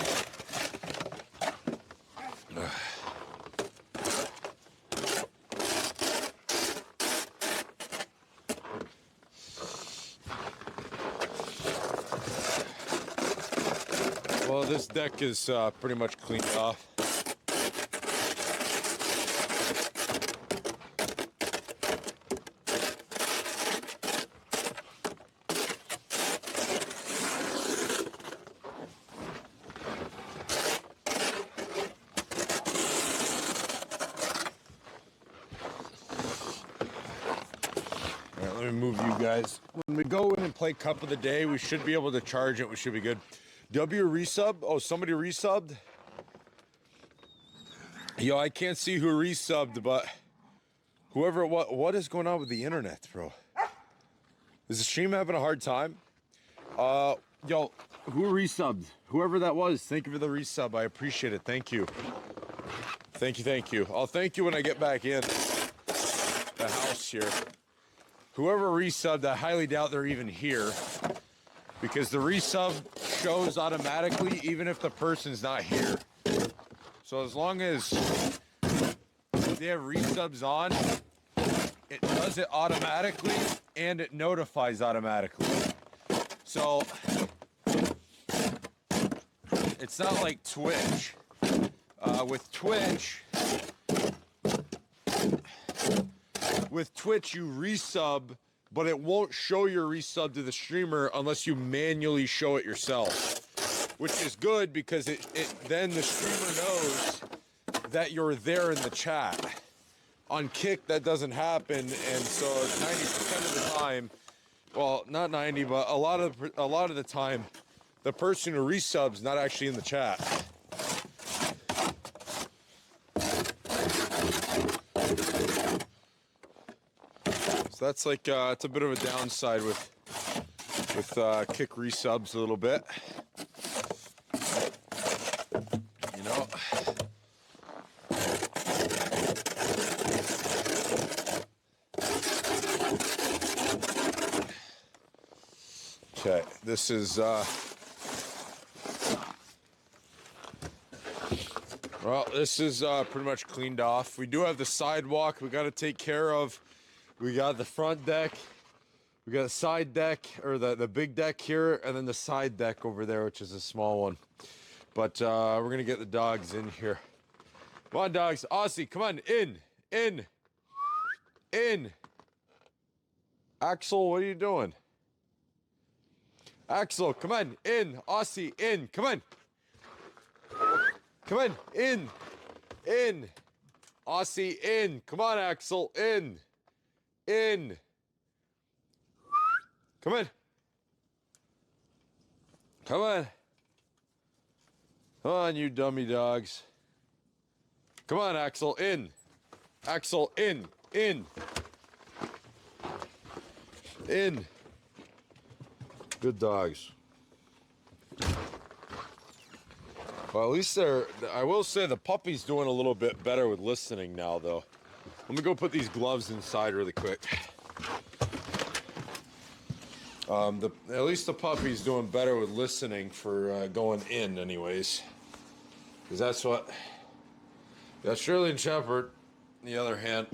Well, this deck is pretty much cleaned off. Let me move you guys. When we go in and play Cup of the Day, we should be able to charge it. We should be good. W resub? Oh, somebody resubbed? Yo, I can't see who resubbed, but whoever, what is going on with the internet, bro? Is the stream having a hard time? Yo, who resubbed? Whoever that was, thank you for the resub. I appreciate it. Thank you. Thank you. I'll thank you when I get back in the house here. Whoever resubbed, I highly doubt they're even here, because the resub shows automatically even if the person's not here. So as long as they have resubs on, it does it automatically and it notifies automatically. So it's not like Twitch. With Twitch, you resub, but it won't show your resub to the streamer unless you manually show it yourself, which is good because then the streamer knows that you're there in the chat. On Kick, that doesn't happen, and so 90% of the time, well, not 90, but a lot of the time, the person who resubs not actually in the chat. So that's like it's a bit of a downside with kick resubs a little bit. You know. Okay, this is well, this is pretty much cleaned off. We do have the sidewalk we got to take care of. We got the front deck. We got a side deck, or the big deck here, and then the side deck over there, which is a small one. But we're going to get the dogs in here. Come on, dogs. Aussie, come on. In. Axel, what are you doing? Axel, come on. In. Aussie, in. Come on. Come on. In. Aussie, in. Come on, Axel. In. Come on. Come on. Come on, you dummy dogs. Come on, Axel. In. Axel, in. Good dogs. Well, at least I will say the puppy's doing a little bit better with listening now, though. Let me go put these gloves inside really quick. At least the puppy's doing better with listening for going in, anyways. Because that's what... The Australian Shepherd, on the other hand,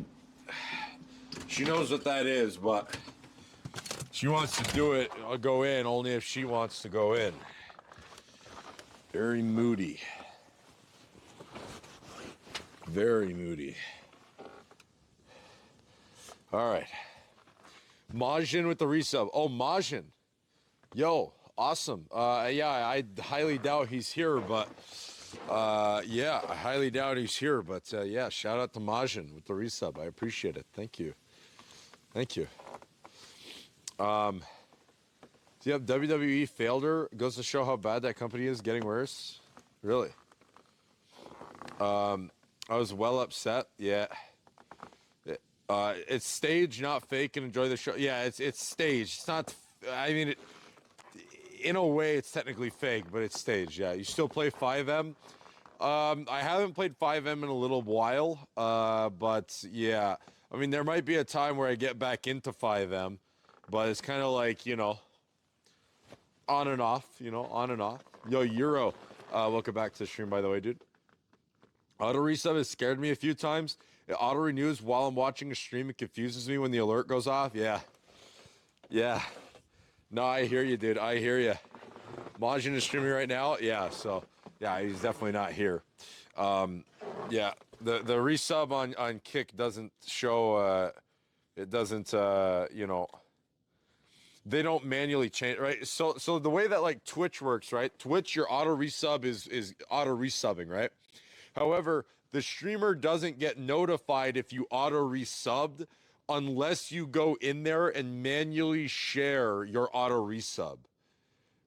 she knows what that is, but she wants to do it, go in, only if she wants to go in. Very moody. Very moody. All right. Majin with the resub. Oh, Majin. Yo, awesome. Yeah, I highly doubt he's here, but... yeah, I highly doubt he's here, but yeah, shout out to Majin with the resub. I appreciate it. Thank you. Yep, WWE failed her. Goes to show how bad that company is, getting worse. Really? I was well upset. Yeah. It's staged, not fake, and enjoy the show. Yeah, it's staged. It's not. I mean, in a way, it's technically fake, but it's staged. Yeah, you still play 5M. I haven't played 5M in a little while, but yeah. I mean, there might be a time where I get back into 5M, but it's kind of like, you know, on and off, on and off. Yo, Euro, welcome back to the stream, by the way, dude. Auto resub has scared me a few times. It auto renews while I'm watching a stream. It confuses me when the alert goes off. Yeah. No, I hear you, dude. I hear you. Majin is streaming right now. Yeah, so yeah, he's definitely not here. Yeah, the resub on Kick doesn't show. It doesn't. You know. They don't manually change, right? So the way that like Twitch works, right? Twitch, your auto resub is auto resubbing, right? However, the streamer doesn't get notified if you auto resubbed unless you go in there and manually share your auto resub,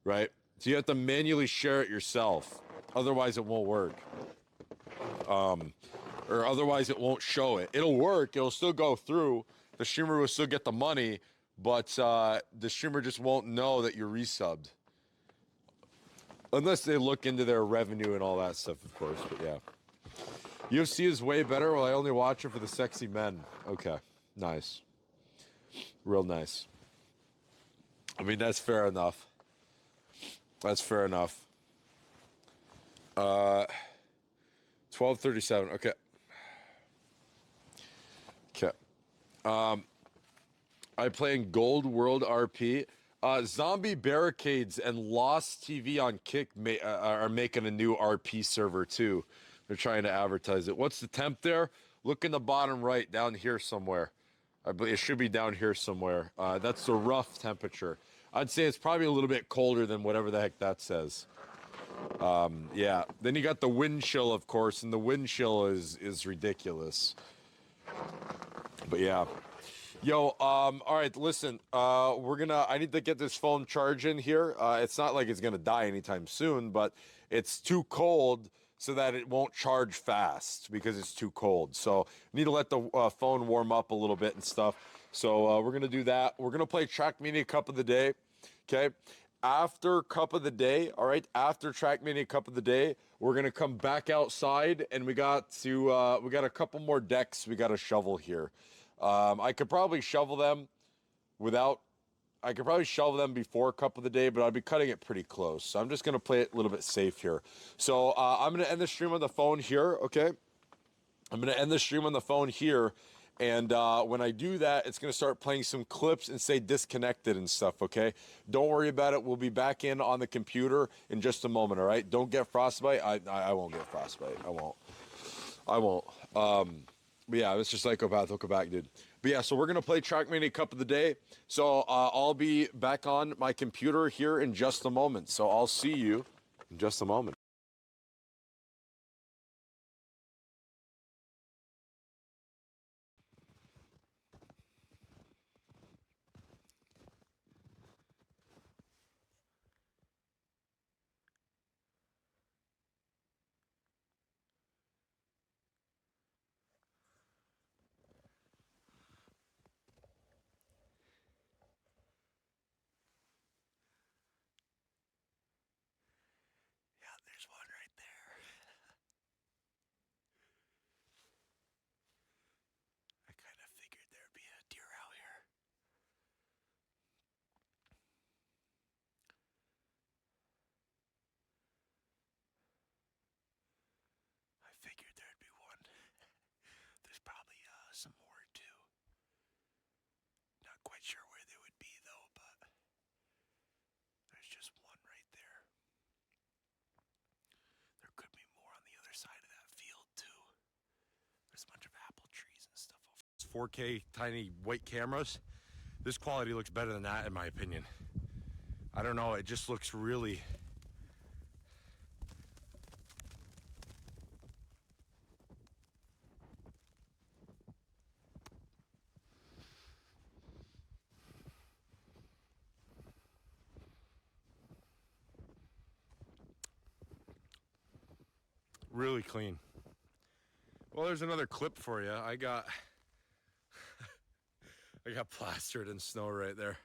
right? So you have to manually share it yourself. Otherwise, it won't work. Or otherwise, it won't show it. It'll work. It'll still go through. The streamer will still get the money, but the streamer just won't know that you're resubbed. Unless they look into their revenue and all that stuff, of course, but yeah. UFC is way better. Well, I only watch it for the sexy men. Okay, nice. Real nice. I mean, that's fair enough. That's fair enough. 12:37. Okay. I playing Gold World RP. Zombie Barricades and Lost TV on Kick are making a new RP server too. They're trying to advertise it. What's the temp there? Look in the bottom right, down here somewhere. I believe it should be down here somewhere. That's the rough temperature. I'd say it's probably a little bit colder than whatever the heck that says. Yeah. Then you got the wind chill, of course, and the wind chill is ridiculous. But yeah. Yo, all right, listen, I need to get this phone charging here. It's not like it's gonna die anytime soon, but it's too cold so that it won't charge fast because it's too cold. So need to let the phone warm up a little bit and stuff. So we're gonna do that. We're gonna play Track Mania Cup of the Day. Okay. After Cup of the Day, all right, after Track Mania Cup of the Day, we're gonna come back outside and we got a couple more decks we gotta shovel here. I could probably shovel them without. I could probably shovel them before Cup of the Day, but I'd be cutting it pretty close. So I'm just gonna play it a little bit safe here. So I'm gonna end the stream on the phone here. Okay, I'm gonna end the stream on the phone here, and when I do that, it's gonna start playing some clips and say disconnected and stuff. Okay, don't worry about it. We'll be back in on the computer in just a moment. All right, don't get frostbite. I won't get frostbite. I won't. But yeah, it's just psychopath. He'll come back, dude. But yeah, so we're gonna play Trackmania Cup of the Day. So I'll be back on my computer here in just a moment. So I'll see you in just a moment. Yeah, there's one right there. I kind of figured there'd be a deer out here. I figured there'd be one. There's probably some more too. Not quite sure where they would be though, but there's just one right there. There could be more on the other side of that field too. There's a bunch of apple trees and stuff. It's 4K tiny white cameras. This quality looks better than that in my opinion. I don't know, it just looks really really clean. Well, there's another clip for you. I got plastered in snow right there.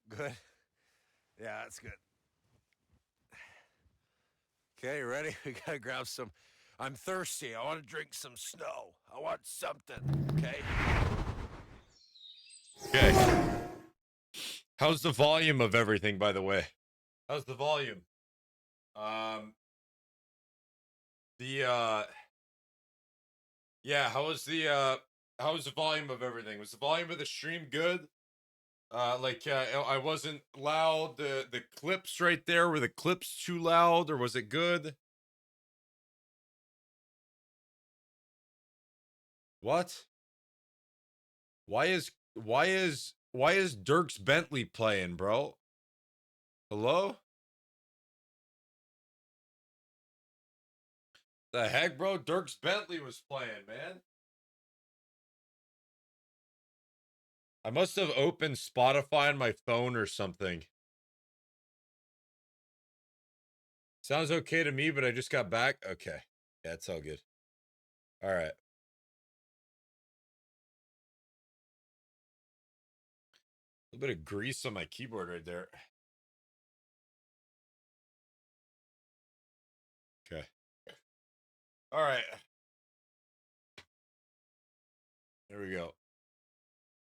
Good. Yeah, that's good. Okay, you ready? We gotta grab some. I'm thirsty. I want to drink some snow. I want something. Okay. Okay. How's the volume of everything, by the way? How's the volume? Um. The Yeah. How was the volume of everything? Was the volume of the stream good? I wasn't loud. The clips right there, were the clips too loud, or was it good? What? Why is Dirks Bentley playing, bro? Hello? The heck, bro? Dirks Bentley was playing, man. I must have opened Spotify on my phone or something. Sounds okay to me, but I just got back. Okay. Yeah, it's all good. All right. A little bit of grease on my keyboard right there. Okay. All right. There we go.